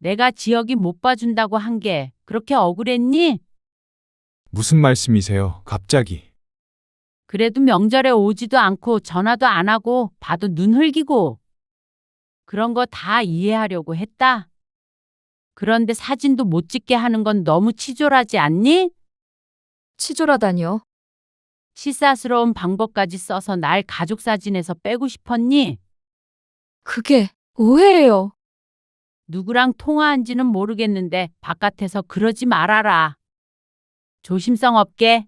내가 지혁이 못 봐준다고 한 게 그렇게 억울했니? 무슨 말씀이세요? 갑자기. 그래도 명절에 오지도 않고 전화도 안 하고 봐도 눈 흘기고 그런 거 다 이해하려고 했다. 그런데 사진도 못 찍게 하는 건 너무 치졸하지 않니? 치졸하다니요? 시사스러운 방법까지 써서 날 가족 사진에서 빼고 싶었니? 그게 오해예요. 누구랑 통화한지는 모르겠는데 바깥에서 그러지 말아라. 조심성 없게.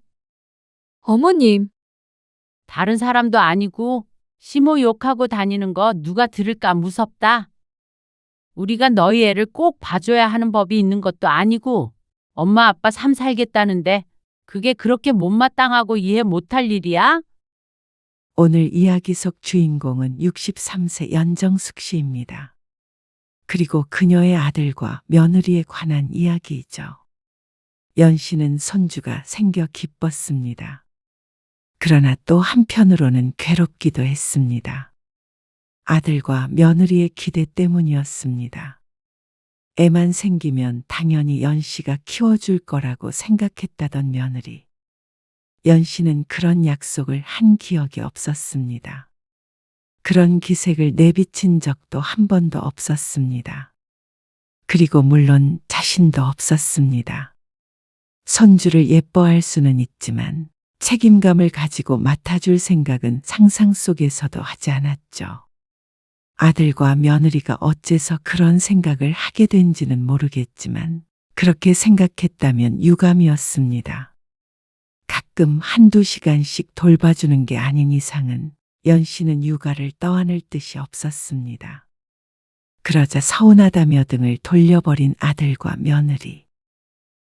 어머님, 다른 사람도 아니고 시모 욕하고 다니는 거 누가 들을까 무섭다. 우리가 너희 애를 꼭 봐줘야 하는 법이 있는 것도 아니고 엄마 아빠 삶 살겠다는데 그게 그렇게 못마땅하고 이해 못할 일이야? 오늘 이야기 속 주인공은 63세 연정숙 씨입니다. 그리고 그녀의 아들과 며느리에 관한 이야기이죠. 연 씨는 손주가 생겨 기뻤습니다. 그러나 또 한편으로는 괴롭기도 했습니다. 아들과 며느리의 기대 때문이었습니다. 애만 생기면 당연히 연 씨가 키워줄 거라고 생각했다던 며느리. 연 씨는 그런 약속을 한 기억이 없었습니다. 그런 기색을 내비친 적도 한 번도 없었습니다. 그리고 물론 자신도 없었습니다. 손주를 예뻐할 수는 있지만 책임감을 가지고 맡아줄 생각은 상상 속에서도 하지 않았죠. 아들과 며느리가 어째서 그런 생각을 하게 된지는 모르겠지만 그렇게 생각했다면 유감이었습니다. 가끔 한두 시간씩 돌봐주는 게 아닌 이상은 연 씨는 육아를 떠안을 뜻이 없었습니다. 그러자 서운하다며 등을 돌려버린 아들과 며느리.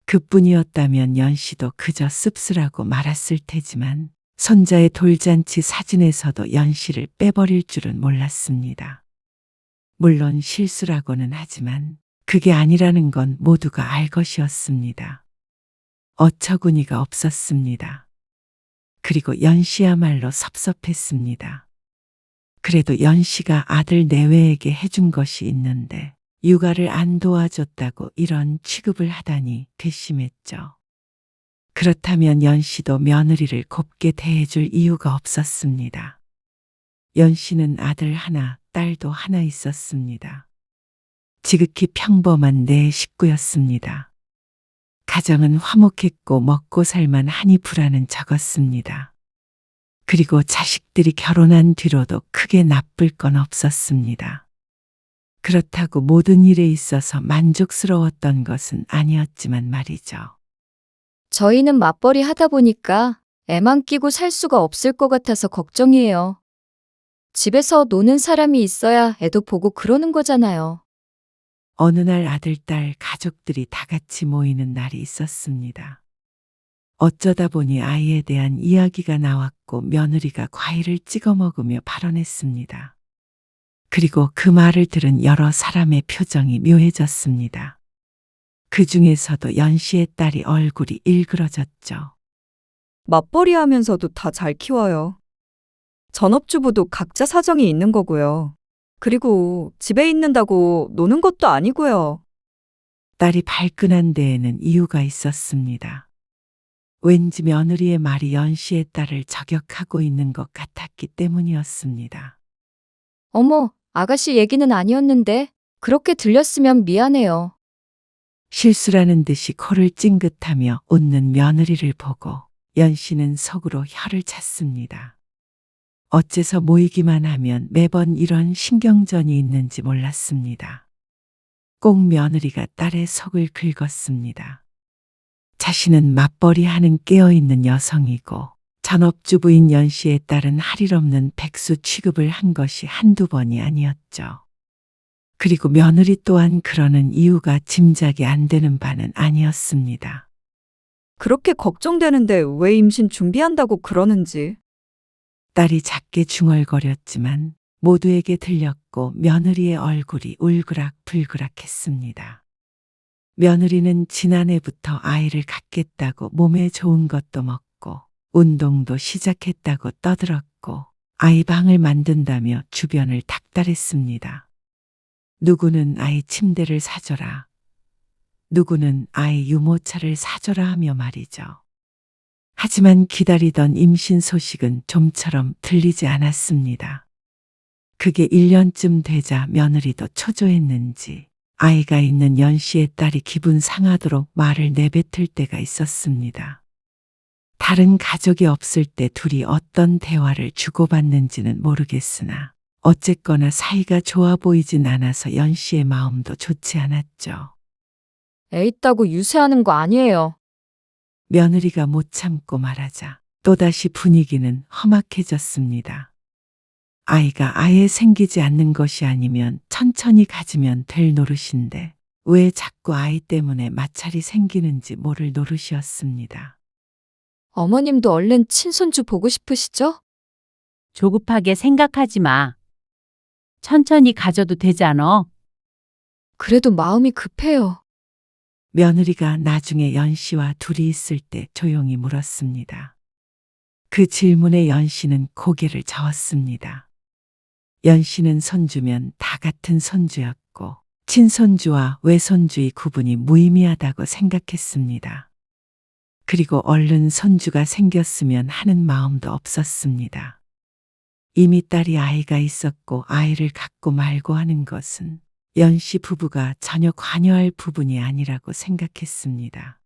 그뿐이었다면 연 씨도 그저 씁쓸하고 말았을 테지만 손자의 돌잔치 사진에서도 연 씨를 빼버릴 줄은 몰랐습니다. 물론 실수라고는 하지만 그게 아니라는 건 모두가 알 것이었습니다. 어처구니가 없었습니다. 그리고 연 씨야말로 섭섭했습니다. 그래도 연 씨가 아들 내외에게 해준 것이 있는데 육아를 안 도와줬다고 이런 취급을 하다니 괘씸했죠. 그렇다면 연 씨도 며느리를 곱게 대해줄 이유가 없었습니다. 연 씨는 아들 하나, 딸도 하나 있었습니다. 지극히 평범한 네 식구였습니다. 가정은 화목했고 먹고 살만 하니 불안은 적었습니다. 그리고 자식들이 결혼한 뒤로도 크게 나쁠 건 없었습니다. 그렇다고 모든 일에 있어서 만족스러웠던 것은 아니었지만 말이죠. 저희는 맞벌이 하다 보니까 애만 끼고 살 수가 없을 것 같아서 걱정이에요. 집에서 노는 사람이 있어야 애도 보고 그러는 거잖아요. 어느 날 아들, 딸, 가족들이 다 같이 모이는 날이 있었습니다. 어쩌다 보니 아이에 대한 이야기가 나왔고 며느리가 과일을 찍어 먹으며 발언했습니다. 그리고 그 말을 들은 여러 사람의 표정이 묘해졌습니다. 그 중에서도 연 씨의 딸이 얼굴이 일그러졌죠. 맞벌이 하면서도 다 잘 키워요. 전업주부도 각자 사정이 있는 거고요. 그리고 집에 있는다고 노는 것도 아니고요. 딸이 발끈한 데에는 이유가 있었습니다. 왠지 며느리의 말이 연 씨의 딸을 저격하고 있는 것 같았기 때문이었습니다. 어머, 아가씨 얘기는 아니었는데 그렇게 들렸으면 미안해요. 실수라는 듯이 코를 찡긋하며 웃는 며느리를 보고 연 씨는 속으로 혀를 찼습니다. 어째서 모이기만 하면 매번 이런 신경전이 있는지 몰랐습니다. 꼭 며느리가 딸의 속을 긁었습니다. 자신은 맞벌이 하는 깨어있는 여성이고 전업주부인 연 씨의 딸은 할 일 없는 백수 취급을 한 것이 한두 번이 아니었죠. 그리고 며느리 또한 그러는 이유가 짐작이 안 되는 바는 아니었습니다. 그렇게 걱정되는데 왜 임신 준비한다고 그러는지. 딸이 작게 중얼거렸지만 모두에게 들렸고 며느리의 얼굴이 울그락불그락했습니다. 며느리는 지난해부터 아이를 갖겠다고 몸에 좋은 것도 먹고 운동도 시작했다고 떠들었고 아이 방을 만든다며 주변을 닥달했습니다. 누구는 아이 침대를 사줘라. 누구는 아이 유모차를 사줘라 하며 말이죠. 하지만 기다리던 임신 소식은 좀처럼 들리지 않았습니다. 그게 1년쯤 되자 며느리도 초조했는지 아이가 있는 연 씨의 딸이 기분 상하도록 말을 내뱉을 때가 있었습니다. 다른 가족이 없을 때 둘이 어떤 대화를 주고받는지는 모르겠으나 어쨌거나 사이가 좋아 보이진 않아서 연 씨의 마음도 좋지 않았죠. 애 있다고 유세하는 거 아니에요. 며느리가 못 참고 말하자 또다시 분위기는 험악해졌습니다. 아이가 아예 생기지 않는 것이 아니면 천천히 가지면 될 노릇인데 왜 자꾸 아이 때문에 마찰이 생기는지 모를 노릇이었습니다. 어머님도 얼른 친손주 보고 싶으시죠? 조급하게 생각하지 마. 천천히 가져도 되잖아. 그래도 마음이 급해요. 며느리가 나중에 연 씨와 둘이 있을 때 조용히 물었습니다. 그 질문에 연 씨는 고개를 저었습니다. 연 씨는 손주면 다 같은 손주였고 친손주와 외손주의 구분이 무의미하다고 생각했습니다. 그리고 얼른 손주가 생겼으면 하는 마음도 없었습니다. 이미 딸이 아이가 있었고 아이를 갖고 말고 하는 것은 연 씨 부부가 전혀 관여할 부분이 아니라고 생각했습니다.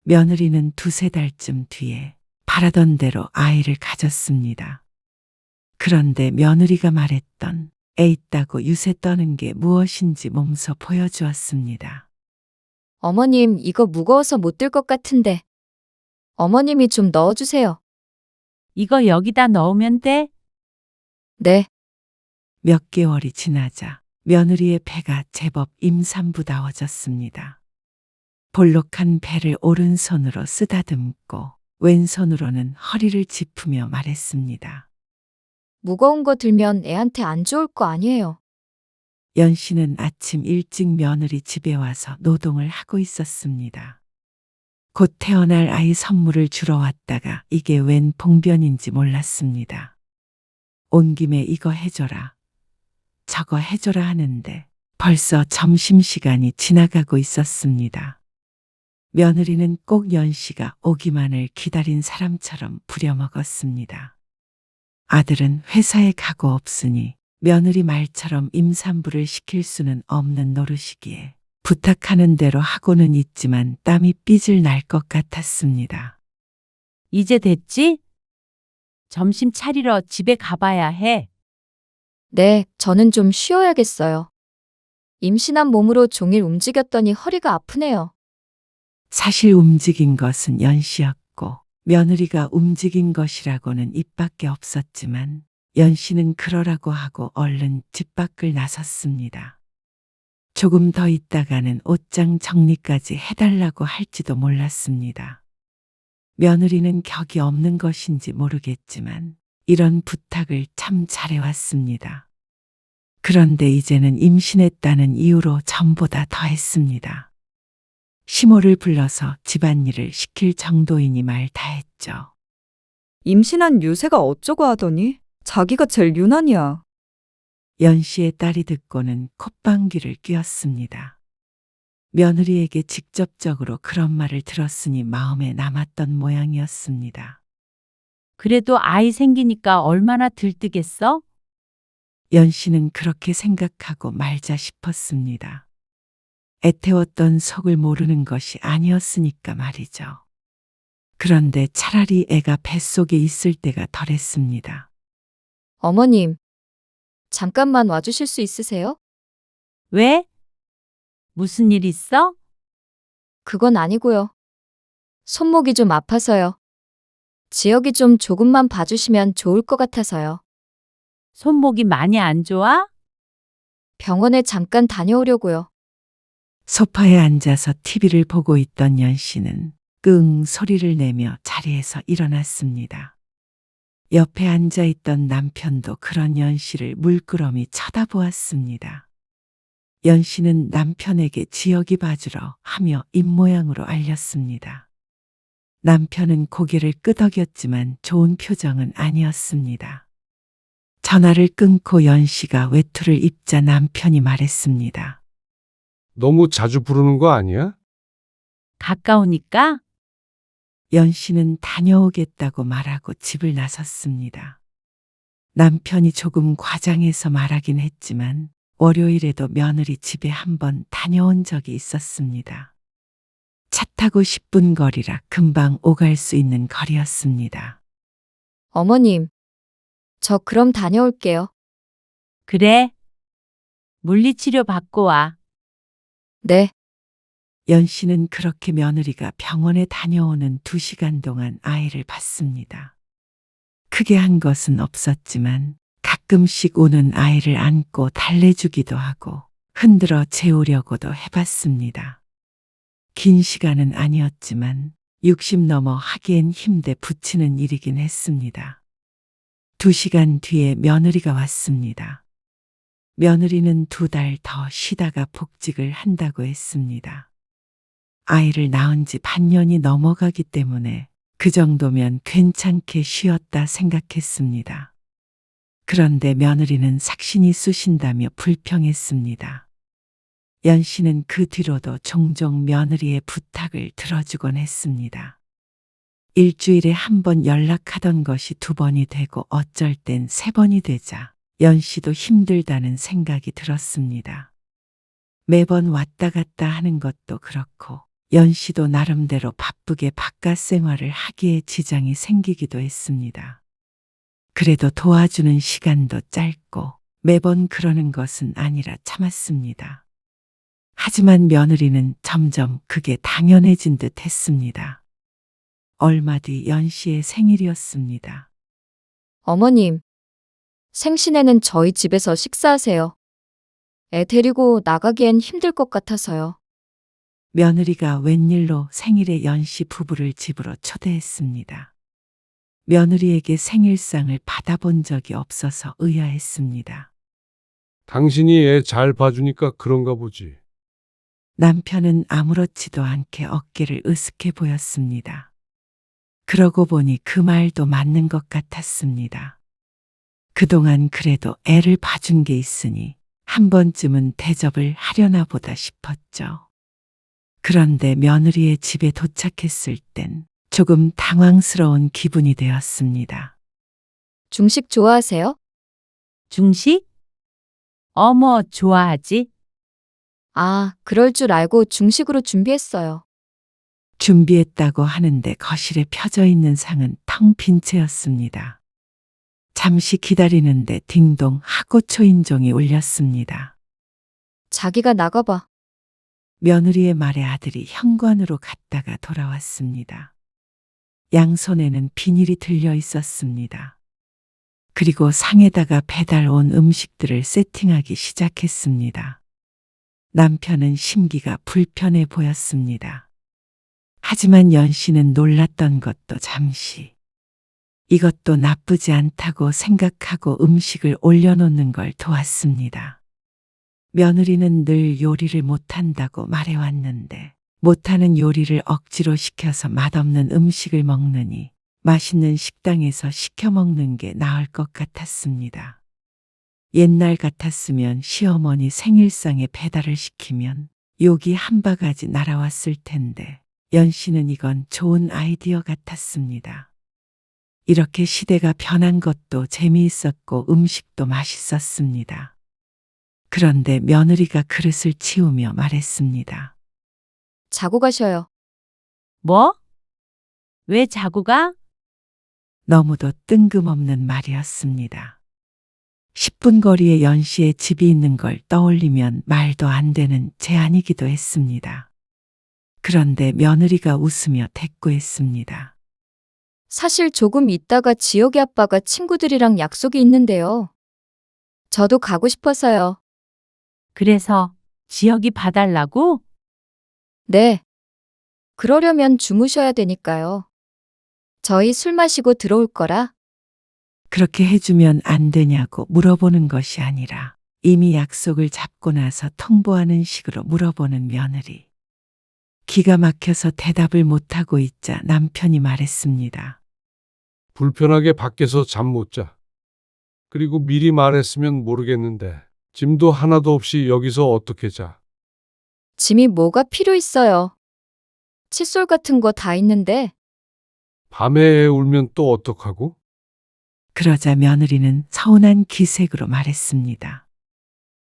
며느리는 2~3달쯤 뒤에 바라던 대로 아이를 가졌습니다. 그런데 며느리가 말했던 애 있다고 유세 떠는 게 무엇인지 몸소 보여주었습니다. 어머님, 이거 무거워서 못 들 것 같은데. 어머님이 좀 넣어주세요. 이거 여기다 넣으면 돼? 네. 몇 개월이 지나자 며느리의 배가 제법 임산부다워졌습니다. 볼록한 배를 오른손으로 쓰다듬고 왼손으로는 허리를 짚으며 말했습니다. 무거운 거 들면 애한테 안 좋을 거 아니에요. 연 씨는 아침 일찍 며느리 집에 와서 노동을 하고 있었습니다. 곧 태어날 아이 선물을 주러 왔다가 이게 웬 봉변인지 몰랐습니다. 온 김에 이거 해줘라, 저거 해줘라 하는데 벌써 점심시간이 지나가고 있었습니다. 며느리는 꼭 연 씨가 오기만을 기다린 사람처럼 부려먹었습니다. 아들은 회사에 가고 없으니 며느리 말처럼 임산부를 시킬 수는 없는 노릇이기에 부탁하는 대로 하고는 있지만 땀이 삐질 날 것 같았습니다. 이제 됐지? 점심 차리러 집에 가봐야 해. 네, 저는 좀 쉬어야겠어요. 임신한 몸으로 종일 움직였더니 허리가 아프네요. 사실 움직인 것은 연 씨였고 며느리가 움직인 것이라고는 입 밖에 없었지만 연 씨는 그러라고 하고 얼른 집 밖을 나섰습니다. 조금 더 있다가는 옷장 정리까지 해달라고 할지도 몰랐습니다. 며느리는 격이 없는 것인지 모르겠지만 이런 부탁을 참 잘해왔습니다. 그런데 이제는 임신했다는 이유로 전보다 더 했습니다. 시모를 불러서 집안일을 시킬 정도이니 말 다 했죠. 임신한 유세가 어쩌고 하더니 자기가 제일 유난이야. 연 씨의 딸이 듣고는 콧방귀를 뀌었습니다. 며느리에게 직접적으로 그런 말을 들었으니 마음에 남았던 모양이었습니다. 그래도 아이 생기니까 얼마나 들뜨겠어? 연 씨는 그렇게 생각하고 말자 싶었습니다. 애태웠던 속을 모르는 것이 아니었으니까 말이죠. 그런데 차라리 애가 뱃속에 있을 때가 덜했습니다. 어머님, 잠깐만 와주실 수 있으세요? 왜? 무슨 일 있어? 그건 아니고요. 손목이 좀 아파서요. 지역이 좀 조금만 봐주시면 좋을 것 같아서요. 손목이 많이 안 좋아? 병원에 잠깐 다녀오려고요. 소파에 앉아서 TV를 보고 있던 연 씨는 끙 소리를 내며 자리에서 일어났습니다. 옆에 앉아있던 남편도 그런 연 씨를 물끄러미 쳐다보았습니다. 연 씨는 남편에게 지역이 봐주러 하며 입모양으로 알렸습니다. 남편은 고개를 끄덕였지만 좋은 표정은 아니었습니다. 전화를 끊고 연씨가 외투를 입자 남편이 말했습니다. 너무 자주 부르는 거 아니야? 가까우니까 연씨는 다녀오겠다고 말하고 집을 나섰습니다. 남편이 조금 과장해서 말하긴 했지만 월요일에도 며느리 집에 한번 다녀온 적이 있었습니다. 차 타고 10분 거리라 금방 오갈 수 있는 거리였습니다. 어머님, 저 그럼 다녀올게요. 그래. 물리치료 받고 와. 네. 연씨는 그렇게 며느리가 병원에 다녀오는 2시간 동안 아이를 봤습니다. 크게 한 것은 없었지만 가끔씩 우는 아이를 안고 달래주기도 하고 흔들어 재우려고도 해봤습니다. 긴 시간은 아니었지만 60 넘어 하기엔 힘대 붙이는 일이긴 했습니다. 2시간 뒤에 며느리가 왔습니다. 며느리는 2달 더 쉬다가 복직을 한다고 했습니다. 아이를 낳은 지 반년이 넘어가기 때문에 그 정도면 괜찮게 쉬었다 생각했습니다. 그런데 며느리는 삭신이 쑤신다며 불평했습니다. 연씨는 그 뒤로도 종종 며느리의 부탁을 들어주곤 했습니다. 일주일에 한 번 연락하던 것이 2번이 되고 어쩔 땐 3번이 되자 연씨도 힘들다는 생각이 들었습니다. 매번 왔다 갔다 하는 것도 그렇고 연씨도 나름대로 바쁘게 바깥 생활을 하기에 지장이 생기기도 했습니다. 그래도 도와주는 시간도 짧고 매번 그러는 것은 아니라 참았습니다. 하지만 며느리는 점점 그게 당연해진 듯 했습니다. 얼마 뒤 연씨의 생일이었습니다. 어머님, 생신에는 저희 집에서 식사하세요. 애 데리고 나가기엔 힘들 것 같아서요. 며느리가 웬일로 생일에 연씨 부부를 집으로 초대했습니다. 며느리에게 생일상을 받아본 적이 없어서 의아했습니다. 당신이 애 잘 봐주니까 그런가 보지. 남편은 아무렇지도 않게 어깨를 으쓱해 보였습니다. 그러고 보니 그 말도 맞는 것 같았습니다. 그동안 그래도 애를 봐준 게 있으니 한 번쯤은 대접을 하려나 보다 싶었죠. 그런데 며느리의 집에 도착했을 땐 조금 당황스러운 기분이 되었습니다. 중식 좋아하세요? 중식? 어머, 좋아하지? 아, 그럴 줄 알고 중식으로 준비했어요. 준비했다고 하는데 거실에 펴져 있는 상은 텅 빈 채였습니다. 잠시 기다리는데 딩동 하고 초인종이 울렸습니다. 자기가 나가봐. 며느리의 말에 아들이 현관으로 갔다가 돌아왔습니다. 양손에는 비닐이 들려 있었습니다. 그리고 상에다가 배달 온 음식들을 세팅하기 시작했습니다. 남편은 심기가 불편해 보였습니다. 하지만 연씨는 놀랐던 것도 잠시. 이것도 나쁘지 않다고 생각하고 음식을 올려놓는 걸 도왔습니다. 며느리는 늘 요리를 못한다고 말해왔는데 못하는 요리를 억지로 시켜서 맛없는 음식을 먹느니 맛있는 식당에서 시켜 먹는 게 나을 것 같았습니다. 옛날 같았으면 시어머니 생일상에 배달을 시키면 욕이 한 바가지 날아왔을 텐데 연씨는 이건 좋은 아이디어 같았습니다. 이렇게 시대가 변한 것도 재미있었고 음식도 맛있었습니다. 그런데 며느리가 그릇을 치우며 말했습니다. 자고 가셔요. 뭐? 왜 자고 가? 너무도 뜬금없는 말이었습니다. 10분 거리에 연씨의 집이 있는 걸 떠올리면 말도 안 되는 제안이기도 했습니다. 그런데 며느리가 웃으며 대꾸했습니다. 사실 조금 있다가 지혁이 아빠가 친구들이랑 약속이 있는데요. 저도 가고 싶어서요. 그래서 지혁이 봐달라고? 네. 그러려면 주무셔야 되니까요. 저희 술 마시고 들어올 거라. 그렇게 해주면 안 되냐고 물어보는 것이 아니라 이미 약속을 잡고 나서 통보하는 식으로 물어보는 며느리. 기가 막혀서 대답을 못하고 있자 남편이 말했습니다. 불편하게 밖에서 잠 못 자. 그리고 미리 말했으면 모르겠는데 짐도 하나도 없이 여기서 어떻게 자? 짐이 뭐가 필요 있어요. 칫솔 같은 거 다 있는데 밤에 애 울면 또 어떡하고? 그러자 며느리는 서운한 기색으로 말했습니다.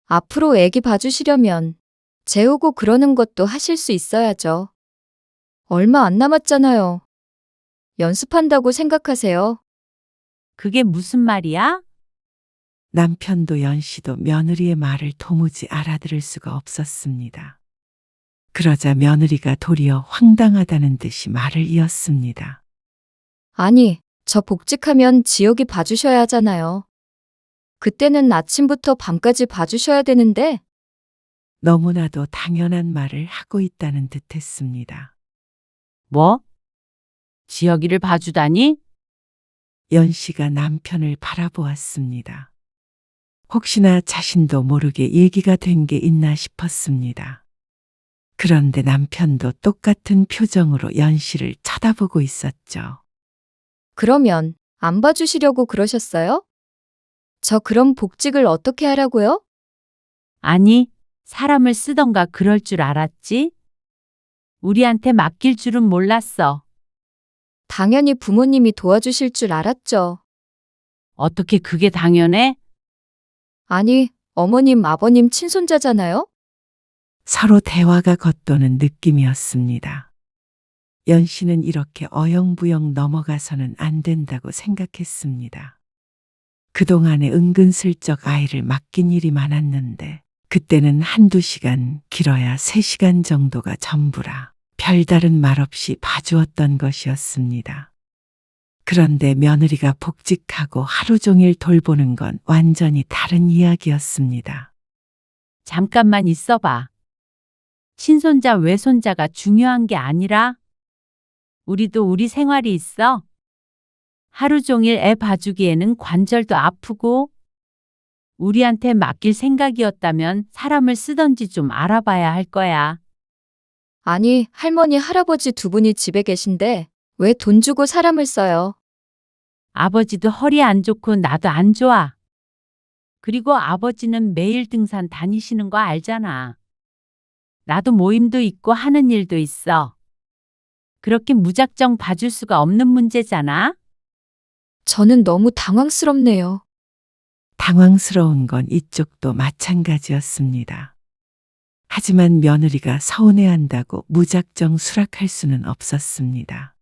앞으로 애기 봐주시려면 재우고 그러는 것도 하실 수 있어야죠. 얼마 안 남았잖아요. 연습한다고 생각하세요. 그게 무슨 말이야? 남편도 연씨도 며느리의 말을 도무지 알아들을 수가 없었습니다. 그러자 며느리가 도리어 황당하다는 듯이 말을 이었습니다. 아니, 저 복직하면 지옥이 봐주셔야 하잖아요. 그때는 아침부터 밤까지 봐주셔야 되는데 너무나도 당연한 말을 하고 있다는 듯 했습니다. 뭐? 지혁이를 봐주다니? 연씨가 남편을 바라보았습니다. 혹시나 자신도 모르게 얘기가 된 게 있나 싶었습니다. 그런데 남편도 똑같은 표정으로 연씨를 쳐다보고 있었죠. 그러면 안 봐주시려고 그러셨어요? 저 그럼 복직을 어떻게 하라고요? 아니, 사람을 쓰던가 그럴 줄 알았지? 우리한테 맡길 줄은 몰랐어. 당연히 부모님이 도와주실 줄 알았죠. 어떻게 그게 당연해? 아니, 어머님, 아버님 친손자잖아요? 서로 대화가 겉도는 느낌이었습니다. 연씨는 이렇게 어영부영 넘어가서는 안 된다고 생각했습니다. 그동안에 은근슬쩍 아이를 맡긴 일이 많았는데 그때는 한두 시간, 길어야 3시간 정도가 전부라 별다른 말 없이 봐주었던 것이었습니다. 그런데 며느리가 복직하고 하루 종일 돌보는 건 완전히 다른 이야기였습니다. 잠깐만 있어봐. 친손자, 외손자가 중요한 게 아니라 우리도 우리 생활이 있어. 하루 종일 애 봐주기에는 관절도 아프고 우리한테 맡길 생각이었다면 사람을 쓰던지 좀 알아봐야 할 거야. 아니, 할머니, 할아버지 두 분이 집에 계신데 왜 돈 주고 사람을 써요? 아버지도 허리 안 좋고 나도 안 좋아. 그리고 아버지는 매일 등산 다니시는 거 알잖아. 나도 모임도 있고 하는 일도 있어. 그렇게 무작정 봐줄 수가 없는 문제잖아. 저는 너무 당황스럽네요. 당황스러운 건 이쪽도 마찬가지였습니다. 하지만 며느리가 서운해한다고 무작정 수락할 수는 없었습니다.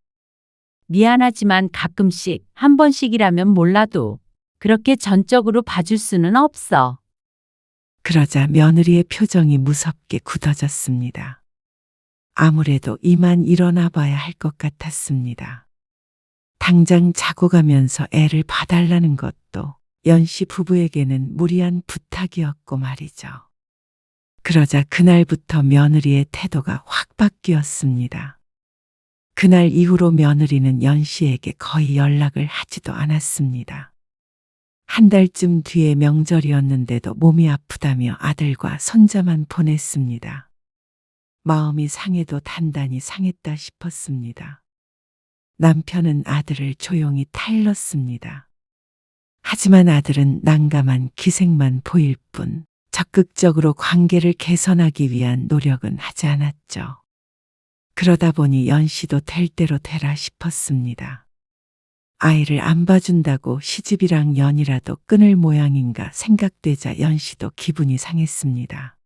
미안하지만 가끔씩 한 번씩이라면 몰라도 그렇게 전적으로 봐줄 수는 없어. 그러자 며느리의 표정이 무섭게 굳어졌습니다. 아무래도 이만 일어나 봐야 할 것 같았습니다. 당장 자고 가면서 애를 봐달라는 것도 연씨 부부에게는 무리한 부탁이었고 말이죠. 그러자 그날부터 며느리의 태도가 확 바뀌었습니다. 그날 이후로 며느리는 연씨에게 거의 연락을 하지도 않았습니다. 한 달쯤 뒤에 명절이었는데도 몸이 아프다며 아들과 손자만 보냈습니다. 마음이 상해도 단단히 상했다 싶었습니다. 남편은 아들을 조용히 타일렀습니다. 하지만 아들은 난감한 기색만 보일 뿐 적극적으로 관계를 개선하기 위한 노력은 하지 않았죠. 그러다 보니 연씨도 될 대로 되라 싶었습니다. 아이를 안 봐준다고 시집이랑 연이라도 끊을 모양인가 생각되자 연씨도 기분이 상했습니다.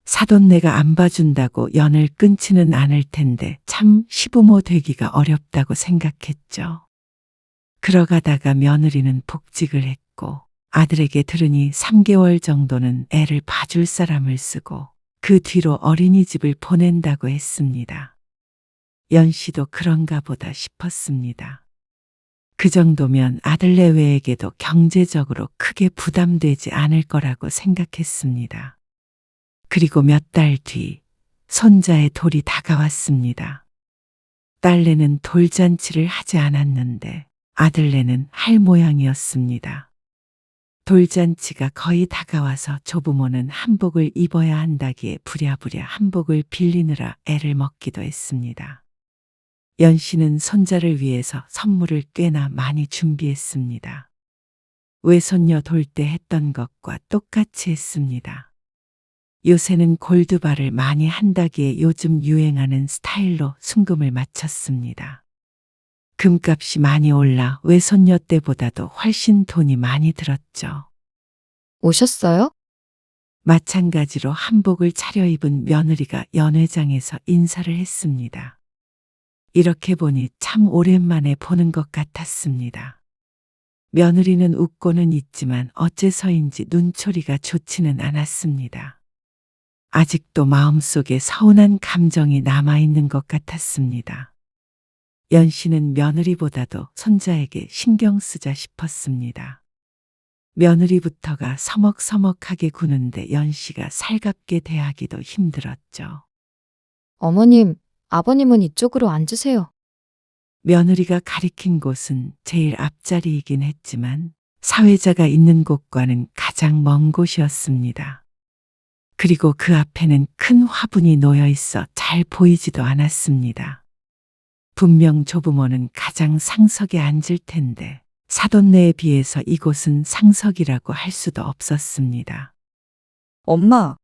사돈네가 안 봐준다고 연을 끊지는 않을 텐데 참 시부모 되기가 어렵다고 생각했죠. 그러가다가 며느리는 복직을 했고 아들에게 들으니 3개월 정도는 애를 봐줄 사람을 쓰고 그 뒤로 어린이집을 보낸다고 했습니다. 연씨도 그런가 보다 싶었습니다. 그 정도면 아들 내외에게도 경제적으로 크게 부담되지 않을 거라고 생각했습니다. 그리고 몇 달 뒤 손자의 돌이 다가왔습니다. 딸내는 돌잔치를 하지 않았는데 아들내는 할 모양이었습니다. 돌잔치가 거의 다가와서 조부모는 한복을 입어야 한다기에 부랴부랴 한복을 빌리느라 애를 먹기도 했습니다. 연씨는 손자를 위해서 선물을 꽤나 많이 준비했습니다. 외손녀 돌 때 했던 것과 똑같이 했습니다. 요새는 골드바를 많이 한다기에 요즘 유행하는 스타일로 순금을 맞췄습니다. 금값이 많이 올라 외손녀 때보다도 훨씬 돈이 많이 들었죠. 오셨어요? 마찬가지로 한복을 차려입은 며느리가 연회장에서 인사를 했습니다. 이렇게 보니 참 오랜만에 보는 것 같았습니다. 며느리는 웃고는 있지만 어째서인지 눈초리가 좋지는 않았습니다. 아직도 마음속에 서운한 감정이 남아있는 것 같았습니다. 연 씨는 며느리보다도 손자에게 신경 쓰자 싶었습니다. 며느리부터가 서먹서먹하게 구는데 연 씨가 살갑게 대하기도 힘들었죠. 어머님, 아버님은 이쪽으로 앉으세요. 며느리가 가리킨 곳은 제일 앞자리이긴 했지만 사회자가 있는 곳과는 가장 먼 곳이었습니다. 그리고 그 앞에는 큰 화분이 놓여 있어 잘 보이지도 않았습니다. 분명 조부모는 가장 상석에 앉을 텐데 사돈네에 비해서 이곳은 상석이라고 할 수도 없었습니다. 엄마,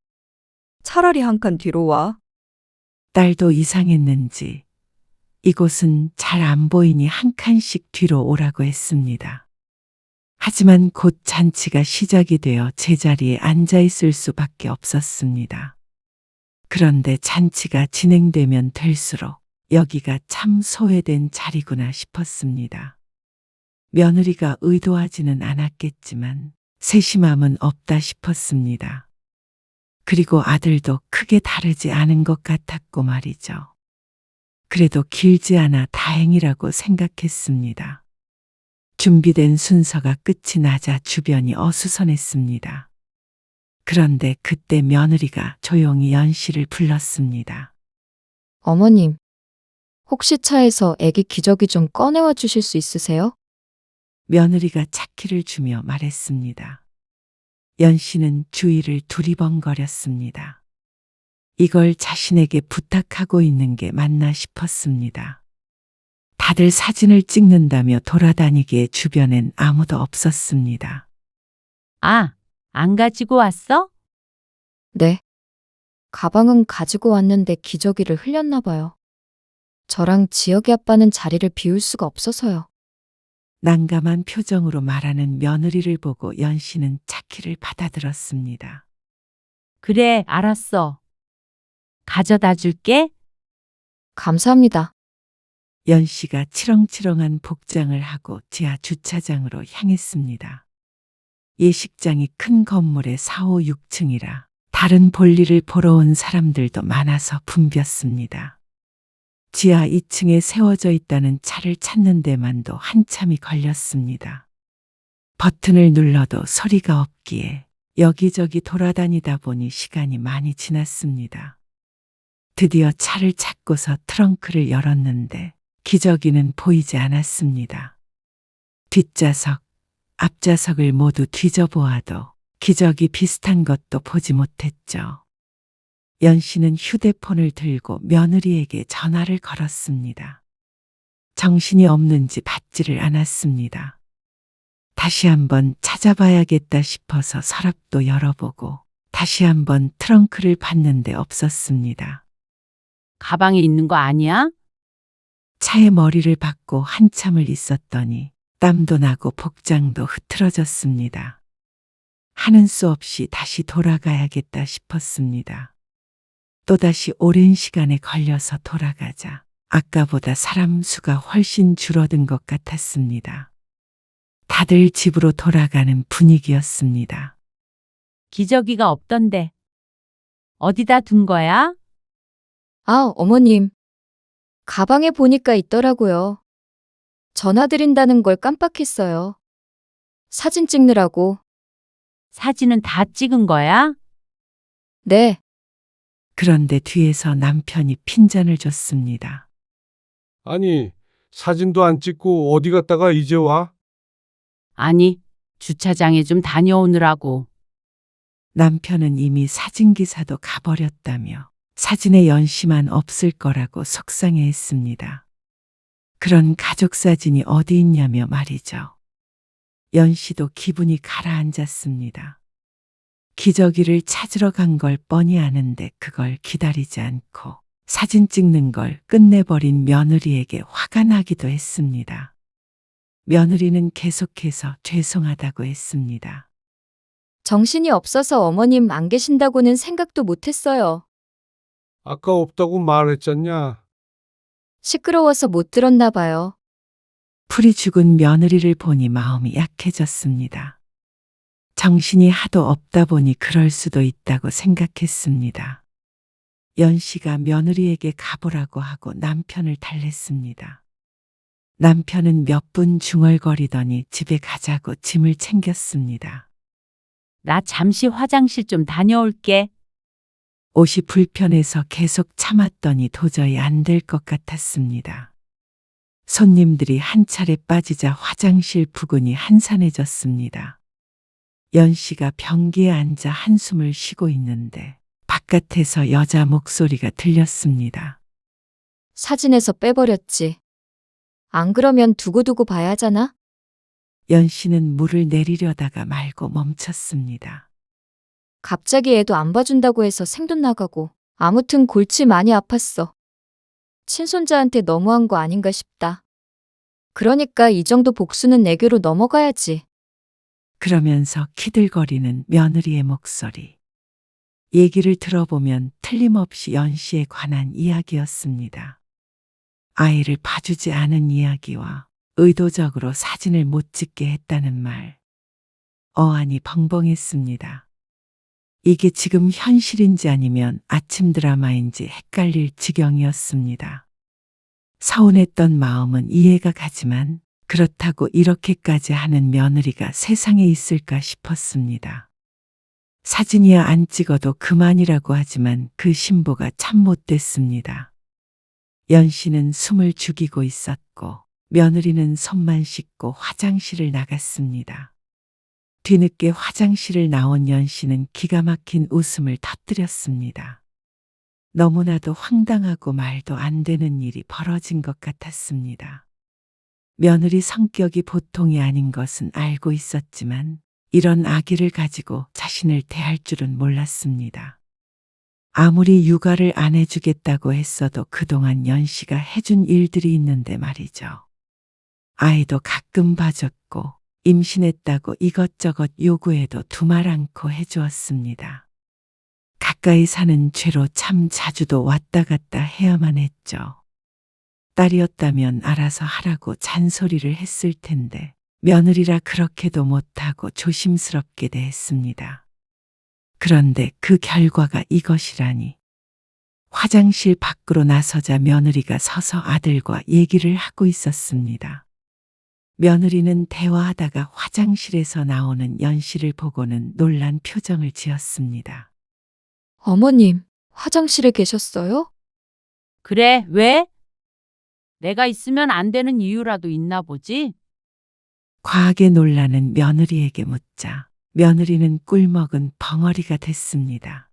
차라리 한 칸 뒤로 와. 딸도 이상했는지 이곳은 잘 안 보이니 한 칸씩 뒤로 오라고 했습니다. 하지만 곧 잔치가 시작이 되어 제자리에 앉아 있을 수밖에 없었습니다. 그런데 잔치가 진행되면 될수록 여기가 참 소외된 자리구나 싶었습니다. 며느리가 의도하지는 않았겠지만 세심함은 없다 싶었습니다. 그리고 아들도 크게 다르지 않은 것 같았고 말이죠. 그래도 길지 않아 다행이라고 생각했습니다. 준비된 순서가 끝이 나자 주변이 어수선했습니다. 그런데 그때 며느리가 조용히 연 씨를 불렀습니다. 어머님, 혹시 차에서 애기 기저귀 좀 꺼내와 주실 수 있으세요? 며느리가 차키를 주며 말했습니다. 연 씨는 주위를 두리번거렸습니다. 이걸 자신에게 부탁하고 있는 게 맞나 싶었습니다. 다들 사진을 찍는다며 돌아다니기에 주변엔 아무도 없었습니다. 아, 안 가지고 왔어? 네. 가방은 가지고 왔는데 기저귀를 흘렸나 봐요. 저랑 지혁이 아빠는 자리를 비울 수가 없어서요. 난감한 표정으로 말하는 며느리를 보고 연 씨는 차키를 받아들었습니다. 그래, 알았어. 가져다 줄게. 감사합니다. 연 씨가 치렁치렁한 복장을 하고 지하 주차장으로 향했습니다. 예식장이 큰 건물의 4, 5, 6층이라 다른 볼일을 보러 온 사람들도 많아서 붐볐습니다. 지하 2층에 세워져 있다는 차를 찾는 데만도 한참이 걸렸습니다. 버튼을 눌러도 소리가 없기에 여기저기 돌아다니다 보니 시간이 많이 지났습니다. 드디어 차를 찾고서 트렁크를 열었는데 기저귀는 보이지 않았습니다. 뒷좌석, 앞좌석을 모두 뒤져보아도 기저귀 비슷한 것도 보지 못했죠. 연 씨는 휴대폰을 들고 며느리에게 전화를 걸었습니다. 정신이 없는지 받지를 않았습니다. 다시 한번 찾아봐야겠다 싶어서 서랍도 열어보고 다시 한번 트렁크를 봤는데 없었습니다. 가방에 있는 거 아니야? 차에 머리를 박고 한참을 있었더니 땀도 나고 복장도 흐트러졌습니다. 하는 수 없이 다시 돌아가야겠다 싶었습니다. 또다시 오랜 시간에 걸려서 돌아가자 아까보다 사람 수가 훨씬 줄어든 것 같았습니다. 다들 집으로 돌아가는 분위기였습니다. 기저귀가 없던데. 어디다 둔 거야? 아, 어머님. 가방에 보니까 있더라고요. 전화 드린다는 걸 깜빡했어요. 사진 찍느라고. 사진은 다 찍은 거야? 네, 그런데 뒤에서 남편이 핀잔을 줬습니다. 아니, 사진도 안 찍고 어디 갔다가 이제 와? 아니, 주차장에 좀 다녀오느라고. 남편은 이미 사진기사도 가버렸다며 사진에 연 씨만 없을 거라고 속상해했습니다. 그런 가족 사진이 어디 있냐며 말이죠. 연 씨도 기분이 가라앉았습니다. 기저귀를 찾으러 간 걸 뻔히 아는데 그걸 기다리지 않고 사진 찍는 걸 끝내버린 며느리에게 화가 나기도 했습니다. 며느리는 계속해서 죄송하다고 했습니다. 정신이 없어서 어머님 안 계신다고는 생각도 못했어요. 아까 없다고 말했잖냐? 시끄러워서 못 들었나 봐요. 풀이 죽은 며느리를 보니 마음이 약해졌습니다. 정신이 하도 없다 보니 그럴 수도 있다고 생각했습니다. 연 씨가 며느리에게 가보라고 하고 남편을 달랬습니다. 남편은 몇 분 중얼거리더니 집에 가자고 짐을 챙겼습니다. 나 잠시 화장실 좀 다녀올게. 옷이 불편해서 계속 참았더니 도저히 안 될 것 같았습니다. 손님들이 한 차례 빠지자 화장실 부근이 한산해졌습니다. 연 씨가 변기에 앉아 한숨을 쉬고 있는데 바깥에서 여자 목소리가 들렸습니다. 사진에서 빼버렸지. 안 그러면 두고두고 봐야 하잖아? 연 씨는 물을 내리려다가 말고 멈췄습니다. 갑자기 애도 안 봐준다고 해서 생돈 나가고. 아무튼 골치 많이 아팠어. 친손자한테 너무한 거 아닌가 싶다. 그러니까 이 정도 복수는 애교로 넘어가야지. 그러면서 키들거리는 며느리의 목소리. 얘기를 들어보면 틀림없이 연 씨에 관한 이야기였습니다. 아이를 봐주지 않은 이야기와 의도적으로 사진을 못 찍게 했다는 말. 어안이 벙벙했습니다. 이게 지금 현실인지 아니면 아침 드라마인지 헷갈릴 지경이었습니다. 서운했던 마음은 이해가 가지만 그렇다고 이렇게까지 하는 며느리가 세상에 있을까 싶었습니다. 사진이야 안 찍어도 그만이라고 하지만 그 신보가 참 못됐습니다. 연 씨는 숨을 죽이고 있었고 며느리는 손만 씻고 화장실을 나갔습니다. 뒤늦게 화장실을 나온 연 씨는 기가 막힌 웃음을 터뜨렸습니다. 너무나도 황당하고 말도 안 되는 일이 벌어진 것 같았습니다. 며느리 성격이 보통이 아닌 것은 알고 있었지만 이런 아기를 가지고 자신을 대할 줄은 몰랐습니다. 아무리 육아를 안 해주겠다고 했어도 그동안 연 씨가 해준 일들이 있는데 말이죠. 아이도 가끔 봐줬고 임신했다고 이것저것 요구해도 두말 않고 해주었습니다. 가까이 사는 죄로 참 자주도 왔다 갔다 해야만 했죠. 딸이었다면 알아서 하라고 잔소리를 했을 텐데 며느리라 그렇게도 못하고 조심스럽게 대했습니다. 그런데 그 결과가 이것이라니. 화장실 밖으로 나서자 며느리가 서서 아들과 얘기를 하고 있었습니다. 며느리는 대화하다가 화장실에서 나오는 연 씨를 보고는 놀란 표정을 지었습니다. 어머님, 화장실에 계셨어요? 그래, 왜? 내가 있으면 안 되는 이유라도 있나 보지? 과하게 놀라는 며느리에게 묻자 며느리는 꿀먹은 벙어리가 됐습니다.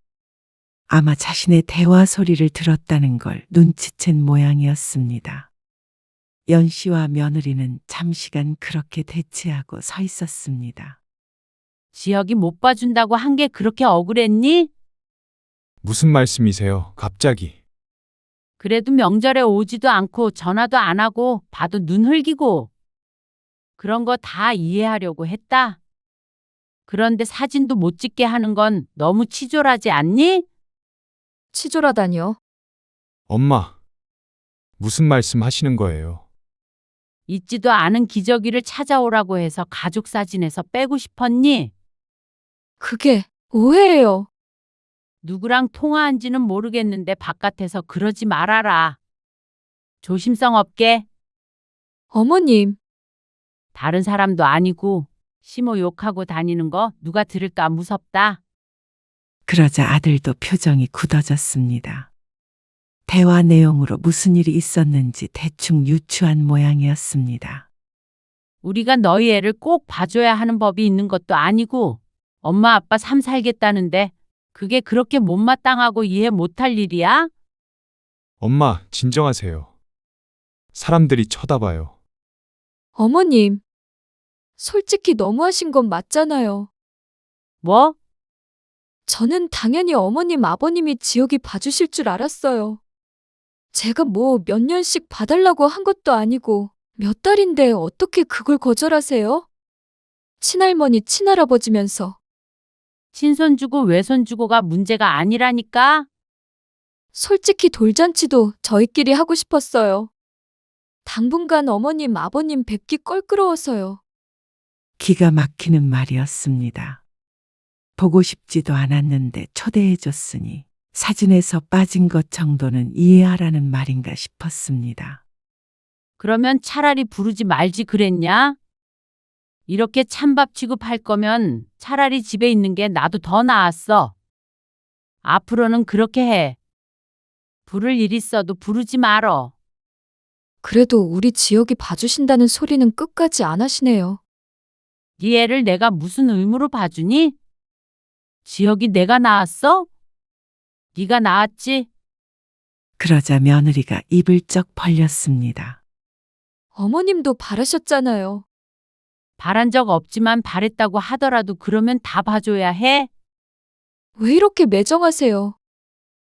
아마 자신의 대화 소리를 들었다는 걸 눈치챈 모양이었습니다. 연 씨와 며느리는 잠시간 그렇게 대치하고 서 있었습니다. 지혁이 못 봐준다고 한 게 그렇게 억울했니? 무슨 말씀이세요? 갑자기. 그래도 명절에 오지도 않고 전화도 안 하고 봐도 눈 흘기고 그런 거 다 이해하려고 했다. 그런데 사진도 못 찍게 하는 건 너무 치졸하지 않니? 치졸하다니요. 엄마. 무슨 말씀 하시는 거예요? 있지도 않은 기저귀를 찾아오라고 해서 가족 사진에서 빼고 싶었니? 그게 오해예요. 누구랑 통화한지는 모르겠는데 바깥에서 그러지 말아라. 조심성 없게. 어머님, 다른 사람도 아니고 시모 욕하고 다니는 거 누가 들을까 무섭다. 그러자 아들도 표정이 굳어졌습니다. 대화 내용으로 무슨 일이 있었는지 대충 유추한 모양이었습니다. 우리가 너희 애를 꼭 봐줘야 하는 법이 있는 것도 아니고 엄마 아빠 삶 살겠다는데 그게 그렇게 못마땅하고 이해 못할 일이야? 엄마, 진정하세요. 사람들이 쳐다봐요. 어머님. 솔직히 너무하신 건 맞잖아요. 뭐? 저는 당연히 어머님, 아버님이 지옥이 봐주실 줄 알았어요. 제가 뭐 몇 년씩 봐달라고 한 것도 아니고 몇 달인데 어떻게 그걸 거절하세요? 친할머니, 친할아버지면서. 친손 주고 외손 주고가 문제가 아니라니까? 솔직히 돌잔치도 저희끼리 하고 싶었어요. 당분간 어머님, 아버님 뵙기 껄끄러워서요. 기가 막히는 말이었습니다. 보고 싶지도 않았는데 초대해줬으니 사진에서 빠진 것 정도는 이해하라는 말인가 싶었습니다. 그러면 차라리 부르지 말지 그랬냐? 이렇게 찬밥 취급할 거면 차라리 집에 있는 게 나도 더 나았어. 앞으로는 그렇게 해. 부를 일 있어도 부르지 말어. 그래도 우리 지역이 봐주신다는 소리는 끝까지 안 하시네요. 네 애를 내가 무슨 의무로 봐주니? 지역이 내가 낳았어? 네가 낳았지? 그러자 며느리가 입을 쩍 벌렸습니다. 어머님도 바라셨잖아요. 바란 적 없지만 바랬다고 하더라도 그러면 다 봐줘야 해? 왜 이렇게 매정하세요?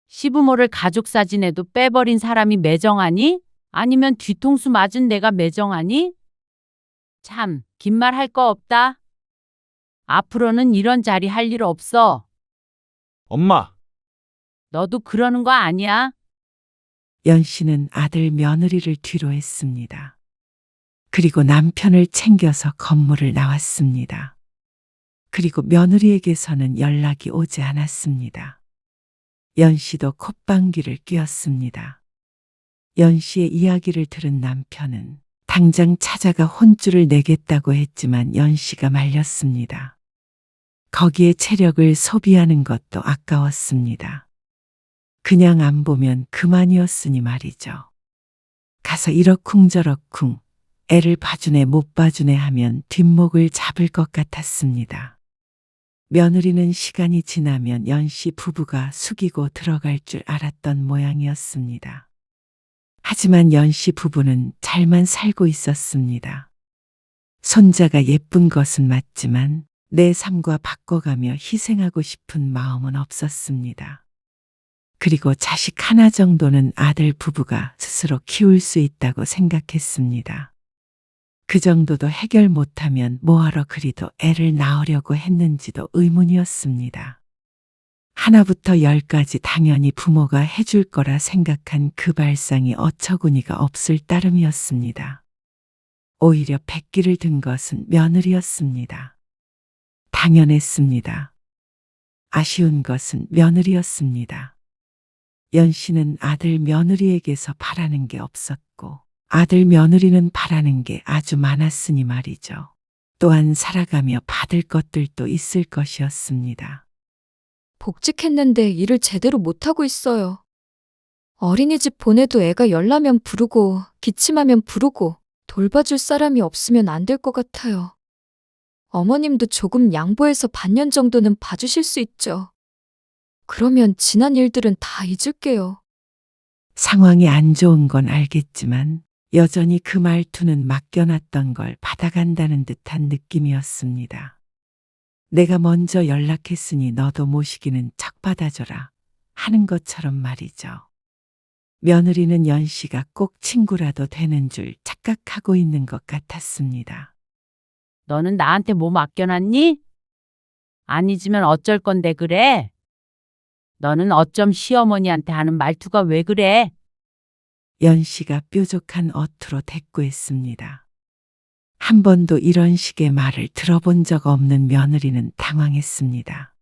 시부모를 가족 사진에도 빼버린 사람이 매정하니? 아니면 뒤통수 맞은 내가 매정하니? 참, 긴 말 할 거 없다. 앞으로는 이런 자리 할 일 없어. 엄마, 너도 그러는 거 아니야? 연 씨는 아들 며느리를 뒤로 했습니다. 그리고 남편을 챙겨서 건물을 나왔습니다. 그리고 며느리에게서는 연락이 오지 않았습니다. 연 씨도 콧방귀를 뀌었습니다. 연 씨의 이야기를 들은 남편은 당장 찾아가 혼쭐을 내겠다고 했지만 연 씨가 말렸습니다. 거기에 체력을 소비하는 것도 아까웠습니다. 그냥 안 보면 그만이었으니 말이죠. 가서 이러쿵저러쿵 애를 봐주네 못 봐주네 하면 뒷목을 잡을 것 같았습니다. 며느리는 시간이 지나면 연 씨 부부가 숙이고 들어갈 줄 알았던 모양이었습니다. 하지만 연 씨 부부는 잘만 살고 있었습니다. 손자가 예쁜 것은 맞지만 내 삶과 바꿔가며 희생하고 싶은 마음은 없었습니다. 그리고 자식 하나 정도는 아들 부부가 스스로 키울 수 있다고 생각했습니다. 그 정도도 해결 못하면 뭐하러 그리도 애를 낳으려고 했는지도 의문이었습니다. 하나부터 열까지 당연히 부모가 해줄 거라 생각한 그 발상이 어처구니가 없을 따름이었습니다. 오히려 백기를 든 것은 며느리였습니다. 당연했습니다. 아쉬운 것은 며느리였습니다. 연 씨는 아들 며느리에게서 바라는 게 없었고 아들 며느리는 바라는 게 아주 많았으니 말이죠. 또한 살아가며 받을 것들도 있을 것이었습니다. 복직했는데 일을 제대로 못하고 있어요. 어린이집 보내도 애가 열나면 부르고 기침하면 부르고 돌봐줄 사람이 없으면 안 될 것 같아요. 어머님도 조금 양보해서 반년 정도는 봐주실 수 있죠. 그러면 지난 일들은 다 잊을게요. 상황이 안 좋은 건 알겠지만 여전히 그 말투는 맡겨놨던 걸 받아간다는 듯한 느낌이었습니다. 내가 먼저 연락했으니 너도 모시기는 척 받아줘라 하는 것처럼 말이죠. 며느리는 연 씨가 꼭 친구라도 되는 줄 착각하고 있는 것 같았습니다. 너는 나한테 뭐 맡겨놨니? 아니지만 어쩔 건데 그래? 너는 어쩜 시어머니한테 하는 말투가 왜 그래? 연 씨가 뾰족한 어투로 대꾸했습니다. 한 번도 이런 식의 말을 들어본 적 없는 며느리는 당황했습니다.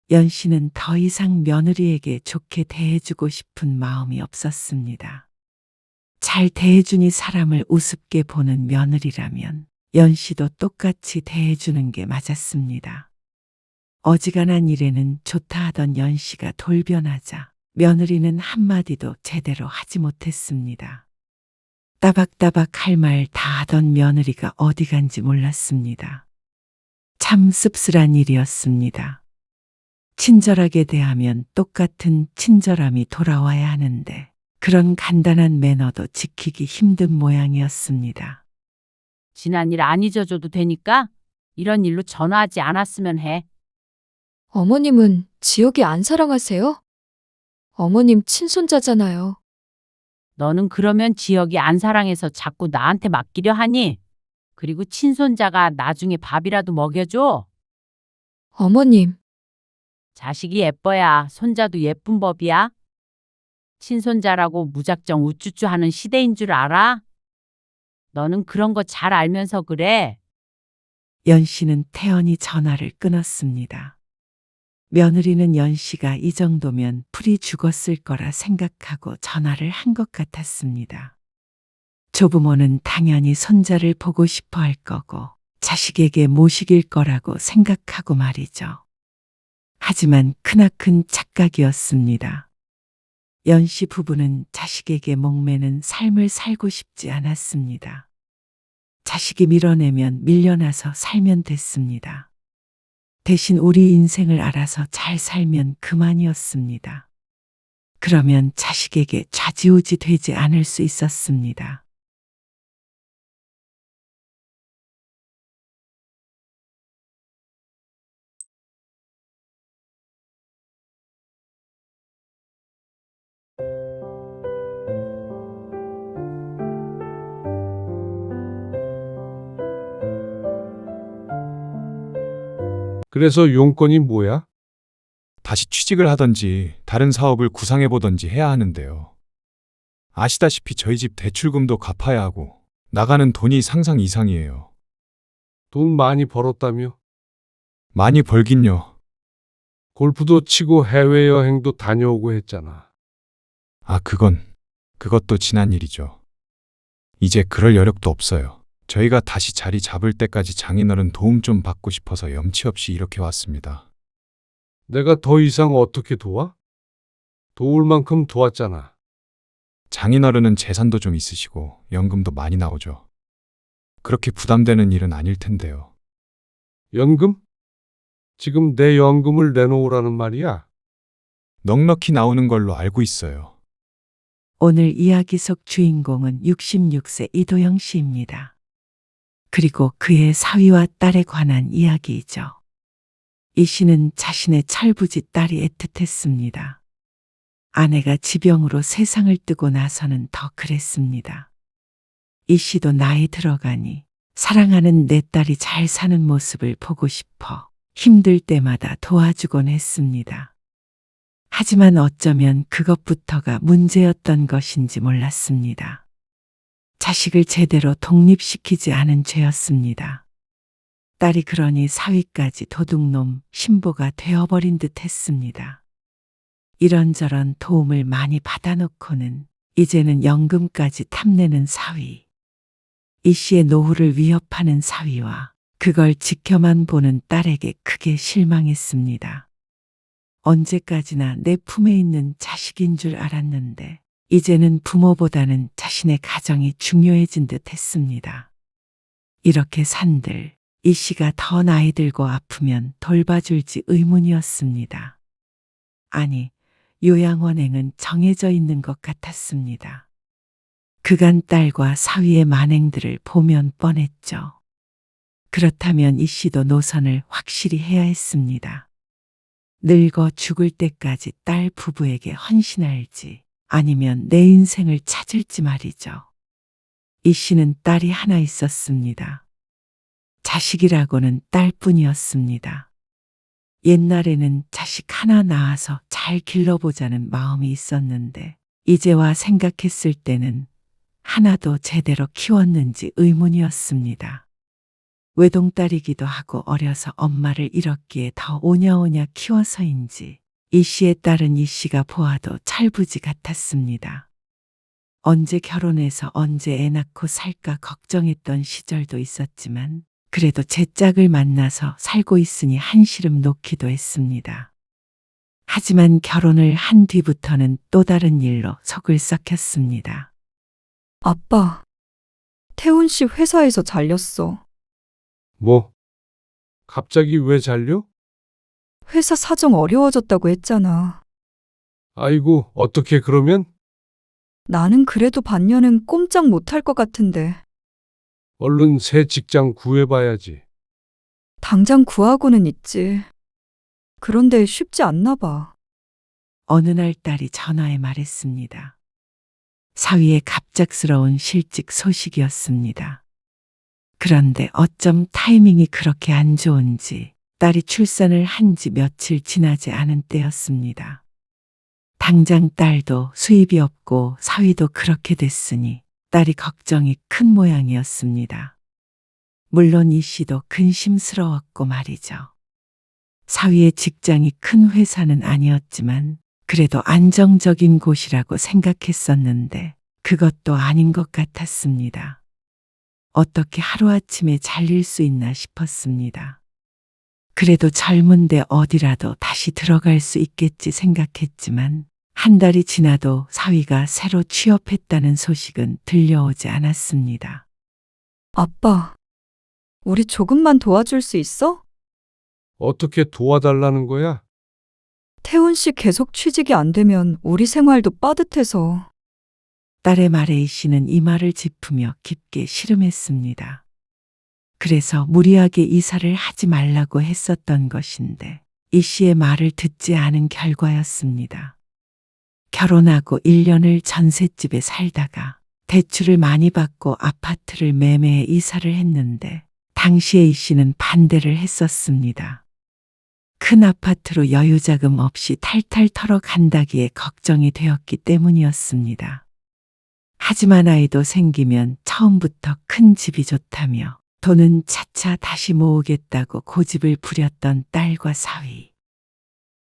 연 씨는 더 이상 며느리에게 좋게 대해주고 싶은 마음이 없었습니다. 잘 대해주니 사람을 우습게 보는 며느리라면 연 씨도 똑같이 대해주는 게 맞았습니다. 어지간한 일에는 좋다 하던 연 씨가 돌변하자 며느리는 한마디도 제대로 하지 못했습니다. 따박따박 할 말 다 하던 며느리가 어디 간지 몰랐습니다. 참 씁쓸한 일이었습니다. 친절하게 대하면 똑같은 친절함이 돌아와야 하는데 그런 간단한 매너도 지키기 힘든 모양이었습니다. 지난 일 안 잊어줘도 되니까 이런 일로 전화하지 않았으면 해. 어머님은 지옥이 안 사랑하세요? 어머님 친손자잖아요. 너는 그러면 지역이 안 사랑해서 자꾸 나한테 맡기려 하니? 그리고 친손자가 나중에 밥이라도 먹여줘. 어머님, 자식이 예뻐야 손자도 예쁜 법이야. 친손자라고 무작정 우쭈쭈 하는 시대인 줄 알아? 너는 그런 거 잘 알면서 그래. 연 씨는 태연히 전화를 끊었습니다. 며느리는 연 씨가 이 정도면 풀이 죽었을 거라 생각하고 전화를 한 것 같았습니다. 조부모는 당연히 손자를 보고 싶어 할 거고 자식에게 모시길 거라고 생각하고 말이죠. 하지만 크나큰 착각이었습니다. 연 씨 부부는 자식에게 목매는 삶을 살고 싶지 않았습니다. 자식이 밀어내면 밀려나서 살면 됐습니다. 대신 우리 인생을 알아서 잘 살면 그만이었습니다. 그러면 자식에게 좌지우지 되지 않을 수 있었습니다. 그래서 용건이 뭐야? 다시 취직을 하던지 다른 사업을 구상해 보던지 해야 하는데요. 아시다시피 저희 집 대출금도 갚아야 하고 나가는 돈이 상상 이상이에요. 돈 많이 벌었다며? 많이 벌긴요. 골프도 치고 해외여행도 다녀오고 했잖아. 아, 그것도 지난 일이죠. 이제 그럴 여력도 없어요. 저희가 다시 자리 잡을 때까지 장인어른 도움 좀 받고 싶어서 염치 없이 이렇게 왔습니다. 내가 더 이상 어떻게 도와? 도울 만큼 도왔잖아. 장인어른은 재산도 좀 있으시고 연금도 많이 나오죠. 그렇게 부담되는 일은 아닐 텐데요. 연금? 지금 내 연금을 내놓으라는 말이야? 넉넉히 나오는 걸로 알고 있어요. 오늘 이야기 속 주인공은 66세 이도영 씨입니다. 그리고 그의 사위와 딸에 관한 이야기이죠. 이 씨는 자신의 철부지 딸이 애틋했습니다. 아내가 지병으로 세상을 뜨고 나서는 더 그랬습니다. 이 씨도 나이 들어가니 사랑하는 내 딸이 잘 사는 모습을 보고 싶어 힘들 때마다 도와주곤 했습니다. 하지만 어쩌면 그것부터가 문제였던 것인지 몰랐습니다. 자식을 제대로 독립시키지 않은 죄였습니다. 딸이 그러니 사위까지 도둑놈 신부가 되어버린 듯 했습니다. 이런저런 도움을 많이 받아놓고는 이제는 연금까지 탐내는 사위. 이 씨의 노후를 위협하는 사위와 그걸 지켜만 보는 딸에게 크게 실망했습니다. 언제까지나 내 품에 있는 자식인 줄 알았는데 이제는 부모보다는 자신의 가정이 중요해진 듯 했습니다. 이렇게 산들 이 씨가 더 나이 들고 아프면 돌봐줄지 의문이었습니다. 아니, 요양원행은 정해져 있는 것 같았습니다. 그간 딸과 사위의 만행들을 보면 뻔했죠. 그렇다면 이 씨도 노선을 확실히 해야 했습니다. 늙어 죽을 때까지 딸 부부에게 헌신할지 아니면 내 인생을 찾을지 말이죠. 이 씨는 딸이 하나 있었습니다. 자식이라고는 딸뿐이었습니다. 옛날에는 자식 하나 낳아서 잘 길러보자는 마음이 있었는데 이제와 생각했을 때는 하나도 제대로 키웠는지 의문이었습니다. 외동딸이기도 하고 어려서 엄마를 잃었기에 더 오냐오냐 키워서인지 이 씨의 딸은 이 씨가 보아도 철부지 같았습니다. 언제 결혼해서 언제 애 낳고 살까 걱정했던 시절도 있었지만 그래도 제 짝을 만나서 살고 있으니 한시름 놓기도 했습니다. 하지만 결혼을 한 뒤부터는 또 다른 일로 속을 썩혔습니다. 아빠, 태훈 씨 회사에서 잘렸어. 뭐? 갑자기 왜 잘려? 회사 사정 어려워졌다고 했잖아. 아이고, 어떻게 그러면? 나는 그래도 반년은 꼼짝 못할 것 같은데. 얼른 새 직장 구해봐야지. 당장 구하고는 있지. 그런데 쉽지 않나 봐. 어느 날 딸이 전화해 말했습니다. 사위의 갑작스러운 실직 소식이었습니다. 그런데 어쩜 타이밍이 그렇게 안 좋은지 딸이 출산을 한 지 며칠 지나지 않은 때였습니다. 당장 딸도 수입이 없고 사위도 그렇게 됐으니 딸이 걱정이 큰 모양이었습니다. 물론 이 씨도 근심스러웠고 말이죠. 사위의 직장이 큰 회사는 아니었지만 그래도 안정적인 곳이라고 생각했었는데 그것도 아닌 것 같았습니다. 어떻게 하루아침에 잘릴 수 있나 싶었습니다. 그래도 젊은데 어디라도 다시 들어갈 수 있겠지 생각했지만 한 달이 지나도 사위가 새로 취업했다는 소식은 들려오지 않았습니다. 아빠, 우리 조금만 도와줄 수 있어? 어떻게 도와달라는 거야? 태훈 씨 계속 취직이 안 되면 우리 생활도 빠듯해서. 딸의 말에 이 씨는 이 말을 짚으며 깊게 씨름했습니다. 그래서 무리하게 이사를 하지 말라고 했었던 것인데 이 씨의 말을 듣지 않은 결과였습니다. 결혼하고 1년을 전셋집에 살다가 대출을 많이 받고 아파트를 매매해 이사를 했는데 당시에 이 씨는 반대를 했었습니다. 큰 아파트로 여유자금 없이 탈탈 털어간다기에 걱정이 되었기 때문이었습니다. 하지만 아이도 생기면 처음부터 큰 집이 좋다며 돈은 차차 다시 모으겠다고 고집을 부렸던 딸과 사위.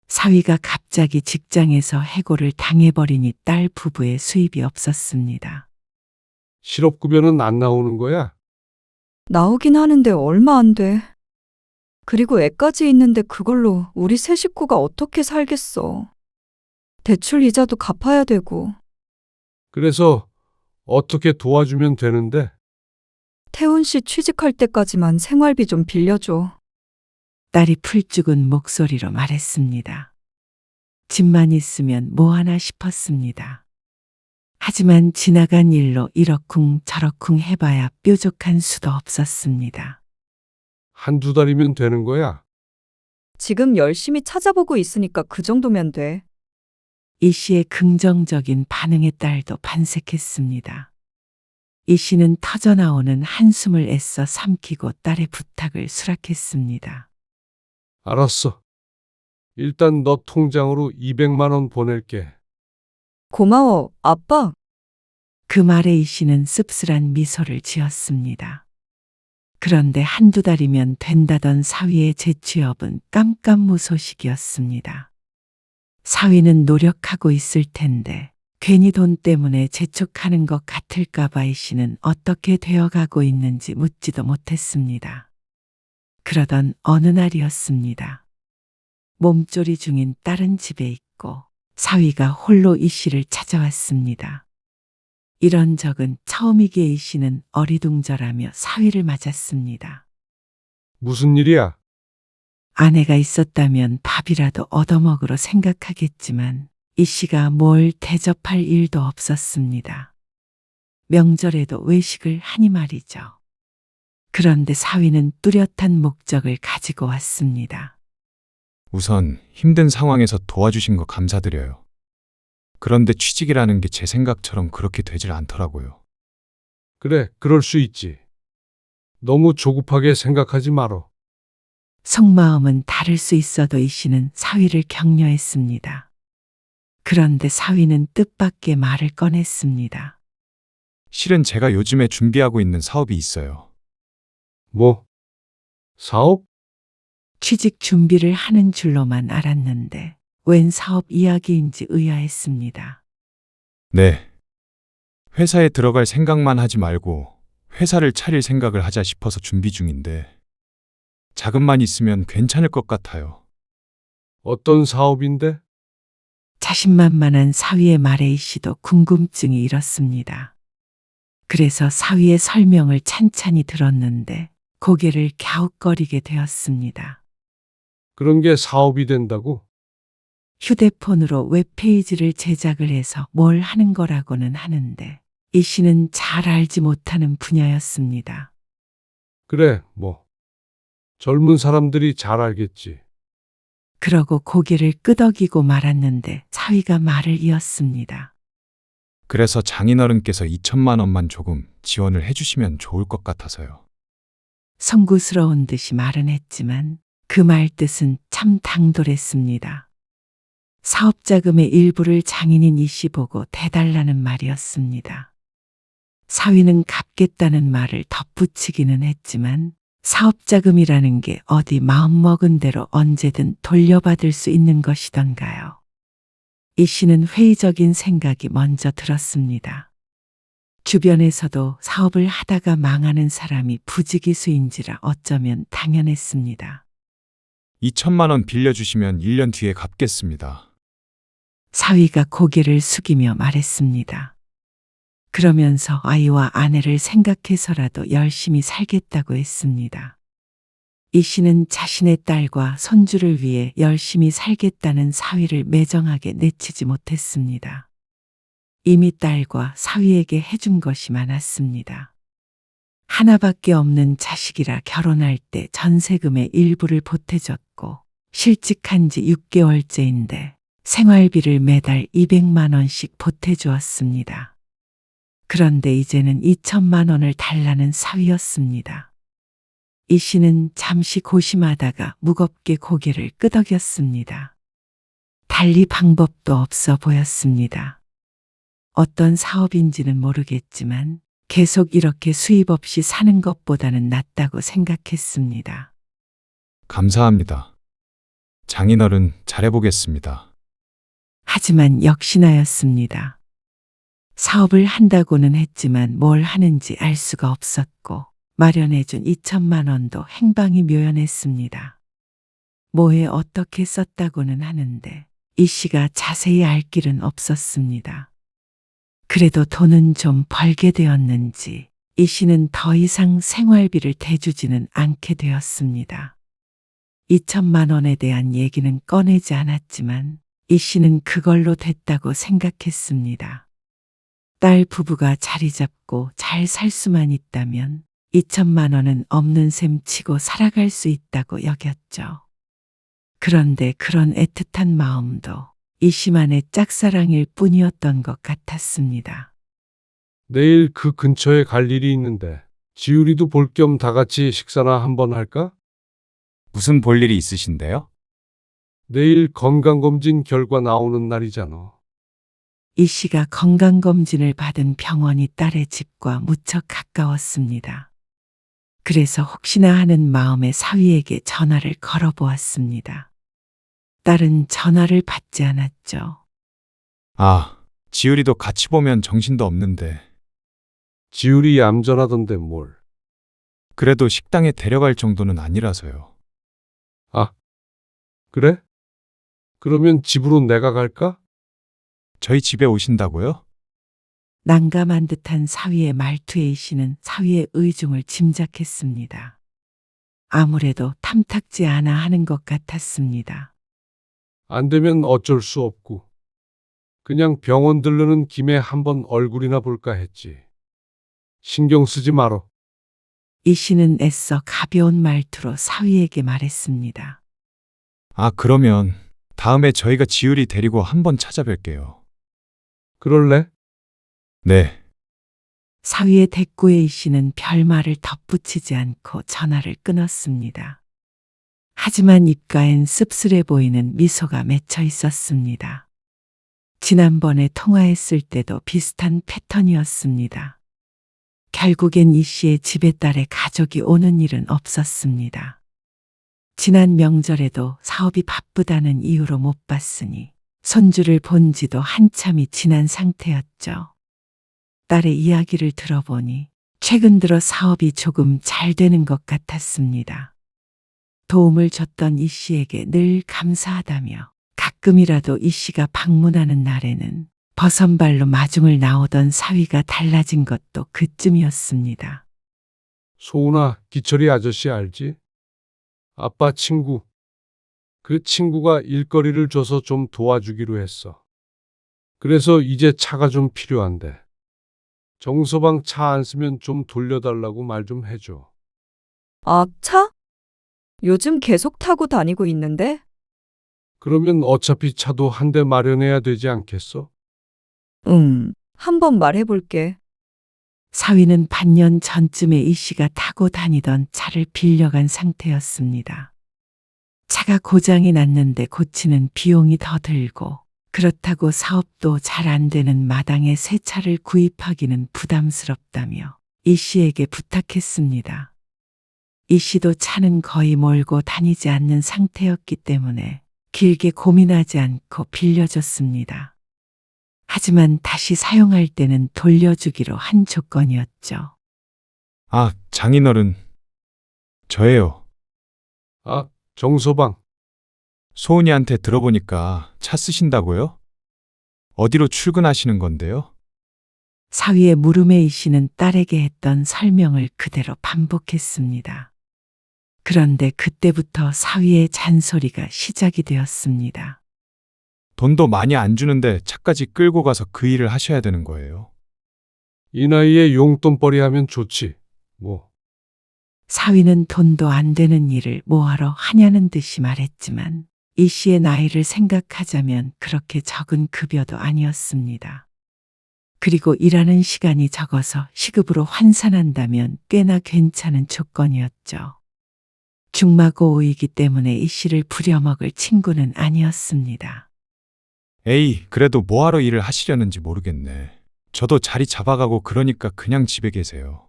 사위가 갑자기 직장에서 해고를 당해버리니 딸 부부의 수입이 없었습니다. 실업급여는 안 나오는 거야? 나오긴 하는데 얼마 안 돼. 그리고 애까지 있는데 그걸로 우리 세 식구가 어떻게 살겠어. 대출 이자도 갚아야 되고. 그래서 어떻게 도와주면 되는데? 태훈 씨 취직할 때까지만 생활비 좀 빌려줘. 딸이 풀죽은 목소리로 말했습니다. 집만 있으면 뭐 하나 싶었습니다. 하지만 지나간 일로 이러쿵 저러쿵 해봐야 뾰족한 수도 없었습니다. 한두 달이면 되는 거야? 지금 열심히 찾아보고 있으니까 그 정도면 돼. 이 씨의 긍정적인 반응에 딸도 반색했습니다. 이 씨는 터져나오는 한숨을 애써 삼키고 딸의 부탁을 수락했습니다. 알았어. 일단 너 통장으로 200만 원 보낼게. 고마워, 아빠. 그 말에 이 씨는 씁쓸한 미소를 지었습니다. 그런데 한두 달이면 된다던 사위의 재취업은 깜깜무소식이었습니다. 사위는 노력하고 있을 텐데 괜히 돈 때문에 재촉하는 것 같을까봐 이 씨는 어떻게 되어가고 있는지 묻지도 못했습니다. 그러던 어느 날이었습니다. 몸조리 중인 딸은 집에 있고 사위가 홀로 이 씨를 찾아왔습니다. 이런 적은 처음이기에 이 씨는 어리둥절하며 사위를 맞았습니다. 무슨 일이야? 아내가 있었다면 밥이라도 얻어먹으러 생각하겠지만 이 씨가 뭘 대접할 일도 없었습니다. 명절에도 외식을 하니 말이죠. 그런데 사위는 뚜렷한 목적을 가지고 왔습니다. 우선 힘든 상황에서 도와주신 거 감사드려요. 그런데 취직이라는 게 제 생각처럼 그렇게 되질 않더라고요. 그래, 그럴 수 있지. 너무 조급하게 생각하지 말어. 속마음은 다를 수 있어도 이 씨는 사위를 격려했습니다. 그런데 사위는 뜻밖의 말을 꺼냈습니다. 실은 제가 요즘에 준비하고 있는 사업이 있어요. 뭐? 사업? 취직 준비를 하는 줄로만 알았는데 웬 사업 이야기인지 의아했습니다. 네. 회사에 들어갈 생각만 하지 말고 회사를 차릴 생각을 하자 싶어서 준비 중인데 자금만 있으면 괜찮을 것 같아요. 어떤 사업인데? 자신만만한 사위의 말에 이 씨도 궁금증이 일었습니다. 그래서 사위의 설명을 찬찬히 들었는데 고개를 갸웃거리게 되었습니다. 그런 게 사업이 된다고? 휴대폰으로 웹페이지를 제작을 해서 뭘 하는 거라고는 하는데 이 씨는 잘 알지 못하는 분야였습니다. 그래, 뭐. 젊은 사람들이 잘 알겠지. 그러고 고개를 끄덕이고 말았는데 사위가 말을 이었습니다. 그래서 장인어른께서 2천만 원만 조금 지원을 해주시면 좋을 것 같아서요. 송구스러운 듯이 말은 했지만 그 말 뜻은 참 당돌했습니다. 사업자금의 일부를 장인인 이씨 보고 대달라는 말이었습니다. 사위는 갚겠다는 말을 덧붙이기는 했지만 사업자금이라는 게 어디 마음먹은 대로 언제든 돌려받을 수 있는 것이던가요. 이 씨는 회의적인 생각이 먼저 들었습니다. 주변에서도 사업을 하다가 망하는 사람이 부지기수인지라 어쩌면 당연했습니다. 2천만 원 빌려주시면 1년 뒤에 갚겠습니다. 사위가 고개를 숙이며 말했습니다. 그러면서 아이와 아내를 생각해서라도 열심히 살겠다고 했습니다. 이 씨는 자신의 딸과 손주를 위해 열심히 살겠다는 사위를 매정하게 내치지 못했습니다. 이미 딸과 사위에게 해준 것이 많았습니다. 하나밖에 없는 자식이라 결혼할 때 전세금의 일부를 보태줬고 실직한 지 6개월째인데 생활비를 매달 200만 원씩 보태주었습니다. 그런데 이제는 2천만 원을 달라는 사위였습니다. 이 씨는 잠시 고심하다가 무겁게 고개를 끄덕였습니다. 달리 방법도 없어 보였습니다. 어떤 사업인지는 모르겠지만 계속 이렇게 수입 없이 사는 것보다는 낫다고 생각했습니다. 감사합니다. 장인어른 잘해보겠습니다. 하지만 역시나였습니다. 사업을 한다고는 했지만 뭘 하는지 알 수가 없었고 마련해준 2천만 원도 행방이 묘연했습니다. 뭐에 어떻게 썼다고는 하는데 이 씨가 자세히 알 길은 없었습니다. 그래도 돈은 좀 벌게 되었는지 이 씨는 더 이상 생활비를 대주지는 않게 되었습니다. 2천만 원에 대한 얘기는 꺼내지 않았지만 이 씨는 그걸로 됐다고 생각했습니다. 딸 부부가 자리 잡고 잘 살 수만 있다면 2천만 원은 없는 셈 치고 살아갈 수 있다고 여겼죠. 그런데 그런 애틋한 마음도 이 씨만의 짝사랑일 뿐이었던 것 같았습니다. 내일 그 근처에 갈 일이 있는데 지율이도 볼 겸 다 같이 식사나 한번 할까? 무슨 볼 일이 있으신데요? 내일 건강검진 결과 나오는 날이잖아. 이 씨가 건강검진을 받은 병원이 딸의 집과 무척 가까웠습니다. 그래서 혹시나 하는 마음에 사위에게 전화를 걸어보았습니다. 딸은 전화를 받지 않았죠. 아, 지율이도 같이 보면 정신도 없는데 지율이 얌전하던데 뭘. 그래도 식당에 데려갈 정도는 아니라서요. 아, 그래? 그러면 집으로 내가 갈까? 저희 집에 오신다고요? 난감한 듯한 사위의 말투에 이 씨는 사위의 의중을 짐작했습니다. 아무래도 탐탁지 않아 하는 것 같았습니다. 안 되면 어쩔 수 없고. 그냥 병원 들르는 김에 한번 얼굴이나 볼까 했지. 신경 쓰지 마라. 이 씨는 애써 가벼운 말투로 사위에게 말했습니다. 아, 그러면 다음에 저희가 지율이 데리고 한번 찾아뵐게요. 그럴래? 네. 사위의 대꾸에 이 씨는 별말을 덧붙이지 않고 전화를 끊었습니다. 하지만 입가엔 씁쓸해 보이는 미소가 맺혀 있었습니다. 지난번에 통화했을 때도 비슷한 패턴이었습니다. 결국엔 이 씨의 집에 딸의 가족이 오는 일은 없었습니다. 지난 명절에도 사업이 바쁘다는 이유로 못 봤으니 손주를 본 지도 한참이 지난 상태였죠. 딸의 이야기를 들어보니 최근 들어 사업이 조금 잘 되는 것 같았습니다. 도움을 줬던 이 씨에게 늘 감사하다며 가끔이라도 이 씨가 방문하는 날에는 버선발로 마중을 나오던 사위가 달라진 것도 그쯤이었습니다. 소은아, 기철이 아저씨 알지? 아빠 친구. 그 친구가 일거리를 줘서 좀 도와주기로 했어. 그래서 이제 차가 좀 필요한데. 정서방 차 안 쓰면 좀 돌려달라고 말 좀 해줘. 아, 차? 요즘 계속 타고 다니고 있는데? 그러면 어차피 차도 한 대 마련해야 되지 않겠어? 한번 말해볼게. 사위는 반년 전쯤에 이 씨가 타고 다니던 차를 빌려간 상태였습니다. 차가 고장이 났는데 고치는 비용이 더 들고 그렇다고 사업도 잘 안 되는 마당에 새 차를 구입하기는 부담스럽다며 이 씨에게 부탁했습니다. 이 씨도 차는 거의 몰고 다니지 않는 상태였기 때문에 길게 고민하지 않고 빌려줬습니다. 하지만 다시 사용할 때는 돌려주기로 한 조건이었죠. 아, 장인어른. 저예요. 아, 정서방. 소은이한테 들어보니까 차 쓰신다고요? 어디로 출근하시는 건데요? 사위의 물음에 이 씨는 딸에게 했던 설명을 그대로 반복했습니다. 그런데 그때부터 사위의 잔소리가 시작이 되었습니다. 돈도 많이 안 주는데 차까지 끌고 가서 그 일을 하셔야 되는 거예요. 이 나이에 용돈벌이 하면 좋지. 뭐. 사위는 돈도 안 되는 일을 뭐하러 하냐는 듯이 말했지만 이 씨의 나이를 생각하자면 그렇게 적은 급여도 아니었습니다. 그리고 일하는 시간이 적어서 시급으로 환산한다면 꽤나 괜찮은 조건이었죠. 중마고우이기 때문에 이 씨를 부려먹을 친구는 아니었습니다. 에이, 그래도 뭐하러 일을 하시려는지 모르겠네. 저도 자리 잡아가고 그러니까 그냥 집에 계세요.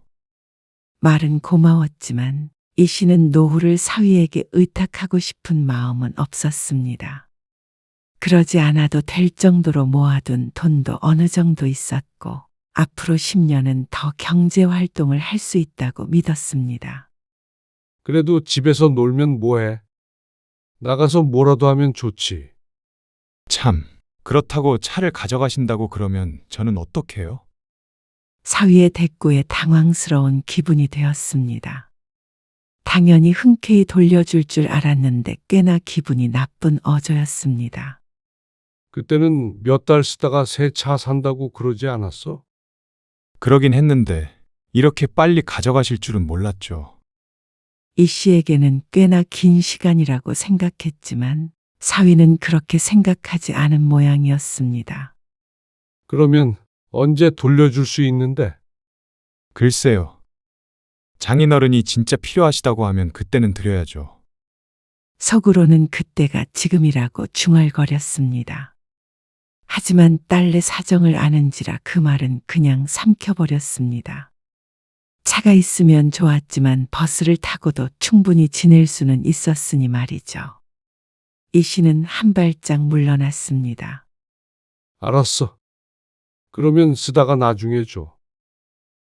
말은 고마웠지만 이 씨는 노후를 사위에게 의탁하고 싶은 마음은 없었습니다. 그러지 않아도 될 정도로 모아둔 돈도 어느 정도 있었고 앞으로 10년은 더 경제 활동을 할 수 있다고 믿었습니다. 그래도 집에서 놀면 뭐해? 나가서 뭐라도 하면 좋지. 참, 그렇다고 차를 가져가신다고 그러면 저는 어떡해요? 사위의 대꾸에 당황스러운 기분이 되었습니다. 당연히 흔쾌히 돌려줄 줄 알았는데 꽤나 기분이 나쁜 어조였습니다. 그때는 몇 달 쓰다가 새 차 산다고 그러지 않았어? 그러긴 했는데 이렇게 빨리 가져가실 줄은 몰랐죠. 이 씨에게는 꽤나 긴 시간이라고 생각했지만 사위는 그렇게 생각하지 않은 모양이었습니다. 그러면 언제 돌려줄 수 있는데? 글쎄요. 장인어른이 진짜 필요하시다고 하면 그때는 드려야죠. 속으로는 그때가 지금이라고 중얼거렸습니다. 하지만 딸내 사정을 아는지라 그 말은 그냥 삼켜버렸습니다. 차가 있으면 좋았지만 버스를 타고도 충분히 지낼 수는 있었으니 말이죠. 이 씨는 한 발짝 물러났습니다. 알았어. 그러면 쓰다가 나중에 줘.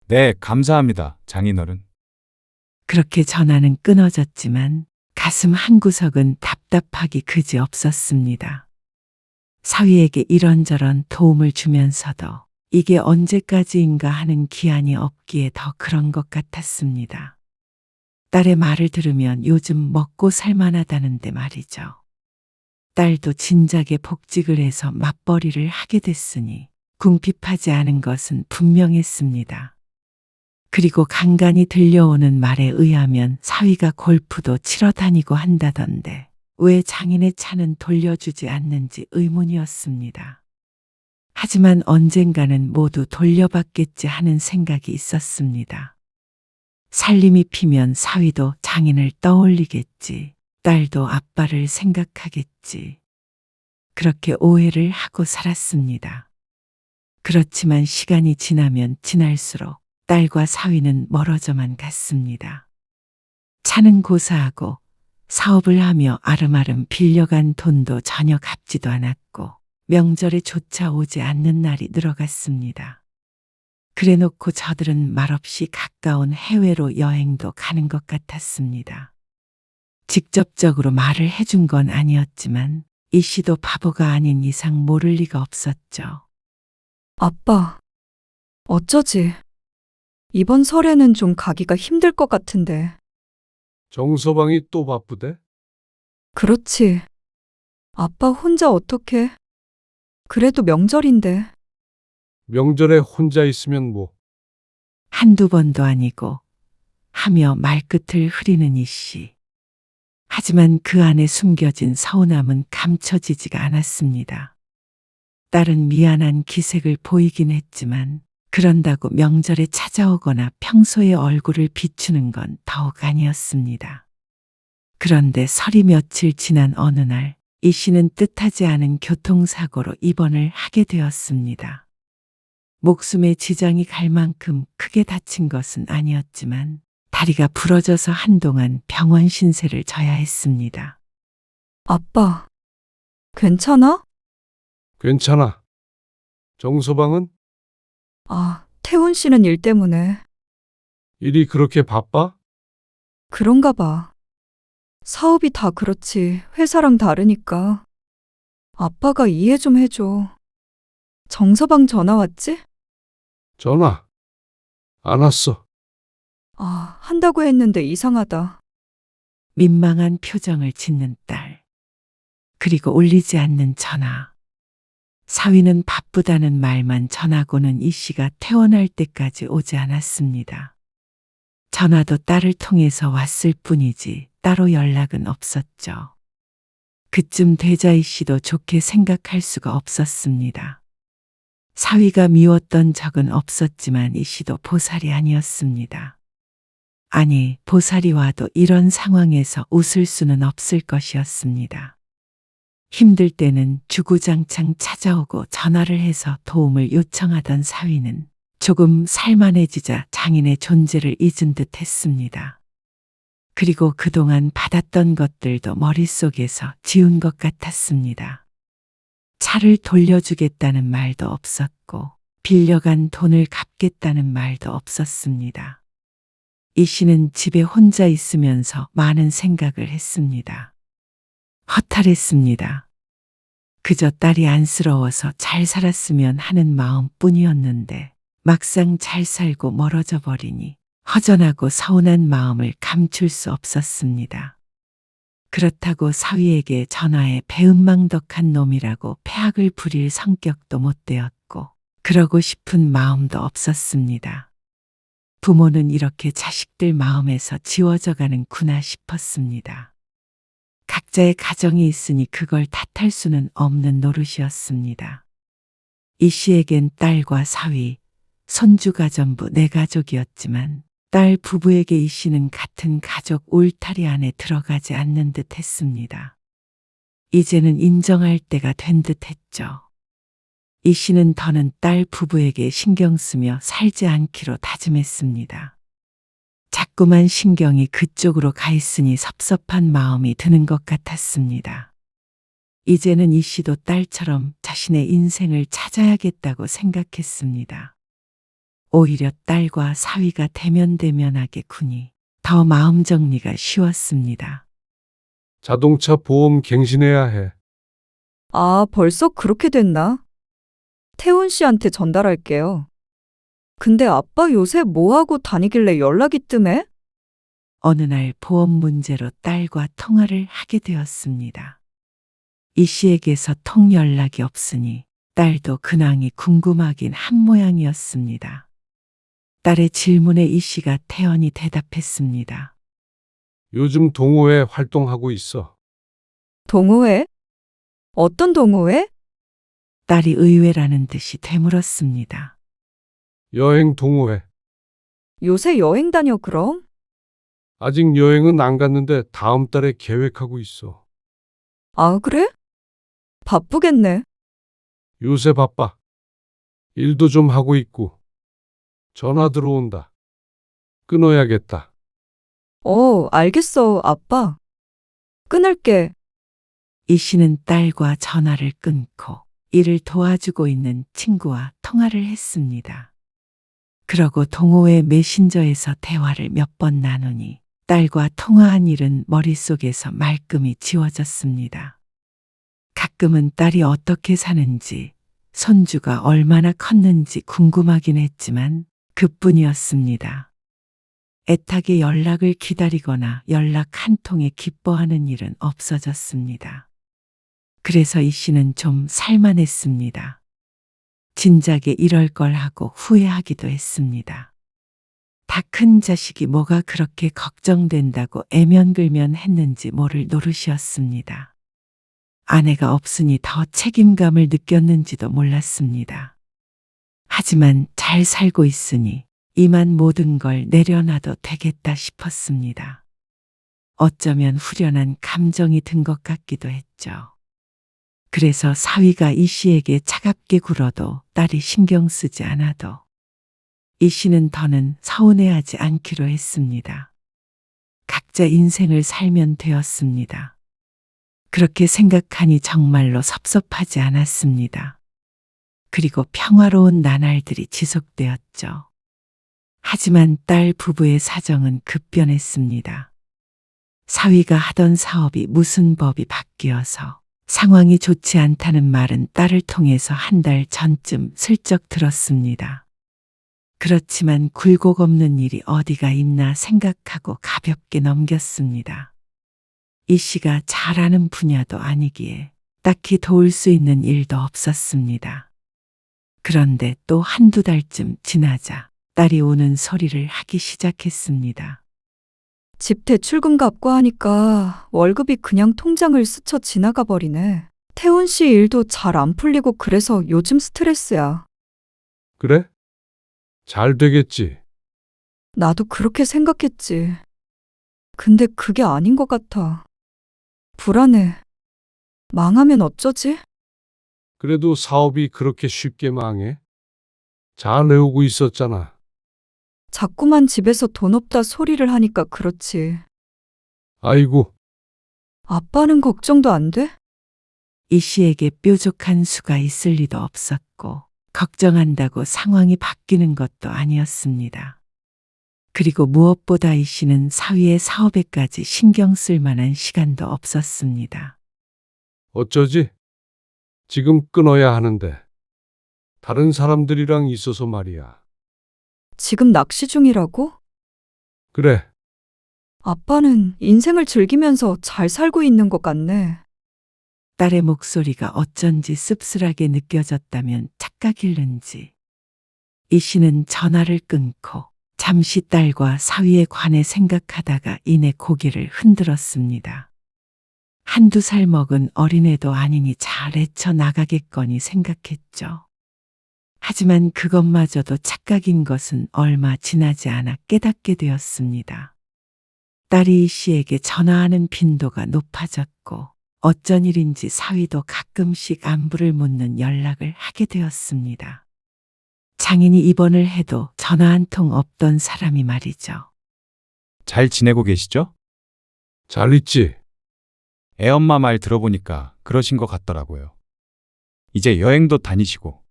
네, 감사합니다, 장인어른. 그렇게 전화는 끊어졌지만 가슴 한구석은 답답하기 그지 없었습니다. 사위에게 이런저런 도움을 주면서도 이게 언제까지인가 하는 기한이 없기에 더 그런 것 같았습니다. 딸의 말을 들으면 요즘 먹고 살만하다는데 말이죠. 딸도 진작에 복직을 해서 맞벌이를 하게 됐으니 궁핍하지 않은 것은 분명했습니다. 그리고 간간히 들려오는 말에 의하면 사위가 골프도 치러 다니고 한다던데 왜 장인의 차는 돌려주지 않는지 의문이었습니다. 하지만 언젠가는 모두 돌려받겠지 하는 생각이 있었습니다. 살림이 피면 사위도 장인을 떠올리겠지. 딸도 아빠를 생각하겠지. 그렇게 오해를 하고 살았습니다. 그렇지만 시간이 지나면 지날수록 딸과 사위는 멀어져만 갔습니다. 차는 고사하고 사업을 하며 아름아름 빌려간 돈도 전혀 갚지도 않았고 명절에 조차 오지 않는 날이 늘어갔습니다. 그래놓고 저들은 말없이 가까운 해외로 여행도 가는 것 같았습니다. 직접적으로 말을 해준 건 아니었지만 이 씨도 바보가 아닌 이상 모를 리가 없었죠. 아빠, 어쩌지? 이번 설에는 좀 가기가 힘들 것 같은데. 정서방이 또 바쁘대? 그렇지. 아빠 혼자 어떡해? 그래도 명절인데. 명절에 혼자 있으면 뭐. 한두 번도 아니고 하며 말끝을 흐리는 이 씨. 하지만 그 안에 숨겨진 서운함은 감춰지지가 않았습니다. 딸은 미안한 기색을 보이긴 했지만 그런다고 명절에 찾아오거나 평소에 얼굴을 비추는 건 더욱 아니었습니다. 그런데 설이 며칠 지난 어느 날 이 씨는 뜻하지 않은 교통사고로 입원을 하게 되었습니다. 목숨에 지장이 갈 만큼 크게 다친 것은 아니었지만 다리가 부러져서 한동안 병원 신세를 져야 했습니다. 아빠, 괜찮아? 괜찮아. 정서방은? 아, 태훈 씨는 일 때문에. 일이 그렇게 바빠? 그런가 봐. 사업이 다 그렇지 회사랑 다르니까. 아빠가 이해 좀 해줘. 정서방 전화 왔지? 전화. 안 왔어. 아, 한다고 했는데 이상하다. 민망한 표정을 짓는 딸. 그리고 울리지 않는 전화. 사위는 바쁘다는 말만 전하고는 이 씨가 퇴원할 때까지 오지 않았습니다. 전화도 딸을 통해서 왔을 뿐이지 따로 연락은 없었죠. 그쯤 되자 이 씨도 좋게 생각할 수가 없었습니다. 사위가 미웠던 적은 없었지만 이 씨도 보살이 아니었습니다. 아니, 보살이 와도 이런 상황에서 웃을 수는 없을 것이었습니다. 힘들 때는 주구장창 찾아오고 전화를 해서 도움을 요청하던 사위는 조금 살만해지자 장인의 존재를 잊은 듯 했습니다. 그리고 그동안 받았던 것들도 머릿속에서 지운 것 같았습니다. 차를 돌려주겠다는 말도 없었고 빌려간 돈을 갚겠다는 말도 없었습니다. 이 씨는 집에 혼자 있으면서 많은 생각을 했습니다. 허탈했습니다. 그저 딸이 안쓰러워서 잘 살았으면 하는 마음뿐이었는데 막상 잘 살고 멀어져 버리니 허전하고 서운한 마음을 감출 수 없었습니다. 그렇다고 사위에게 전화해 배은망덕한 놈이라고 패악을 부릴 성격도 못 되었고 그러고 싶은 마음도 없었습니다. 부모는 이렇게 자식들 마음에서 지워져 가는구나 싶었습니다. 각자의 가정이 있으니 그걸 탓할 수는 없는 노릇이었습니다. 이 씨에겐 딸과 사위, 손주가 전부 내 가족이었지만 딸 부부에게 이 씨는 같은 가족 울타리 안에 들어가지 않는 듯 했습니다. 이제는 인정할 때가 된 듯 했죠. 이 씨는 더는 딸 부부에게 신경 쓰며 살지 않기로 다짐했습니다. 자꾸만 신경이 그쪽으로 가 있으니 섭섭한 마음이 드는 것 같았습니다. 이제는 이 씨도 딸처럼 자신의 인생을 찾아야겠다고 생각했습니다. 오히려 딸과 사위가 대면대면하게 구니 더 마음 정리가 쉬웠습니다. 자동차 보험 갱신해야 해. 아, 벌써 그렇게 됐나? 태훈 씨한테 전달할게요. 근데 아빠 요새 뭐하고 다니길래 연락이 뜸해? 어느 날 보험 문제로 딸과 통화를 하게 되었습니다. 이 씨에게서 통 연락이 없으니 딸도 근황이 궁금하긴 한 모양이었습니다. 딸의 질문에 이 씨가 태연히 대답했습니다. 요즘 동호회 활동하고 있어. 동호회? 어떤 동호회? 딸이 의외라는 듯이 되물었습니다. 여행 동호회. 요새 여행 다녀 그럼? 아직 여행은 안 갔는데 다음 달에 계획하고 있어. 아, 그래? 바쁘겠네. 요새 바빠. 일도 좀 하고 있고. 전화 들어온다. 끊어야겠다. 알겠어, 아빠. 끊을게. 이 씨는 딸과 전화를 끊고 일을 도와주고 있는 친구와 통화를 했습니다. 그러고 동호회 메신저에서 대화를 몇 번 나누니 딸과 통화한 일은 머릿속에서 말끔히 지워졌습니다. 가끔은 딸이 어떻게 사는지, 손주가 얼마나 컸는지 궁금하긴 했지만 그뿐이었습니다. 애타게 연락을 기다리거나 연락 한 통에 기뻐하는 일은 없어졌습니다. 그래서 이 씨는 좀 살만했습니다. 진작에 이럴 걸 하고 후회하기도 했습니다. 다 큰 자식이 뭐가 그렇게 걱정된다고 애면글면 했는지 모를 노릇이었습니다. 아내가 없으니 더 책임감을 느꼈는지도 몰랐습니다. 하지만 잘 살고 있으니 이만 모든 걸 내려놔도 되겠다 싶었습니다. 어쩌면 후련한 감정이 든 것 같기도 했죠. 그래서 사위가 이 씨에게 차갑게 굴어도 딸이 신경 쓰지 않아도 이 씨는 더는 서운해하지 않기로 했습니다. 각자 인생을 살면 되었습니다. 그렇게 생각하니 정말로 섭섭하지 않았습니다. 그리고 평화로운 나날들이 지속되었죠. 하지만 딸 부부의 사정은 급변했습니다. 사위가 하던 사업이 무슨 법이 바뀌어서 상황이 좋지 않다는 말은 딸을 통해서 한 달 전쯤 슬쩍 들었습니다. 그렇지만 굴곡 없는 일이 어디가 있나 생각하고 가볍게 넘겼습니다. 이 씨가 잘하는 분야도 아니기에 딱히 도울 수 있는 일도 없었습니다. 그런데 또 한두 달쯤 지나자 딸이 우는 소리를 하기 시작했습니다. 집 대출금 갚고 하니까 월급이 그냥 통장을 스쳐 지나가 버리네. 태훈 씨 일도 잘 안 풀리고 그래서 요즘 스트레스야. 그래? 잘 되겠지. 나도 그렇게 생각했지. 근데 그게 아닌 것 같아. 불안해. 망하면 어쩌지? 그래도 사업이 그렇게 쉽게 망해? 잘 내오고 있었잖아. 자꾸만 집에서 돈 없다 소리를 하니까 그렇지. 아이고, 아빠는 걱정도 안 돼? 이 씨에게 뾰족한 수가 있을 리도 없었고 걱정한다고 상황이 바뀌는 것도 아니었습니다. 그리고 무엇보다 이 씨는 사위의 사업에까지 신경 쓸 만한 시간도 없었습니다. 어쩌지? 지금 끊어야 하는데. 다른 사람들이랑 있어서 말이야. 지금 낚시 중이라고? 그래, 아빠는 인생을 즐기면서 잘 살고 있는 것 같네. 딸의 목소리가 어쩐지 씁쓸하게 느껴졌다면 착각일는지 이 씨는 전화를 끊고 잠시 딸과 사위에 관해 생각하다가 이내 고개를 흔들었습니다. 한두 살 먹은 어린애도 아니니 잘 헤쳐나가겠거니 생각했죠. 하지만 그것마저도 착각인 것은 얼마 지나지 않아 깨닫게 되었습니다. 딸이 이 씨에게 전화하는 빈도가 높아졌고 어쩐 일인지 사위도 가끔씩 안부를 묻는 연락을 하게 되었습니다. 장인이 입원을 해도 전화 한 통 없던 사람이 말이죠. 잘 지내고 계시죠? 잘 있지. 애엄마 말 들어보니까 그러신 것 같더라고요. 이제 여행도 다니시고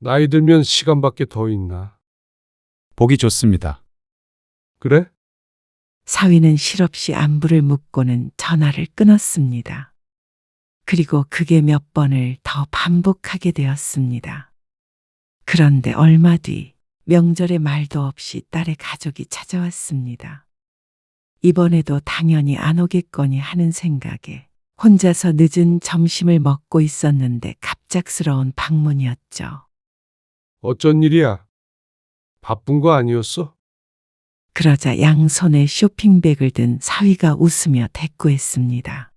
나이 들면 시간밖에 더 있나? 보기 좋습니다. 그래? 사위는 실없이 안부를 묻고는 전화를 끊었습니다. 그리고 그게 몇 번을 더 반복하게 되었습니다. 그런데 얼마 뒤 명절에 말도 없이 딸의 가족이 찾아왔습니다. 이번에도 당연히 안 오겠거니 하는 생각에 혼자서 늦은 점심을 먹고 있었는데 갑작스러운 방문이었죠. 어쩐 일이야? 바쁜 거 아니었어? 그러자 양손에 쇼핑백을 든 사위가 웃으며 대꾸했습니다.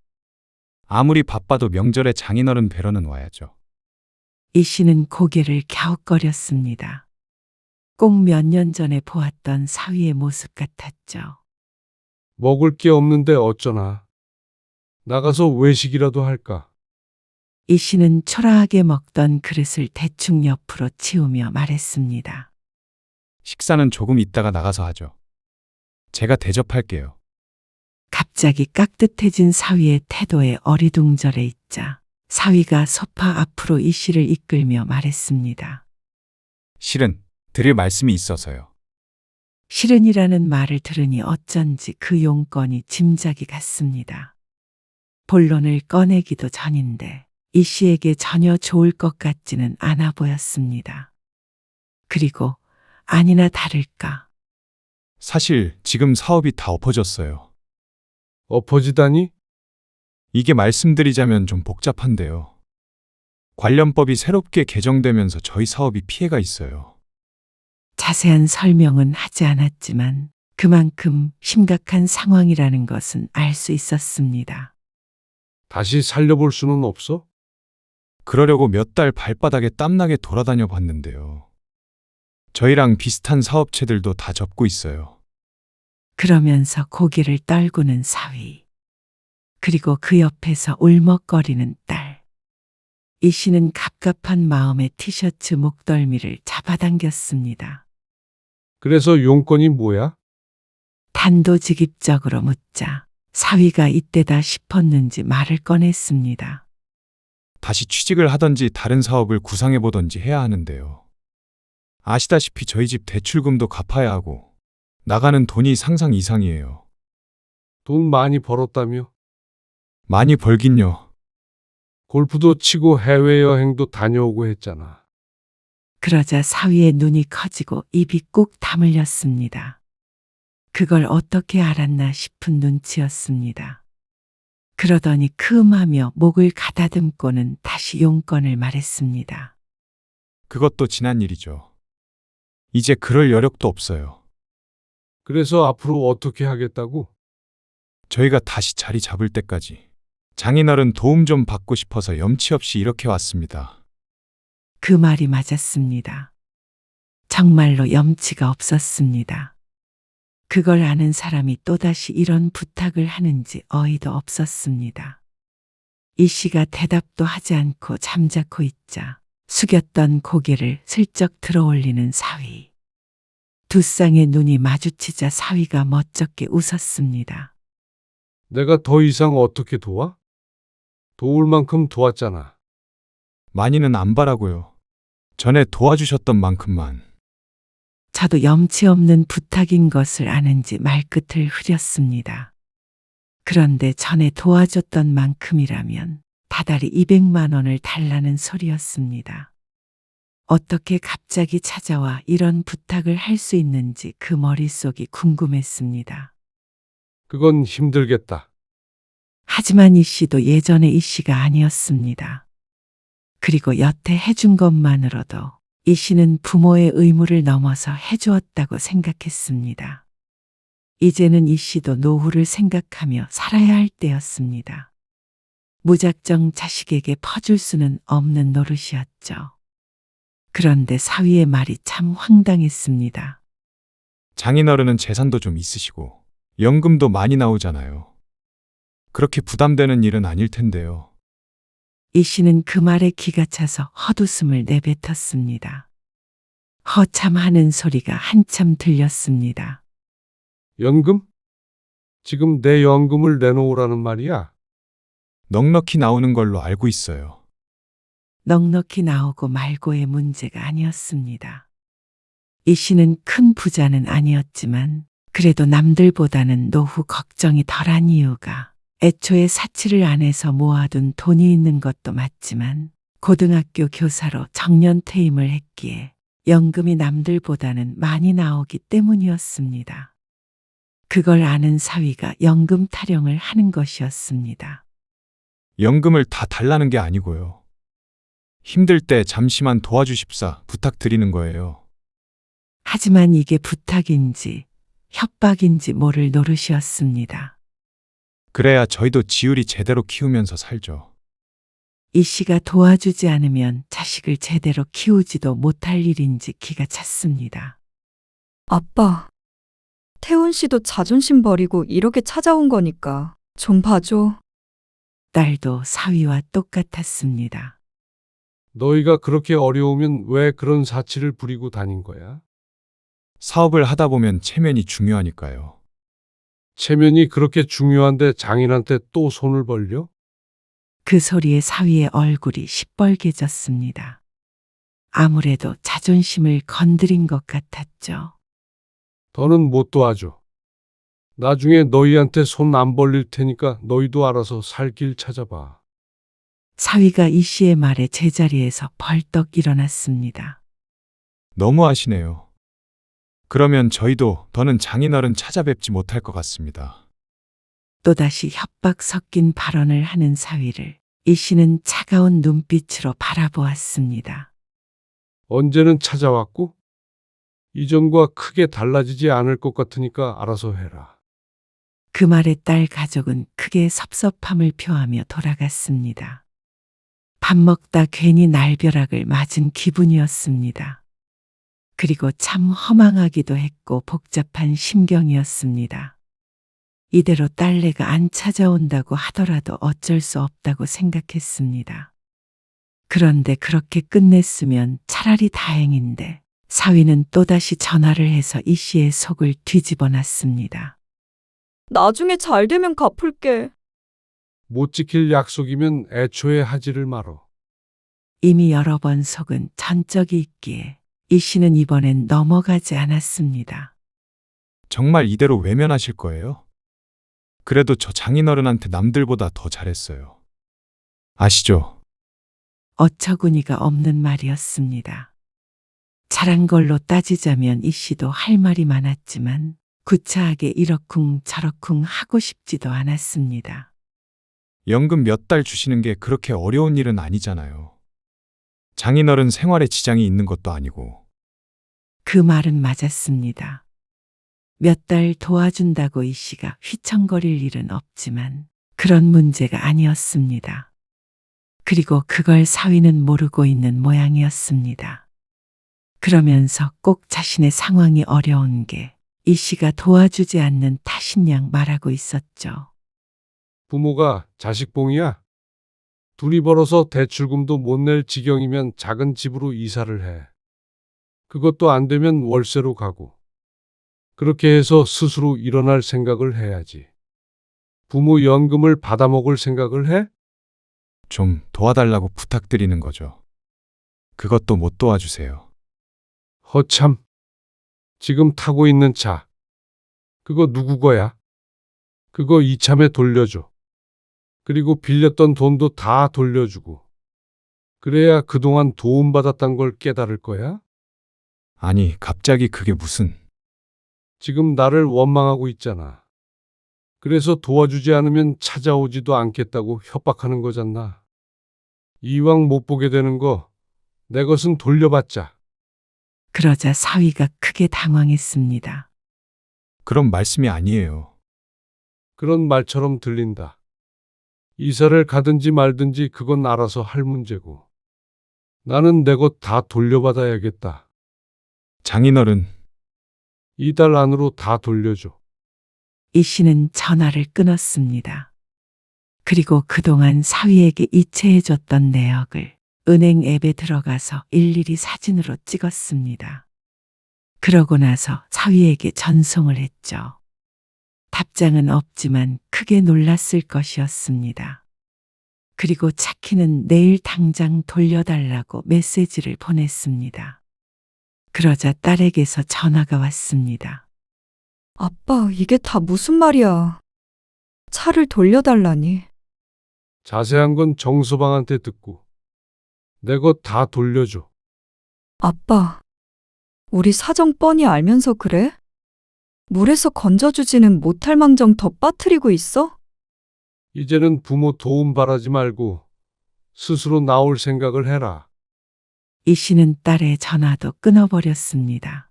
아무리 바빠도 명절에 장인어른 뵈러는 와야죠. 이 씨는 고개를 갸웃거렸습니다. 꼭 몇 년 전에 보았던 사위의 모습 같았죠. 먹을 게 없는데 어쩌나. 나가서 외식이라도 할까? 이 씨는 초라하게 먹던 그릇을 대충 옆으로 치우며 말했습니다. 식사는 조금 있다가 나가서 하죠. 제가 대접할게요. 갑자기 깍듯해진 사위의 태도에 어리둥절해 있자 사위가 소파 앞으로 이 씨를 이끌며 말했습니다. 실은 드릴 말씀이 있어서요. 실은이라는 말을 들으니 어쩐지 그 용건이 짐작이 갔습니다. 본론을 꺼내기도 전인데 이 씨에게 전혀 좋을 것 같지는 않아 보였습니다. 그리고 아니나 다를까 사실 지금 사업이 다 엎어졌어요. 엎어지다니? 이게 말씀드리자면 좀 복잡한데요. 관련법이 새롭게 개정되면서 저희 사업이 피해가 있어요. 자세한 설명은 하지 않았지만 그만큼 심각한 상황이라는 것은 알 수 있었습니다. 다시 살려볼 수는 없어? 그러려고 몇 달 발바닥에 땀나게 돌아다녀 봤는데요. 저희랑 비슷한 사업체들도 다 접고 있어요. 그러면서 고개를 떨구는 사위. 그리고 그 옆에서 울먹거리는 딸. 이 씨는 갑갑한 마음에 티셔츠 목덜미를 잡아당겼습니다. 그래서 용건이 뭐야? 단도직입적으로 묻자 사위가 이때다 싶었는지 말을 꺼냈습니다. 다시 취직을 하던지 다른 사업을 구상해 보던지 해야 하는데요. 아시다시피 저희 집 대출금도 갚아야 하고 나가는 돈이 상상 이상이에요. 돈 많이 벌었다며? 많이 벌긴요. 골프도 치고 해외여행도 다녀오고 했잖아. 그러자 사위의 눈이 커지고 입이 꾹 다물렸습니다. 그걸 어떻게 알았나 싶은 눈치였습니다. 그러더니 크음하며 목을 가다듬고는 다시 용건을 말했습니다. 그것도 지난 일이죠. 이제 그럴 여력도 없어요. 그래서 앞으로 어떻게 하겠다고? 저희가 다시 자리 잡을 때까지 장인어른 도움 좀 받고 싶어서 염치 없이 이렇게 왔습니다. 그 말이 맞았습니다. 정말로 염치가 없었습니다. 그걸 아는 사람이 또다시 이런 부탁을 하는지 어이도 없었습니다. 이 씨가 대답도 하지 않고 잠자코 있자 숙였던 고개를 슬쩍 들어올리는 사위. 두 쌍의 눈이 마주치자 사위가 멋쩍게 웃었습니다. 내가 더 이상 어떻게 도와? 도울 만큼 도왔잖아. 많이는 안 바라고요. 전에 도와주셨던 만큼만. 저도 염치 없는 부탁인 것을 아는지 말끝을 흐렸습니다. 그런데 전에 도와줬던 만큼이라면 다달이 200만 원을 달라는 소리였습니다. 어떻게 갑자기 찾아와 이런 부탁을 할 수 있는지 그 머릿속이 궁금했습니다. 그건 힘들겠다. 하지만 이 씨도 예전의 이 씨가 아니었습니다. 그리고 여태 해준 것만으로도 이 씨는 부모의 의무를 넘어서 해주었다고 생각했습니다. 이제는 이 씨도 노후를 생각하며 살아야 할 때였습니다. 무작정 자식에게 퍼줄 수는 없는 노릇이었죠. 그런데 사위의 말이 참 황당했습니다. 장인어른은 재산도 좀 있으시고 연금도 많이 나오잖아요. 그렇게 부담되는 일은 아닐 텐데요. 이 씨는 그 말에 기가 차서 헛웃음을 내뱉었습니다. 허참하는 소리가 한참 들렸습니다. 연금? 지금 내 연금을 내놓으라는 말이야? 넉넉히 나오는 걸로 알고 있어요. 넉넉히 나오고 말고의 문제가 아니었습니다. 이 씨는 큰 부자는 아니었지만 그래도 남들보다는 노후 걱정이 덜한 이유가 애초에 사치를 안 해서 모아둔 돈이 있는 것도 맞지만 고등학교 교사로 정년 퇴임을 했기에 연금이 남들보다는 많이 나오기 때문이었습니다. 그걸 아는 사위가 연금 타령을 하는 것이었습니다. 연금을 다 달라는 게 아니고요. 힘들 때 잠시만 도와주십사 부탁드리는 거예요. 하지만 이게 부탁인지 협박인지 모를 노릇이었습니다. 그래야 저희도 지율이 제대로 키우면서 살죠. 이 씨가 도와주지 않으면 자식을 제대로 키우지도 못할 일인지 기가 찼습니다. 아빠, 태훈 씨도 자존심 버리고 이렇게 찾아온 거니까 좀 봐줘. 딸도 사위와 똑같았습니다. 너희가 그렇게 어려우면 왜 그런 사치를 부리고 다닌 거야? 사업을 하다 보면 체면이 중요하니까요. 체면이 그렇게 중요한데 장인한테 또 손을 벌려? 그 소리에 사위의 얼굴이 시뻘개졌습니다. 아무래도 자존심을 건드린 것 같았죠. 더는 못 도와줘. 나중에 너희한테 손 안 벌릴 테니까 너희도 알아서 살 길 찾아봐. 사위가 이 씨의 말에 제자리에서 벌떡 일어났습니다. 너무하시네요. 그러면 저희도 더는 장인어른 찾아뵙지 못할 것 같습니다. 또다시 협박 섞인 발언을 하는 사위를 이 씨는 차가운 눈빛으로 바라보았습니다. 언제는 찾아왔고? 이전과 크게 달라지지 않을 것 같으니까 알아서 해라. 그 말에 딸 가족은 크게 섭섭함을 표하며 돌아갔습니다. 밥 먹다 괜히 날벼락을 맞은 기분이었습니다. 그리고 참 허망하기도 했고 복잡한 심경이었습니다. 이대로 딸내가 안 찾아온다고 하더라도 어쩔 수 없다고 생각했습니다. 그런데 그렇게 끝냈으면 차라리 다행인데 사위는 또다시 전화를 해서 이 씨의 속을 뒤집어 놨습니다. 나중에 잘 되면 갚을게. 못 지킬 약속이면 애초에 하지를 말어. 이미 여러 번 속은 전적이 있기에 이 씨는 이번엔 넘어가지 않았습니다. 정말 이대로 외면하실 거예요? 그래도 저 장인어른한테 남들보다 더 잘했어요. 아시죠? 어처구니가 없는 말이었습니다. 잘한 걸로 따지자면 이 씨도 할 말이 많았지만 구차하게 이러쿵 저러쿵 하고 싶지도 않았습니다. 연금 몇 달 주시는 게 그렇게 어려운 일은 아니잖아요. 장인어른 생활에 지장이 있는 것도 아니고. 그 말은 맞았습니다. 몇 달 도와준다고 이 씨가 휘청거릴 일은 없지만 그런 문제가 아니었습니다. 그리고 그걸 사위는 모르고 있는 모양이었습니다. 그러면서 꼭 자신의 상황이 어려운 게 이 씨가 도와주지 않는 탓인 양 말하고 있었죠. 부모가 자식봉이야? 둘이 벌어서 대출금도 못 낼 지경이면 작은 집으로 이사를 해. 그것도 안 되면 월세로 가고. 그렇게 해서 스스로 일어날 생각을 해야지. 부모 연금을 받아먹을 생각을 해? 좀 도와달라고 부탁드리는 거죠. 그것도 못 도와주세요. 허참. 지금 타고 있는 차. 그거 누구 거야? 그거 이참에 돌려줘. 그리고 빌렸던 돈도 다 돌려주고. 그래야 그동안 도움받았단 걸 깨달을 거야? 아니, 갑자기 그게 무슨... 지금 나를 원망하고 있잖아. 그래서 도와주지 않으면 찾아오지도 않겠다고 협박하는 거잖아. 이왕 못 보게 되는 거, 내 것은 돌려받자. 그러자 사위가 크게 당황했습니다. 그런 말씀이 아니에요. 그런 말처럼 들린다. 이사를 가든지 말든지 그건 알아서 할 문제고. 나는 내 것 다 돌려받아야겠다. 장인어른, 이달 안으로 다 돌려줘. 이 씨는 전화를 끊었습니다. 그리고 그동안 사위에게 이체해줬던 내역을 은행 앱에 들어가서 일일이 사진으로 찍었습니다. 그러고 나서 사위에게 전송을 했죠. 답장은 없지만 크게 놀랐을 것이었습니다. 그리고 차키는 내일 당장 돌려달라고 메시지를 보냈습니다. 그러자 딸에게서 전화가 왔습니다. 아빠, 이게 다 무슨 말이야. 차를 돌려달라니. 자세한 건 정서방한테 듣고. 내 것 다 돌려줘. 아빠, 우리 사정 뻔히 알면서 그래? 물에서 건져주지는 못할 망정 더 빠뜨리고 있어? 이제는 부모 도움 바라지 말고 스스로 나올 생각을 해라. 이 씨는 딸의 전화도 끊어버렸습니다.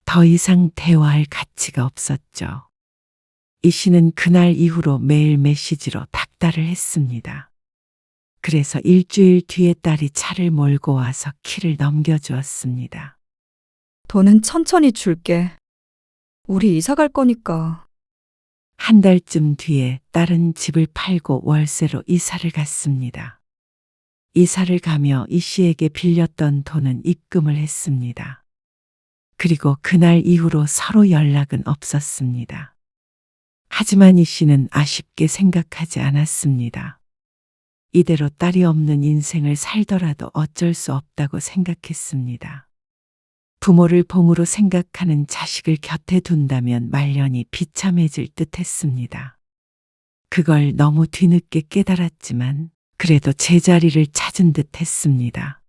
더 이상 대화할 가치가 없었죠. 이 씨는 그날 이후로 매일 메시지로 닥달을 했습니다. 그래서 일주일 뒤에 딸이 차를 몰고 와서 키를 넘겨주었습니다. 돈은 천천히 줄게. 우리 이사 갈 거니까. 한 달쯤 뒤에 딸은 집을 팔고 월세로 이사를 갔습니다. 이사를 가며 이 씨에게 빌렸던 돈은 입금을 했습니다. 그리고 그날 이후로 서로 연락은 없었습니다. 하지만 이 씨는 아쉽게 생각하지 않았습니다. 이대로 딸이 없는 인생을 살더라도 어쩔 수 없다고 생각했습니다. 부모를 봉으로 생각하는 자식을 곁에 둔다면 말년이 비참해질 듯했습니다. 그걸 너무 뒤늦게 깨달았지만 그래도 제자리를 찾은 듯했습니다.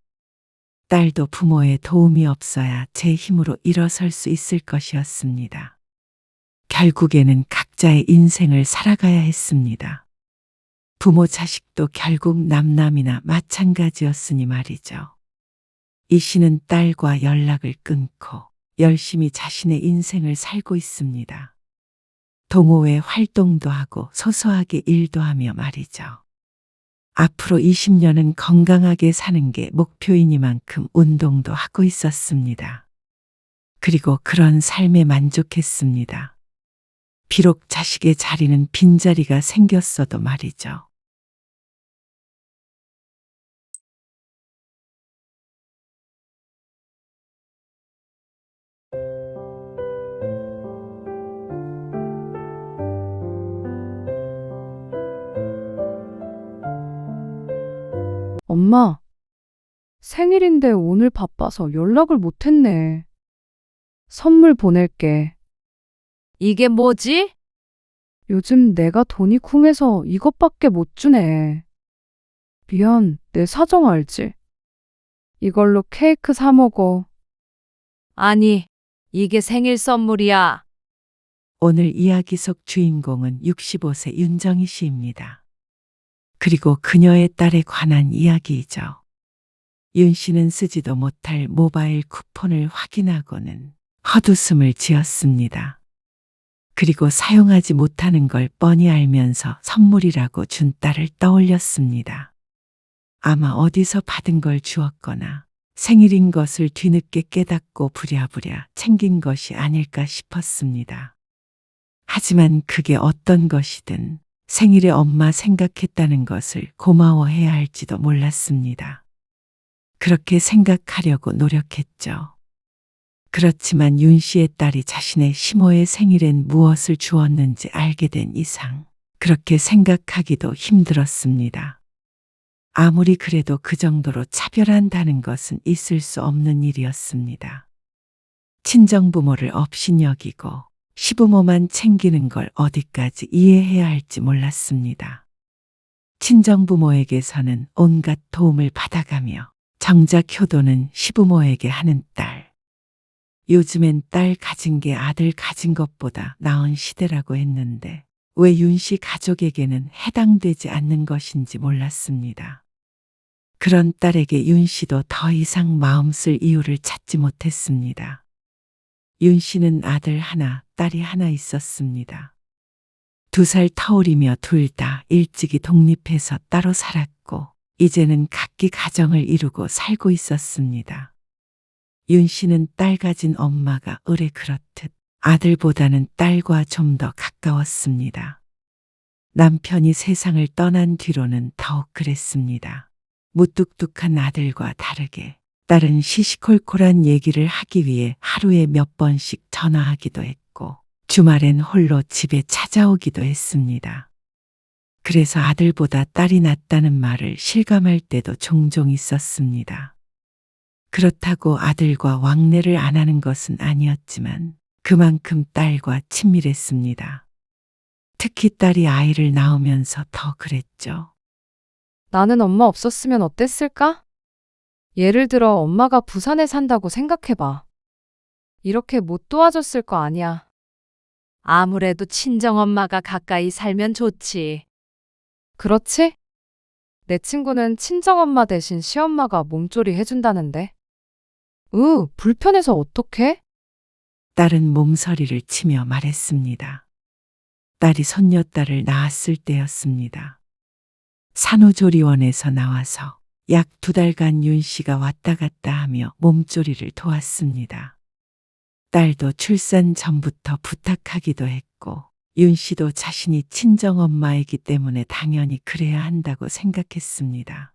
딸도 부모의 도움이 없어야 제 힘으로 일어설 수 있을 것이었습니다. 결국에는 각자의 인생을 살아가야 했습니다. 부모 자식도 결국 남남이나 마찬가지였으니 말이죠. 이 씨는 딸과 연락을 끊고 열심히 자신의 인생을 살고 있습니다. 동호회 활동도 하고 소소하게 일도 하며 말이죠. 앞으로 20년은 건강하게 사는 게 목표이니만큼 운동도 하고 있었습니다. 그리고 그런 삶에 만족했습니다. 비록 자식의 자리는 빈자리가 생겼어도 말이죠. 엄마, 생일인데 오늘 바빠서 연락을 못했네. 선물 보낼게. 이게 뭐지? 요즘 내가 돈이 쿵해서 이것밖에 못 주네. 미안, 내 사정 알지? 이걸로 케이크 사 먹어. 아니, 이게 생일 선물이야. 오늘 이야기 속 주인공은 65세 윤정희 씨입니다. 그리고 그녀의 딸에 관한 이야기이죠. 윤 씨는 쓰지도 못할 모바일 쿠폰을 확인하고는 헛웃음을 지었습니다. 그리고 사용하지 못하는 걸 뻔히 알면서 선물이라고 준 딸을 떠올렸습니다. 아마 어디서 받은 걸 주었거나 생일인 것을 뒤늦게 깨닫고 부랴부랴 챙긴 것이 아닐까 싶었습니다. 하지만 그게 어떤 것이든 생일에 엄마 생각했다는 것을 고마워해야 할지도 몰랐습니다. 그렇게 생각하려고 노력했죠. 그렇지만 윤 씨의 딸이 자신의 시모의 생일엔 무엇을 주었는지 알게 된 이상 그렇게 생각하기도 힘들었습니다. 아무리 그래도 그 정도로 차별한다는 것은 있을 수 없는 일이었습니다. 친정부모를 업신여기고 시부모만 챙기는 걸 어디까지 이해해야 할지 몰랐습니다. 친정부모에게서는 온갖 도움을 받아가며 정작 효도는 시부모에게 하는 딸. 요즘엔 딸 가진 게 아들 가진 것보다 나은 시대라고 했는데 왜 윤 씨 가족에게는 해당되지 않는 것인지 몰랐습니다. 그런 딸에게 윤 씨도 더 이상 마음 쓸 이유를 찾지 못했습니다. 윤 씨는 아들 하나, 딸이 하나 있었습니다. 2살 터울이며 둘 다 일찍이 독립해서 따로 살았고 이제는 각기 가정을 이루고 살고 있었습니다. 윤 씨는 딸 가진 엄마가 을에 그렇듯 아들보다는 딸과 좀 더 가까웠습니다. 남편이 세상을 떠난 뒤로는 더욱 그랬습니다. 무뚝뚝한 아들과 다르게 딸은 시시콜콜한 얘기를 하기 위해 하루에 몇 번씩 전화하기도 했고 주말엔 홀로 집에 찾아오기도 했습니다. 그래서 아들보다 딸이 낫다는 말을 실감할 때도 종종 있었습니다. 그렇다고 아들과 왕래를 안 하는 것은 아니었지만 그만큼 딸과 친밀했습니다. 특히 딸이 아이를 낳으면서 더 그랬죠. 나는 엄마 없었으면 어땠을까? 예를 들어 엄마가 부산에 산다고 생각해봐. 이렇게 못 도와줬을 거 아니야. 아무래도 친정엄마가 가까이 살면 좋지. 그렇지? 내 친구는 친정엄마 대신 시엄마가 몸조리 해준다는데. 불편해서 어떡해? 딸은 몸서리를 치며 말했습니다. 딸이 손녀딸을 낳았을 때였습니다. 산후조리원에서 나와서 약 2달간 윤 씨가 왔다 갔다 하며 몸조리를 도왔습니다. 딸도 출산 전부터 부탁하기도 했고 윤 씨도 자신이 친정엄마이기 때문에 당연히 그래야 한다고 생각했습니다.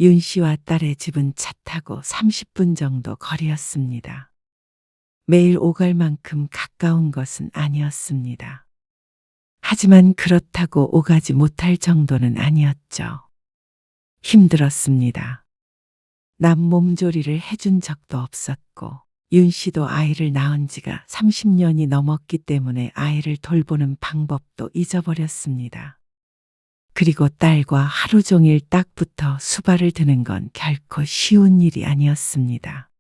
윤 씨와 딸의 집은 차 타고 30분 정도 거리였습니다. 매일 오갈 만큼 가까운 것은 아니었습니다. 하지만 그렇다고 오가지 못할 정도는 아니었죠. 힘들었습니다. 남 몸조리를 해준 적도 없었고 윤 씨도 아이를 낳은 지가 30년이 넘었기 때문에 아이를 돌보는 방법도 잊어버렸습니다. 그리고 딸과 하루 종일 딱붙어 수발을 드는 건 결코 쉬운 일이 아니었습니다.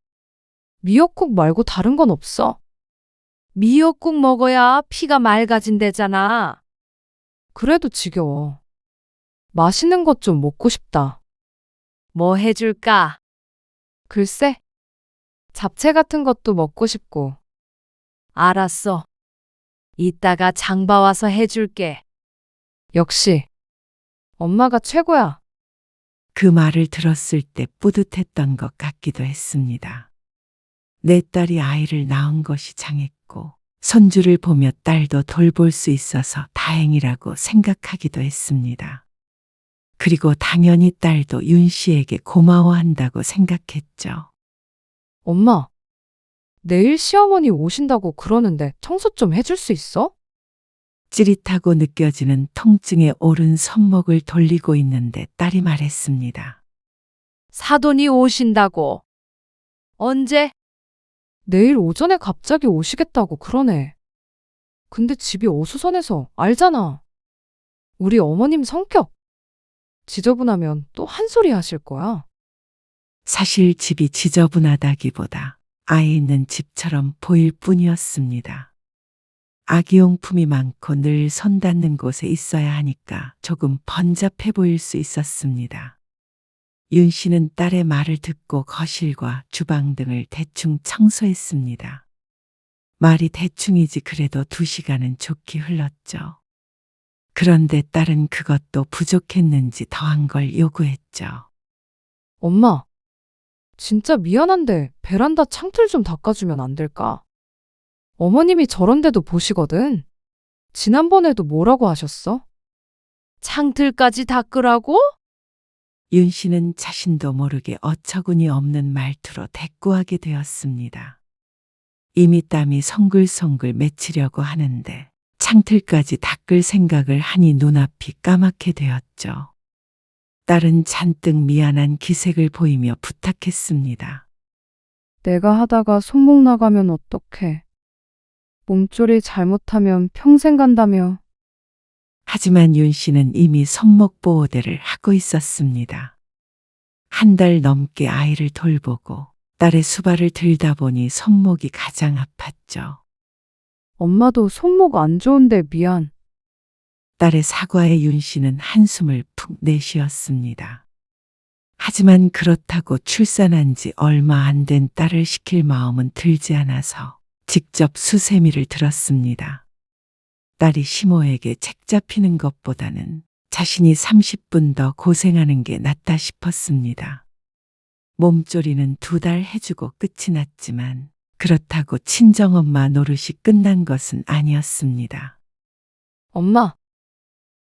미역국 말고 다른 건 없어? 미역국 먹어야 피가 맑아진대잖아. 그래도 지겨워. 맛있는 것 좀 먹고 싶다. 뭐 해줄까? 글쎄, 잡채 같은 것도 먹고 싶고. 알았어. 이따가 장 봐와서 해줄게. 역시 엄마가 최고야. 그 말을 들었을 때 뿌듯했던 것 같기도 했습니다. 내 딸이 아이를 낳은 것이 장했고 손주를 보며 딸도 돌볼 수 있어서 다행이라고 생각하기도 했습니다. 그리고 당연히 딸도 윤 씨에게 고마워한다고 생각했죠. 엄마, 내일 시어머니 오신다고 그러는데 청소 좀 해줄 수 있어? 찌릿하고 느껴지는 통증에 오른 손목을 돌리고 있는데 딸이 말했습니다. 사돈이 오신다고. 언제? 내일 오전에 갑자기 오시겠다고 그러네. 근데 집이 어수선해서 알잖아. 우리 어머님 성격. 지저분하면 또 한 소리 하실 거야. 사실 집이 지저분하다기보다 아이 있는 집처럼 보일 뿐이었습니다. 아기용품이 많고 늘 손 닿는 곳에 있어야 하니까 조금 번잡해 보일 수 있었습니다. 윤 씨는 딸의 말을 듣고 거실과 주방 등을 대충 청소했습니다. 말이 대충이지 그래도 2시간은 좋게 흘렀죠. 그런데 딸은 그것도 부족했는지 더한 걸 요구했죠. 엄마, 진짜 미안한데 베란다 창틀 좀 닦아주면 안 될까? 어머님이 저런 데도 보시거든. 지난번에도 뭐라고 하셨어? 창틀까지 닦으라고? 윤 씨는 자신도 모르게 어처구니 없는 말투로 대꾸하게 되었습니다. 이미 땀이 송글송글 맺히려고 하는데 창틀까지 닦을 생각을 하니 눈앞이 까맣게 되었죠. 딸은 잔뜩 미안한 기색을 보이며 부탁했습니다. 내가 하다가 손목 나가면 어떡해. 몸조리 잘못하면 평생 간다며. 하지만 윤 씨는 이미 손목 보호대를 하고 있었습니다. 한 달 넘게 아이를 돌보고 딸의 수발을 들다 보니 손목이 가장 아팠죠. 엄마도 손목 안 좋은데 미안. 딸의 사과에 윤 씨는 한숨을 푹 내쉬었습니다. 하지만 그렇다고 출산한 지 얼마 안 된 딸을 시킬 마음은 들지 않아서 직접 수세미를 들었습니다. 딸이 시모에게 책 잡히는 것보다는 자신이 30분 더 고생하는 게 낫다 싶었습니다. 몸조리는 2달 해주고 끝이 났지만 그렇다고 친정엄마 노릇이 끝난 것은 아니었습니다. 엄마,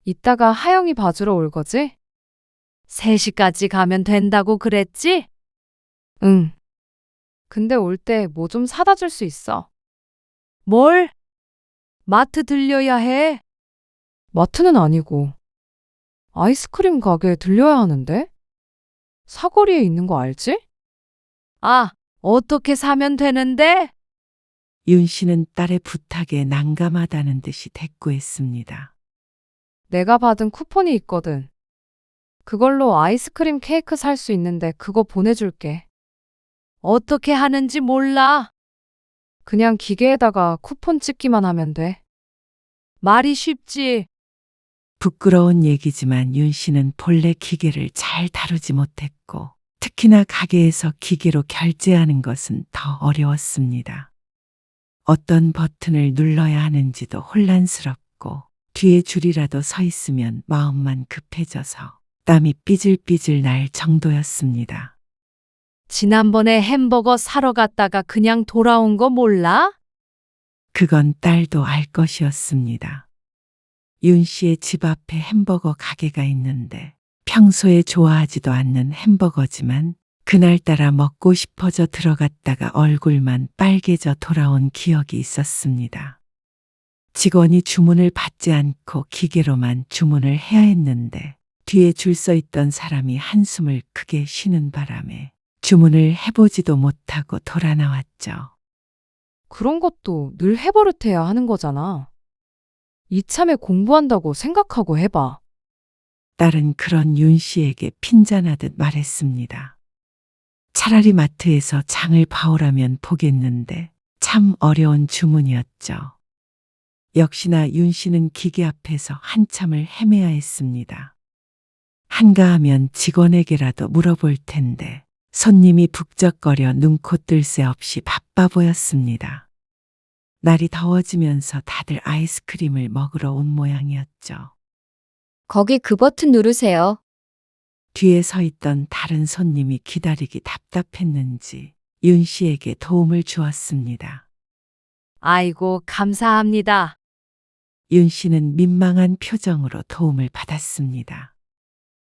이따가 하영이 봐주러 올 거지? 3시까지 가면 된다고 그랬지? 응. 근데 올 때 뭐 좀 사다 줄 수 있어. 뭘? 마트 들려야 해. 마트는 아니고 아이스크림 가게에 들려야 하는데? 사거리에 있는 거 알지? 아, 어떻게 사면 되는데? 윤 씨는 딸의 부탁에 난감하다는 듯이 대꾸했습니다. 내가 받은 쿠폰이 있거든. 그걸로 아이스크림 케이크 살 수 있는데 그거 보내줄게. 어떻게 하는지 몰라. 그냥 기계에다가 쿠폰 찍기만 하면 돼. 말이 쉽지. 부끄러운 얘기지만 윤 씨는 본래 기계를 잘 다루지 못했고 특히나 가게에서 기계로 결제하는 것은 더 어려웠습니다. 어떤 버튼을 눌러야 하는지도 혼란스럽고 뒤에 줄이라도 서 있으면 마음만 급해져서 땀이 삐질삐질 날 정도였습니다. 지난번에 햄버거 사러 갔다가 그냥 돌아온 거 몰라? 그건 딸도 알 것이었습니다. 윤 씨의 집 앞에 햄버거 가게가 있는데 평소에 좋아하지도 않는 햄버거지만 그날따라 먹고 싶어져 들어갔다가 얼굴만 빨개져 돌아온 기억이 있었습니다. 직원이 주문을 받지 않고 기계로만 주문을 해야 했는데 뒤에 줄 서 있던 사람이 한숨을 크게 쉬는 바람에 주문을 해보지도 못하고 돌아 나왔죠. 그런 것도 늘 해버릇해야 하는 거잖아. 이참에 공부한다고 생각하고 해봐. 딸은 그런 윤 씨에게 핀잔하듯 말했습니다. 차라리 마트에서 장을 봐오라면 보겠는데 참 어려운 주문이었죠. 역시나 윤 씨는 기계 앞에서 한참을 헤매야 했습니다. 한가하면 직원에게라도 물어볼 텐데 손님이 북적거려 눈코 뜰 새 없이 바빠 보였습니다. 날이 더워지면서 다들 아이스크림을 먹으러 온 모양이었죠. 거기 그 버튼 누르세요. 뒤에 서 있던 다른 손님이 기다리기 답답했는지 윤 씨에게 도움을 주었습니다. 아이고, 감사합니다. 윤 씨는 민망한 표정으로 도움을 받았습니다.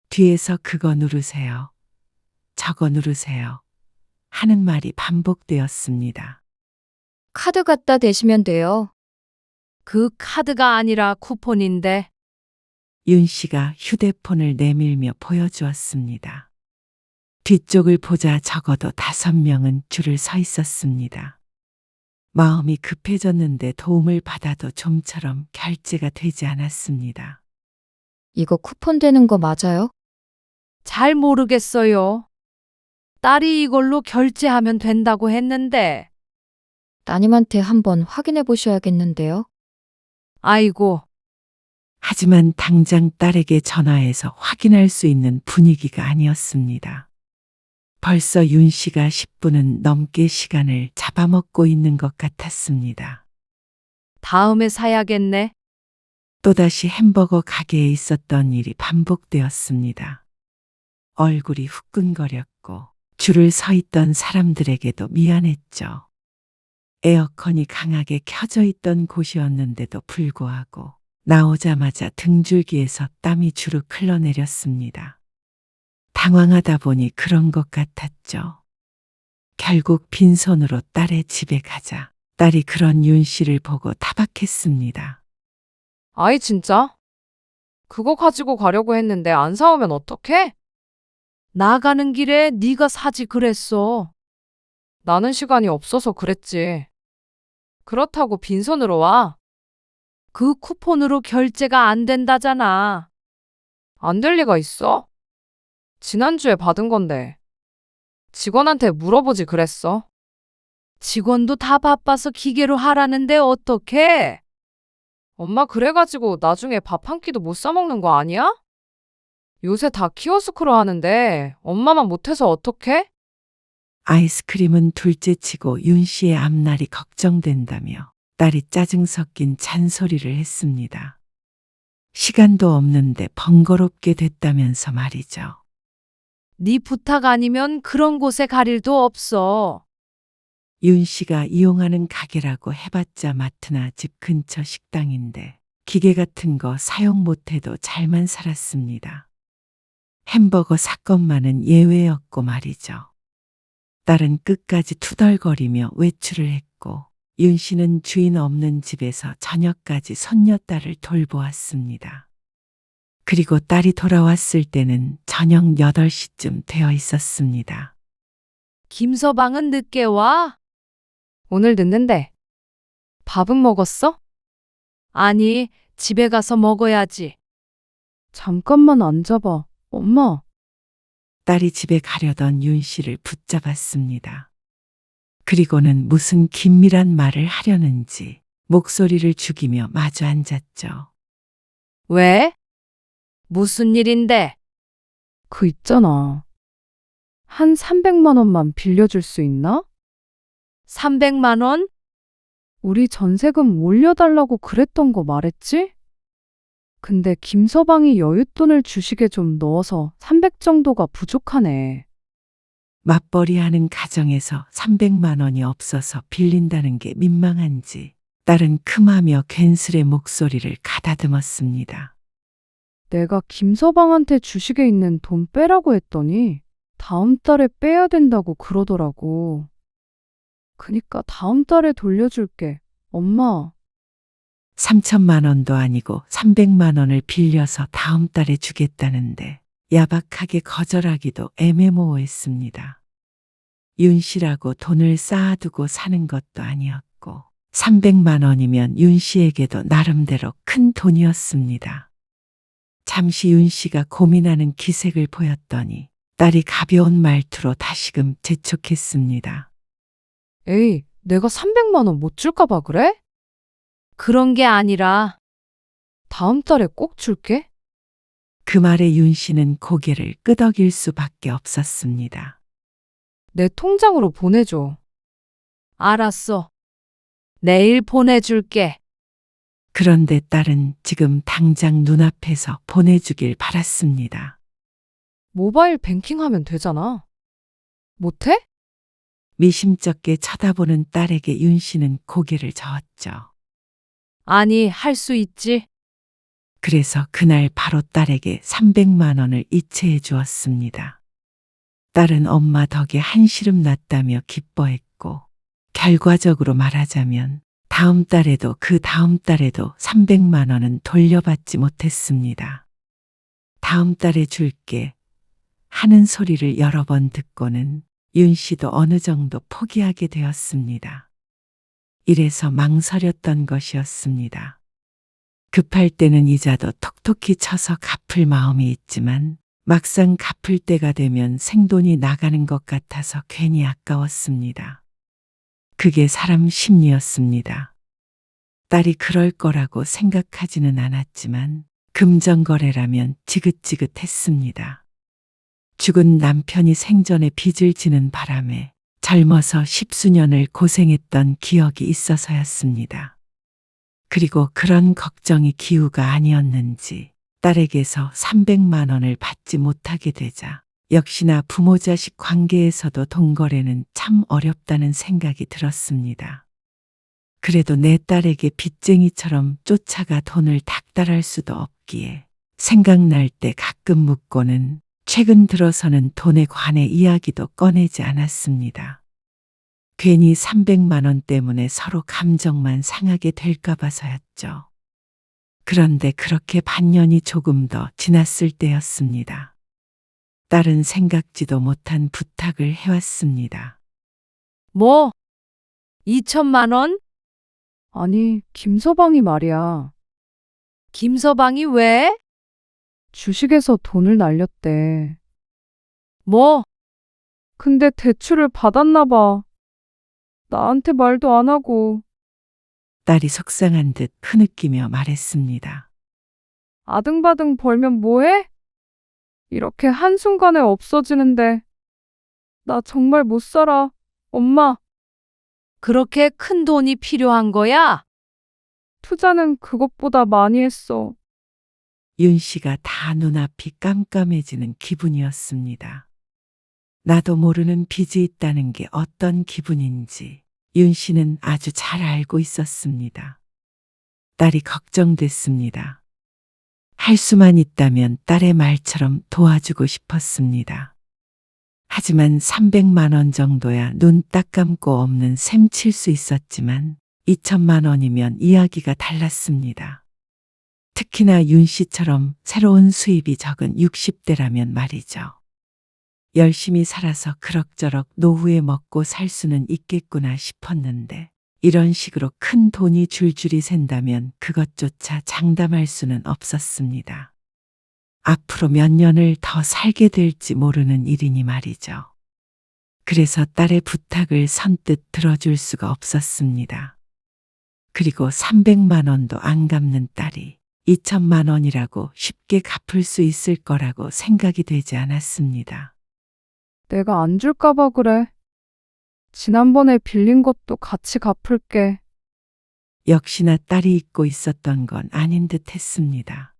뒤에서 그거 누르세요. 저거 누르세요. 하는 말이 반복되었습니다. 카드 갖다 대시면 돼요. 그 카드가 아니라 쿠폰인데. 윤 씨가 휴대폰을 내밀며 보여주었습니다. 뒤쪽을 보자 적어도 5명은 줄을 서 있었습니다. 마음이 급해졌는데 도움을 받아도 좀처럼 결제가 되지 않았습니다. 이거 쿠폰 되는 거 맞아요? 잘 모르겠어요. 딸이 이걸로 결제하면 된다고 했는데. 따님한테 한번 확인해 보셔야겠는데요. 아이고, 하지만 당장 딸에게 전화해서 확인할 수 있는 분위기가 아니었습니다. 벌써 윤 씨가 10분은 넘게 시간을 잡아먹고 있는 것 같았습니다. 다음에 사야겠네. 또다시 햄버거 가게에 있었던 일이 반복되었습니다. 얼굴이 후끈거렸고 줄을 서 있던 사람들에게도 미안했죠. 에어컨이 강하게 켜져 있던 곳이었는데도 불구하고 나오자마자 등줄기에서 땀이 주르륵 흘러내렸습니다. 당황하다 보니 그런 것 같았죠. 결국 빈손으로 딸의 집에 가자 딸이 그런 윤 씨를 보고 타박했습니다. 아이, 진짜? 그거 가지고 가려고 했는데 안 사오면 어떡해? 나가는 길에 네가 사지 그랬어. 나는 시간이 없어서 그랬지. 그렇다고 빈손으로 와. 그 쿠폰으로 결제가 안 된다잖아. 안 될 리가 있어? 지난주에 받은 건데. 직원한테 물어보지 그랬어. 직원도 다 바빠서 기계로 하라는데 어떡해? 엄마 그래가지고 나중에 밥 한 끼도 못 사 먹는 거 아니야? 요새 다 키오스크로 하는데 엄마만 못해서 어떡해? 아이스크림은 둘째치고 윤 씨의 앞날이 걱정된다며 딸이 짜증 섞인 잔소리를 했습니다. 시간도 없는데 번거롭게 됐다면서 말이죠. 네 부탁 아니면 그런 곳에 갈 일도 없어. 윤 씨가 이용하는 가게라고 해봤자 마트나 집 근처 식당인데 기계 같은 거 사용 못해도 잘만 살았습니다. 햄버거 사건만은 예외였고 말이죠. 딸은 끝까지 투덜거리며 외출을 했고 윤 씨는 주인 없는 집에서 저녁까지 손녀딸을 돌보았습니다. 그리고 딸이 돌아왔을 때는 저녁 8시쯤 되어 있었습니다. 김서방은 늦게 와? 오늘 늦는데. 밥은 먹었어? 아니, 집에 가서 먹어야지. 잠깐만 앉아봐, 엄마. 딸이 집에 가려던 윤 씨를 붙잡았습니다. 그리고는 무슨 긴밀한 말을 하려는지 목소리를 죽이며 마주 앉았죠. 왜? 무슨 일인데? 그 있잖아. 한 300만 원만 빌려줄 수 있나? 300만 원? 우리 전세금 올려달라고 그랬던 거 말했지? 근데 김서방이 여윳돈을 주식에 좀 넣어서 300 정도가 부족하네. 맞벌이하는 가정에서 300만 원이 없어서 빌린다는 게 민망한지 딸은 크마며 괜스레 목소리를 가다듬었습니다. 내가 김서방한테 주식에 있는 돈 빼라고 했더니 다음 달에 빼야 된다고 그러더라고. 그니까 다음 달에 돌려줄게, 엄마. 3천만 원도 아니고 300만 원을 빌려서 다음 달에 주겠다는데 야박하게 거절하기도 애매모호했습니다. 윤 씨라고 돈을 쌓아두고 사는 것도 아니었고 300만 원이면 윤 씨에게도 나름대로 큰 돈이었습니다. 잠시 윤 씨가 고민하는 기색을 보였더니 딸이 가벼운 말투로 다시금 재촉했습니다. 에이, 내가 300만 원 못 줄까 봐 그래? 그런 게 아니라 다음 달에 꼭 줄게. 그 말에 윤 씨는 고개를 끄덕일 수밖에 없었습니다. 내 통장으로 보내줘. 알았어. 내일 보내줄게. 그런데 딸은 지금 당장 눈앞에서 보내주길 바랐습니다. 모바일 뱅킹 하면 되잖아. 못해? 미심쩍게 쳐다보는 딸에게 윤 씨는 고개를 저었죠. 아니, 할 수 있지. 그래서 그날 바로 딸에게 300만 원을 이체해 주었습니다. 딸은 엄마 덕에 한시름 났다며 기뻐했고, 결과적으로 말하자면 다음 달에도 그 다음 달에도 300만 원은 돌려받지 못했습니다. 다음 달에 줄게 하는 소리를 여러 번 듣고는 윤 씨도 어느 정도 포기하게 되었습니다. 이래서 망설였던 것이었습니다. 급할 때는 이자도 톡톡히 쳐서 갚을 마음이 있지만 막상 갚을 때가 되면 생돈이 나가는 것 같아서 괜히 아까웠습니다. 그게 사람 심리였습니다. 딸이 그럴 거라고 생각하지는 않았지만 금전거래라면 지긋지긋했습니다. 죽은 남편이 생전에 빚을 지는 바람에 젊어서 10수년을 고생했던 기억이 있어서였습니다. 그리고 그런 걱정이 기우가 아니었는지 딸에게서 300만 원을 받지 못하게 되자 역시나 부모 자식 관계에서도 돈거래는 참 어렵다는 생각이 들었습니다. 그래도 내 딸에게 빚쟁이처럼 쫓아가 돈을 닥달할 수도 없기에 생각날 때 가끔 묻고는 최근 들어서는 돈에 관해 이야기도 꺼내지 않았습니다. 괜히 300만 원 때문에 서로 감정만 상하게 될까 봐서였죠. 그런데 그렇게 반년이 조금 더 지났을 때였습니다. 딸은 생각지도 못한 부탁을 해왔습니다. 뭐? 2천만 원? 아니, 김서방이 말이야. 김서방이 왜? 주식에서 돈을 날렸대. 뭐? 근데 대출을 받았나 봐. 나한테 말도 안 하고. 딸이 속상한 듯 흐느끼며 말했습니다. 아등바등 벌면 뭐해? 이렇게 한순간에 없어지는데. 나 정말 못 살아. 엄마, 그렇게 큰 돈이 필요한 거야? 투자는 그것보다 많이 했어. 윤 씨가 다 눈앞이 깜깜해지는 기분이었습니다. 나도 모르는 빚이 있다는 게 어떤 기분인지 윤 씨는 아주 잘 알고 있었습니다. 딸이 걱정됐습니다. 할 수만 있다면 딸의 말처럼 도와주고 싶었습니다. 하지만 300만 원 정도야 눈 딱 감고 없는 셈 칠 수 있었지만 2천만 원이면 이야기가 달랐습니다. 특히나 윤 씨처럼 새로운 수입이 적은 60대라면 말이죠. 열심히 살아서 그럭저럭 노후에 먹고 살 수는 있겠구나 싶었는데 이런 식으로 큰 돈이 줄줄이 샌다면 그것조차 장담할 수는 없었습니다. 앞으로 몇 년을 더 살게 될지 모르는 일이니 말이죠. 그래서 딸의 부탁을 선뜻 들어줄 수가 없었습니다. 그리고 300만 원도 안 갚는 딸이 2천만 원이라고 쉽게 갚을 수 있을 거라고 생각이 되지 않았습니다. 내가 안 줄까봐 그래. 지난번에 빌린 것도 같이 갚을게. 역시나 딸이 잊고 있었던 건 아닌 듯 했습니다.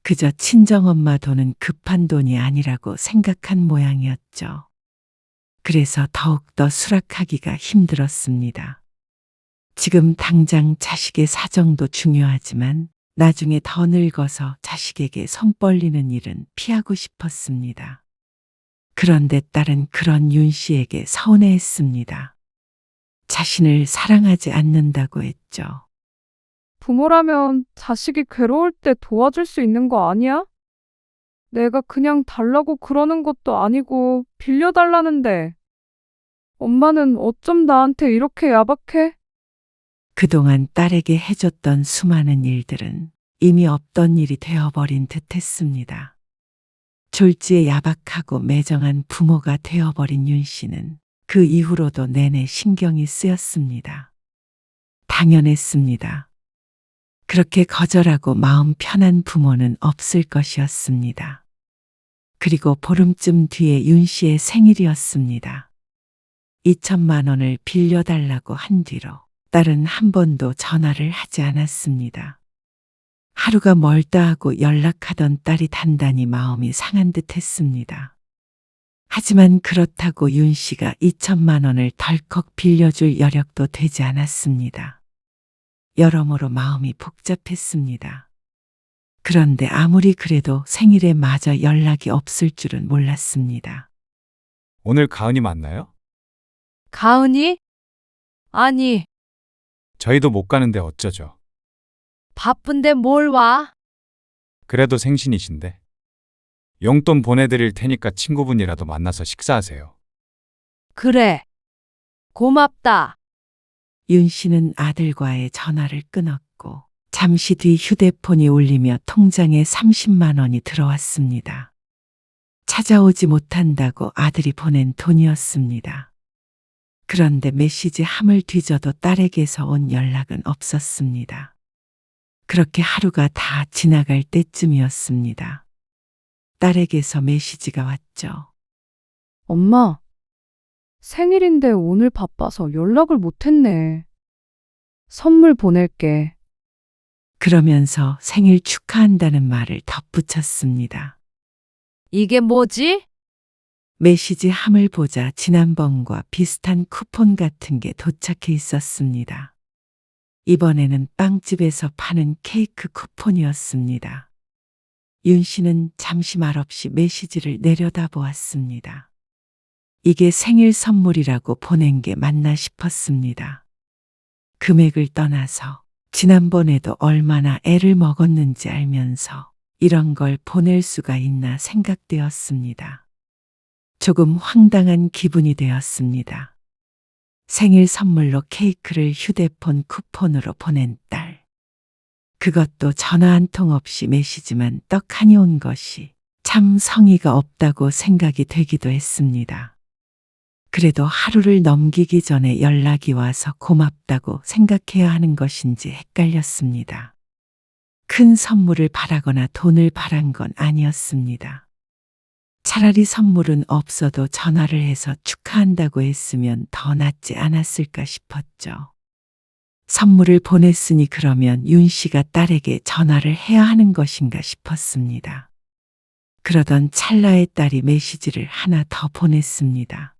그저 친정엄마 돈은 급한 돈이 아니라고 생각한 모양이었죠. 그래서 더욱더 수락하기가 힘들었습니다. 지금 당장 자식의 사정도 중요하지만 나중에 더 늙어서 자식에게 손 벌리는 일은 피하고 싶었습니다. 그런데 딸은 그런 윤 씨에게 서운해했습니다. 자신을 사랑하지 않는다고 했죠. 부모라면 자식이 괴로울 때 도와줄 수 있는 거 아니야? 내가 그냥 달라고 그러는 것도 아니고 빌려달라는데. 엄마는 어쩜 나한테 이렇게 야박해? 그동안 딸에게 해줬던 수많은 일들은 이미 없던 일이 되어버린 듯 했습니다. 졸지에 야박하고 매정한 부모가 되어버린 윤 씨는 그 이후로도 내내 신경이 쓰였습니다. 당연했습니다. 그렇게 거절하고 마음 편한 부모는 없을 것이었습니다. 그리고 보름쯤 뒤에 윤 씨의 생일이었습니다. 2천만 원을 빌려달라고 한 뒤로 딸은 한 번도 전화를 하지 않았습니다. 하루가 멀다 하고 연락하던 딸이 단단히 마음이 상한 듯 했습니다. 하지만 그렇다고 윤 씨가 2천만 원을 덜컥 빌려줄 여력도 되지 않았습니다. 여러모로 마음이 복잡했습니다. 그런데 아무리 그래도 생일에 마저 연락이 없을 줄은 몰랐습니다. 오늘 가은이 맞나요? 가은이? 아니, 저희도 못 가는데 어쩌죠? 바쁜데 뭘 와? 그래도 생신이신데. 용돈 보내드릴 테니까 친구분이라도 만나서 식사하세요. 그래. 고맙다. 윤 씨는 아들과의 전화를 끊었고 잠시 뒤 휴대폰이 울리며 통장에 30만 원이 들어왔습니다. 찾아오지 못한다고 아들이 보낸 돈이었습니다. 그런데 메시지 함을 뒤져도 딸에게서 온 연락은 없었습니다. 그렇게 하루가 다 지나갈 때쯤이었습니다. 딸에게서 메시지가 왔죠. 엄마, 생일인데 오늘 바빠서 연락을 못했네. 선물 보낼게. 그러면서 생일 축하한다는 말을 덧붙였습니다. 이게 뭐지? 메시지 함을 보자 지난번과 비슷한 쿠폰 같은 게 도착해 있었습니다. 이번에는 빵집에서 파는 케이크 쿠폰이었습니다. 윤 씨는 잠시 말없이 메시지를 내려다보았습니다. 이게 생일 선물이라고 보낸 게 맞나 싶었습니다. 금액을 떠나서 지난번에도 얼마나 애를 먹었는지 알면서 이런 걸 보낼 수가 있나 생각되었습니다. 조금 황당한 기분이 되었습니다. 생일 선물로 케이크를 휴대폰 쿠폰으로 보낸 딸. 그것도 전화 한 통 없이 메시지만 떡하니 온 것이 참 성의가 없다고 생각이 되기도 했습니다. 그래도 하루를 넘기기 전에 연락이 와서 고맙다고 생각해야 하는 것인지 헷갈렸습니다. 큰 선물을 바라거나 돈을 바란 건 아니었습니다. 차라리 선물은 없어도 전화를 해서 축하한다고 했으면 더 낫지 않았을까 싶었죠. 선물을 보냈으니 그러면 윤 씨가 딸에게 전화를 해야 하는 것인가 싶었습니다. 그러던 찰나에 딸이 메시지를 하나 더 보냈습니다.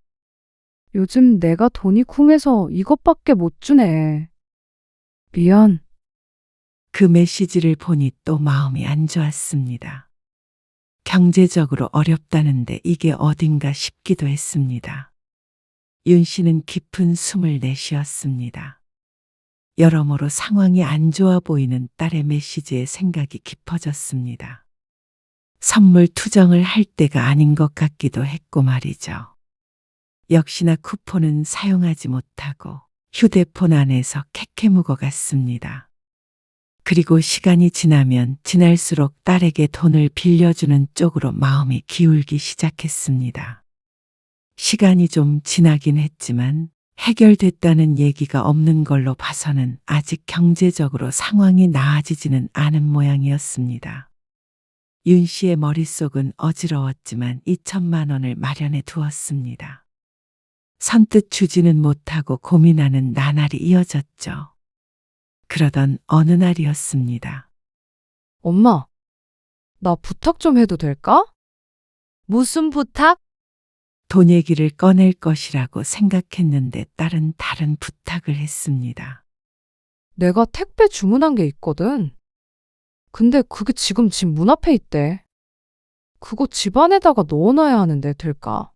요즘 내가 돈이 쿵해서 이것밖에 못 주네. 미안. 그 메시지를 보니 또 마음이 안 좋았습니다. 경제적으로 어렵다는데 이게 어딘가 싶기도 했습니다. 윤 씨는 깊은 숨을 내쉬었습니다. 여러모로 상황이 안 좋아 보이는 딸의 메시지에 생각이 깊어졌습니다. 선물 투정을 할 때가 아닌 것 같기도 했고 말이죠. 역시나 쿠폰은 사용하지 못하고 휴대폰 안에서 캐캐 묵어갔습니다. 그리고 시간이 지나면 지날수록 딸에게 돈을 빌려주는 쪽으로 마음이 기울기 시작했습니다. 시간이 좀 지나긴 했지만 해결됐다는 얘기가 없는 걸로 봐서는 아직 경제적으로 상황이 나아지지는 않은 모양이었습니다. 윤 씨의 머릿속은 어지러웠지만 2천만 원을 마련해 두었습니다. 선뜻 주지는 못하고 고민하는 나날이 이어졌죠. 그러던 어느 날이었습니다. 엄마, 나 부탁 좀 해도 될까? 무슨 부탁? 돈 얘기를 꺼낼 것이라고 생각했는데 딸은 다른 부탁을 했습니다. 내가 택배 주문한 게 있거든. 근데 그게 지금 집 문 앞에 있대. 그거 집 안에다가 넣어놔야 하는데 될까?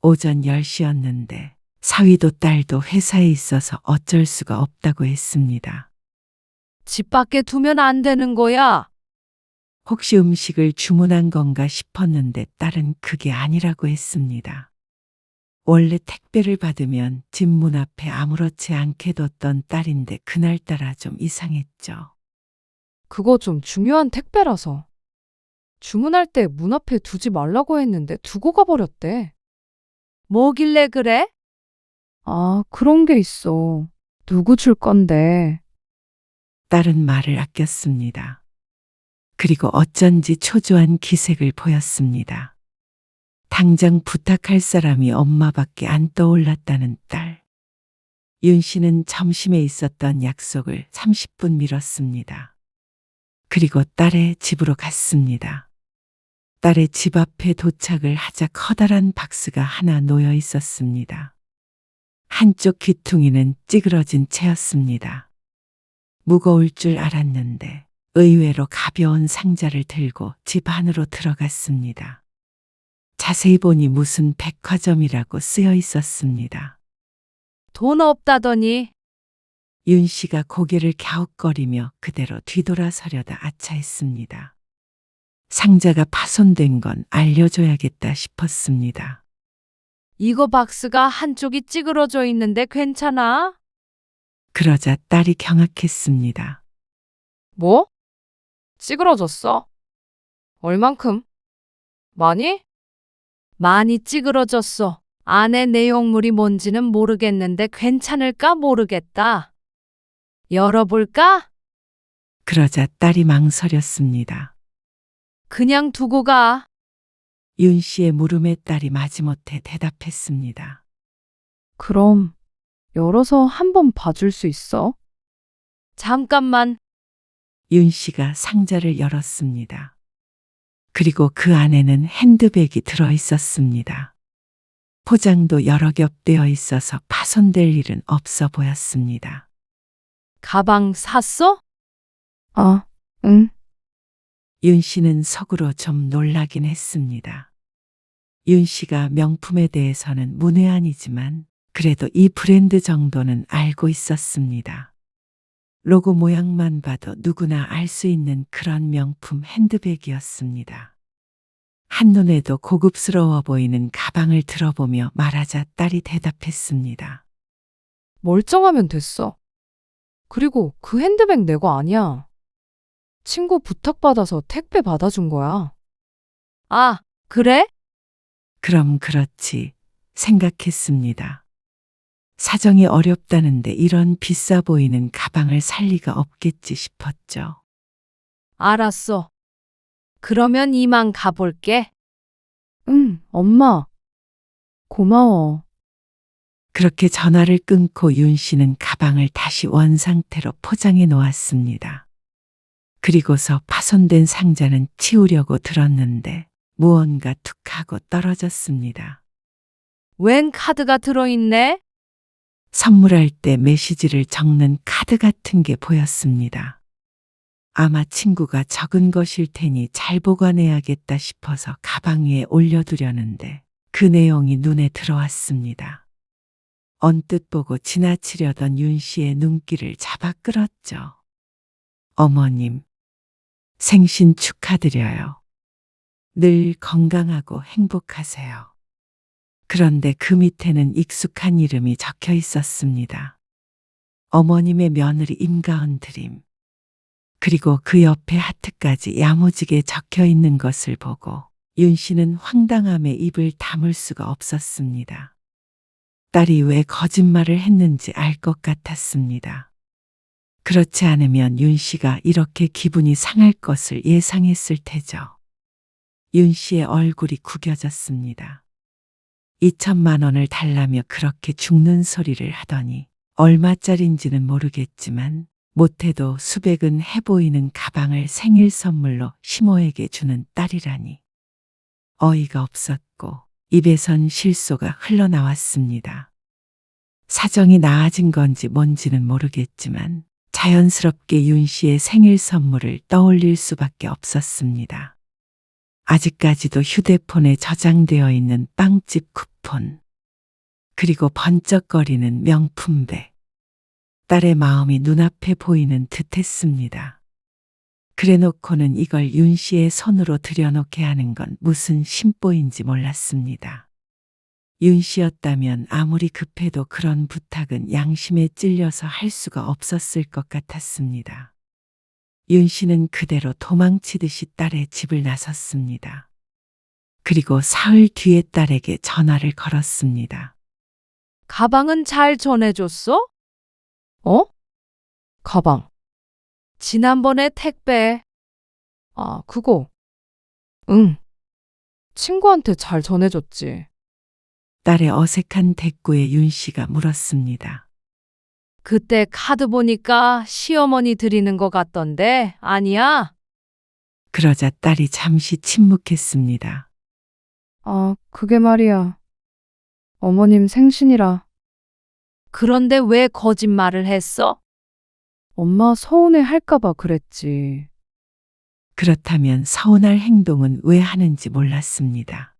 오전 10시였는데 사위도 딸도 회사에 있어서 어쩔 수가 없다고 했습니다. 집 밖에 두면 안 되는 거야. 혹시 음식을 주문한 건가 싶었는데 딸은 그게 아니라고 했습니다. 원래 택배를 받으면 집 문 앞에 아무렇지 않게 뒀던 딸인데 그날따라 좀 이상했죠. 그거 좀 중요한 택배라서. 주문할 때 문 앞에 두지 말라고 했는데 두고 가버렸대. 뭐길래 그래? 아, 그런 게 있어. 누구 줄 건데. 딸은 말을 아꼈습니다. 그리고 어쩐지 초조한 기색을 보였습니다. 당장 부탁할 사람이 엄마밖에 안 떠올랐다는 딸. 윤 씨는 점심에 있었던 약속을 30분 미뤘습니다. 그리고 딸의 집으로 갔습니다. 딸의 집 앞에 도착을 하자 커다란 박스가 하나 놓여 있었습니다. 한쪽 귀퉁이는 찌그러진 채였습니다. 무거울 줄 알았는데 의외로 가벼운 상자를 들고 집 안으로 들어갔습니다. 자세히 보니 무슨 백화점이라고 쓰여 있었습니다. 돈 없다더니. 윤 씨가 고개를 갸웃거리며 그대로 뒤돌아서려다 아차했습니다. 상자가 파손된 건 알려줘야겠다 싶었습니다. 이거 박스가 한쪽이 찌그러져 있는데 괜찮아? 그러자 딸이 경악했습니다. 뭐? 찌그러졌어? 얼만큼? 많이? 많이 찌그러졌어. 안에 내용물이 뭔지는 모르겠는데 괜찮을까 모르겠다. 열어볼까? 그러자 딸이 망설였습니다. 그냥 두고 가. 윤 씨의 물음에 딸이 마지못해 대답했습니다. 그럼 열어서 한번 봐줄 수 있어? 잠깐만. 윤 씨가 상자를 열었습니다. 그리고 그 안에는 핸드백이 들어 있었습니다. 포장도 여러 겹 되어 있어서 파손될 일은 없어 보였습니다. 가방 샀어? 응. 윤 씨는 속으로 좀 놀라긴 했습니다. 윤 씨가 명품에 대해서는 문외한이지만 그래도 이 브랜드 정도는 알고 있었습니다. 로고 모양만 봐도 누구나 알 수 있는 그런 명품 핸드백이었습니다. 한눈에도 고급스러워 보이는 가방을 들어보며 말하자 딸이 대답했습니다. 멀쩡하면 됐어. 그리고 그 핸드백 내 거 아니야. 친구 부탁받아서 택배 받아준 거야. 아, 그래? 그럼 그렇지 생각했습니다. 사정이 어렵다는데 이런 비싸 보이는 가방을 살 리가 없겠지 싶었죠. 알았어. 그러면 이만 가볼게. 응, 엄마. 고마워. 그렇게 전화를 끊고 윤 씨는 가방을 다시 원상태로 포장해 놓았습니다. 그리고서 파손된 상자는 치우려고 들었는데 무언가 툭 하고 떨어졌습니다. 웬 카드가 들어있네? 선물할 때 메시지를 적는 카드 같은 게 보였습니다. 아마 친구가 적은 것일 테니 잘 보관해야겠다 싶어서 가방 위에 올려두려는데 그 내용이 눈에 들어왔습니다. 언뜻 보고 지나치려던 윤 씨의 눈길을 잡아 끌었죠. 어머님, 생신 축하드려요. 늘 건강하고 행복하세요. 그런데 그 밑에는 익숙한 이름이 적혀 있었습니다. 어머님의 며느리 임가은 드림. 그리고 그 옆에 하트까지 야무지게 적혀 있는 것을 보고 윤 씨는 황당함에 입을 다물 수가 없었습니다. 딸이 왜 거짓말을 했는지 알 것 같았습니다. 그렇지 않으면 윤 씨가 이렇게 기분이 상할 것을 예상했을 테죠. 윤 씨의 얼굴이 구겨졌습니다. 2천만 원을 달라며 그렇게 죽는 소리를 하더니 얼마짜린지는 모르겠지만 못해도 수백은 해 보이는 가방을 생일 선물로 시모에게 주는 딸이라니. 어이가 없었고 입에선 실소가 흘러나왔습니다. 사정이 나아진 건지 뭔지는 모르겠지만 자연스럽게 윤 씨의 생일 선물을 떠올릴 수밖에 없었습니다. 아직까지도 휴대폰에 저장되어 있는 빵집 쿠폰, 그리고 번쩍거리는 명품백. 딸의 마음이 눈앞에 보이는 듯했습니다. 그래놓고는 이걸 윤 씨의 손으로 들여놓게 하는 건 무슨 심보인지 몰랐습니다. 윤 씨였다면 아무리 급해도 그런 부탁은 양심에 찔려서 할 수가 없었을 것 같았습니다. 윤 씨는 그대로 도망치듯이 딸의 집을 나섰습니다. 그리고 사흘 뒤에 딸에게 전화를 걸었습니다. 가방은 잘 전해줬어? 어? 가방. 지난번에 택배. 아, 그거. 응. 친구한테 잘 전해줬지. 딸의 어색한 대꾸에 윤 씨가 물었습니다. 그때 카드 보니까 시어머니 드리는 것 같던데 아니야? 그러자 딸이 잠시 침묵했습니다. 아, 그게 말이야. 어머님 생신이라. 그런데 왜 거짓말을 했어? 엄마 서운해 할까봐 그랬지. 그렇다면 서운할 행동은 왜 하는지 몰랐습니다.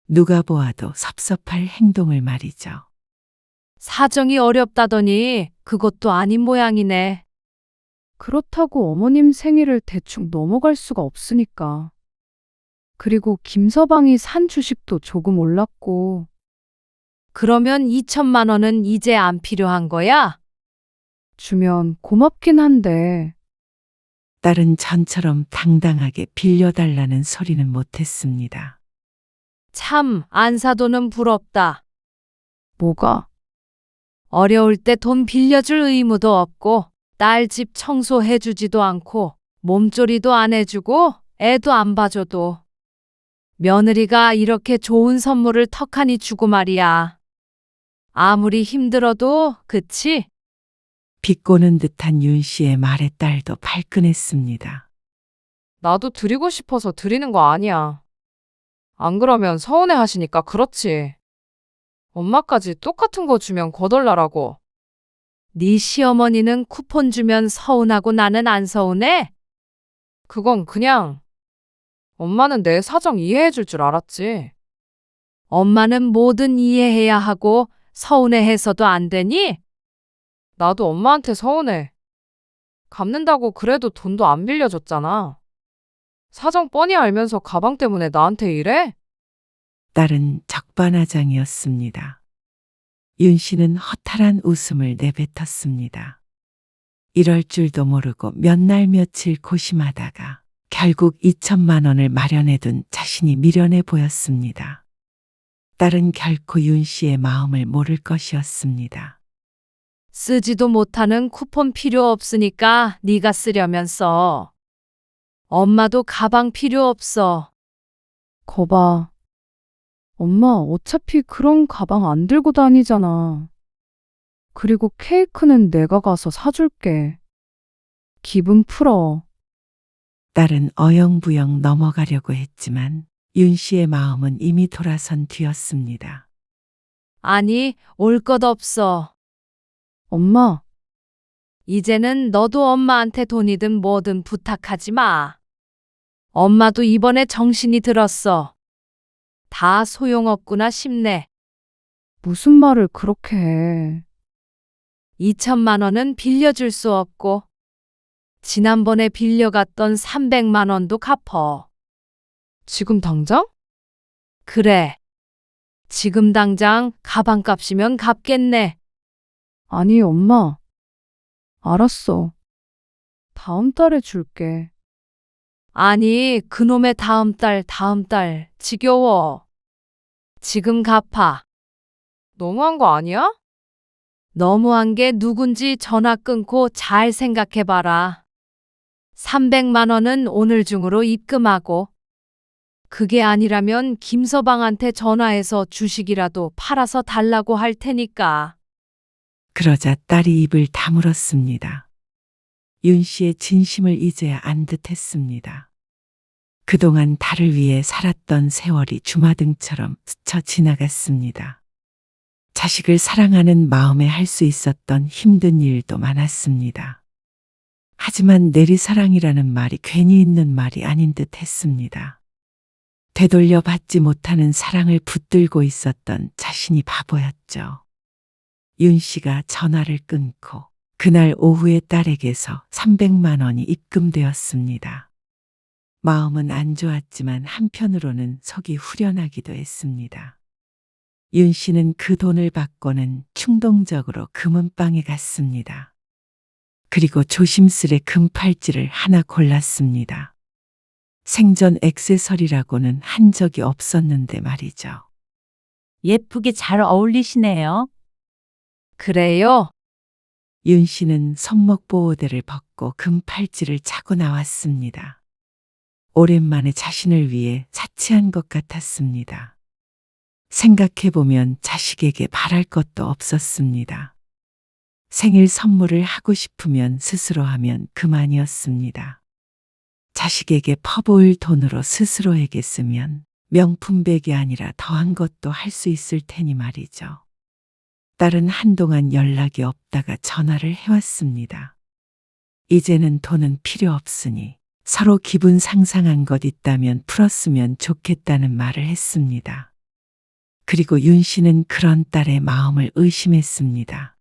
누가 보아도 섭섭할 행동을 말이죠. 사정이 어렵다더니 그것도 아닌 모양이네. 그렇다고 어머님 생일을 대충 넘어갈 수가 없으니까. 그리고 김서방이 산 주식도 조금 올랐고. 그러면 2천만 원은 이제 안 필요한 거야? 주면 고맙긴 한데. 딸은 전처럼 당당하게 빌려달라는 소리는 못했습니다. 참, 안사도는 부럽다. 뭐가? 어려울 때 돈 빌려줄 의무도 없고, 딸 집 청소해주지도 않고, 몸조리도 안 해주고, 애도 안 봐줘도. 며느리가 이렇게 좋은 선물을 턱하니 주고 말이야. 아무리 힘들어도, 그치? 비꼬는 듯한 윤 씨의 말에 딸도 발끈했습니다. 나도 드리고 싶어서 드리는 거 아니야. 안 그러면 서운해 하시니까 그렇지. 엄마까지 똑같은 거 주면 거덜나라고. 네 시어머니는 쿠폰 주면 서운하고 나는 안 서운해? 그건 그냥 엄마는 내 사정 이해해 줄 줄 알았지. 엄마는 뭐든 이해해야 하고 서운해해서도 안 되니? 나도 엄마한테 서운해. 갚는다고 그래도 돈도 안 빌려줬잖아. 사정 뻔히 알면서 가방 때문에 나한테 이래? 딸은 적반하장이었습니다. 윤 씨는 허탈한 웃음을 내뱉었습니다. 이럴 줄도 모르고 몇 날 며칠 고심하다가 결국 2천만 원을 마련해둔 자신이 미련해 보였습니다. 딸은 결코 윤 씨의 마음을 모를 것이었습니다. 쓰지도 못하는 쿠폰 필요 없으니까 네가 쓰려면 써. 엄마도 가방 필요 없어. 거봐. 엄마 어차피 그런 가방 안 들고 다니잖아. 그리고 케이크는 내가 가서 사줄게. 기분 풀어. 딸은 어영부영 넘어가려고 했지만 윤 씨의 마음은 이미 돌아선 뒤였습니다. 아니, 올 것 없어. 엄마, 이제는 너도 엄마한테 돈이든 뭐든 부탁하지 마. 엄마도 이번에 정신이 들었어. 다 소용없구나 싶네. 무슨 말을 그렇게 해. 2천만 원은 빌려줄 수 없고, 지난번에 빌려갔던 300만 원도 갚어. 지금 당장? 그래. 지금 당장 가방값이면 갚겠네. 아니, 엄마. 알았어. 다음 달에 줄게. 아니, 그놈의 다음 달, 지겨워. 지금 갚아. 너무한 거 아니야? 너무한 게 누군지 전화 끊고 잘 생각해봐라. 300만 원은 오늘 중으로 입금하고, 그게 아니라면 김서방한테 전화해서 주식이라도 팔아서 달라고 할 테니까. 그러자 딸이 입을 다물었습니다. 윤 씨의 진심을 이제야 안 듯했습니다. 그동안 딸을 위해 살았던 세월이 주마등처럼 스쳐 지나갔습니다. 자식을 사랑하는 마음에 할 수 있었던 힘든 일도 많았습니다. 하지만 내리사랑이라는 말이 괜히 있는 말이 아닌 듯 했습니다. 되돌려 받지 못하는 사랑을 붙들고 있었던 자신이 바보였죠. 윤 씨가 전화를 끊고 그날 오후에 딸에게서 300만 원이 입금되었습니다. 마음은 안 좋았지만 한편으로는 속이 후련하기도 했습니다. 윤 씨는 그 돈을 받고는 충동적으로 금은방에 갔습니다. 그리고 조심스레 금팔찌를 하나 골랐습니다. 생전 액세서리라고는 한 적이 없었는데 말이죠. 예쁘게 잘 어울리시네요. 그래요? 윤 씨는 손목 보호대를 벗고 금팔찌를 차고 나왔습니다. 오랜만에 자신을 위해 자취한 것 같았습니다. 생각해보면 자식에게 바랄 것도 없었습니다. 생일 선물을 하고 싶으면 스스로 하면 그만이었습니다. 자식에게 퍼부을 돈으로 스스로에게 쓰면 명품백이 아니라 더한 것도 할 수 있을 테니 말이죠. 딸은 한동안 연락이 없다가 전화를 해왔습니다. 이제는 돈은 필요 없으니 서로 기분 상상한 것 있다면 풀었으면 좋겠다는 말을 했습니다. 그리고 윤 씨는 그런 딸의 마음을 의심했습니다.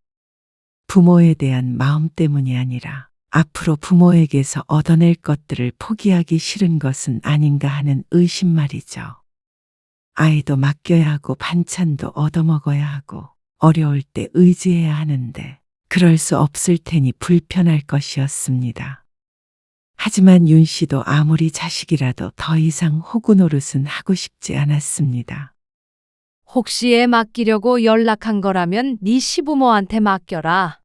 부모에 대한 마음 때문이 아니라 앞으로 부모에게서 얻어낼 것들을 포기하기 싫은 것은 아닌가 하는 의심 말이죠. 아이도 맡겨야 하고 반찬도 얻어먹어야 하고 어려울 때 의지해야 하는데 그럴 수 없을 테니 불편할 것이었습니다. 하지만 윤 씨도 아무리 자식이라도 더 이상 호구 노릇은 하고 싶지 않았습니다. 혹시 애 맡기려고 연락한 거라면 네 시부모한테 맡겨라.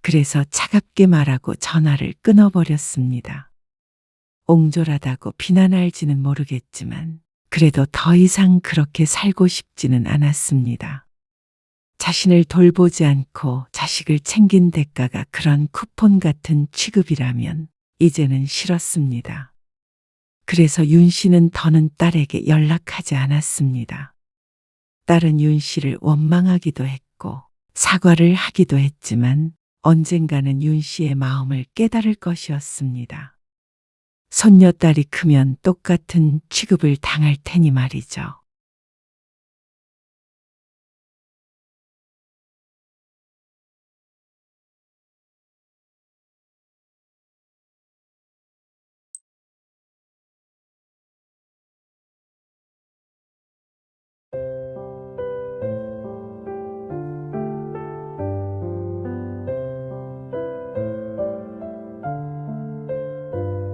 그래서 차갑게 말하고 전화를 끊어버렸습니다. 옹졸하다고 비난할지는 모르겠지만 그래도 더 이상 그렇게 살고 싶지는 않았습니다. 자신을 돌보지 않고 자식을 챙긴 대가가 그런 쿠폰 같은 취급이라면 이제는 싫었습니다. 그래서 윤 씨는 더는 딸에게 연락하지 않았습니다. 딸은 윤 씨를 원망하기도 했고 사과를 하기도 했지만 언젠가는 윤 씨의 마음을 깨달을 것이었습니다. 손녀딸이 크면 똑같은 취급을 당할 테니 말이죠.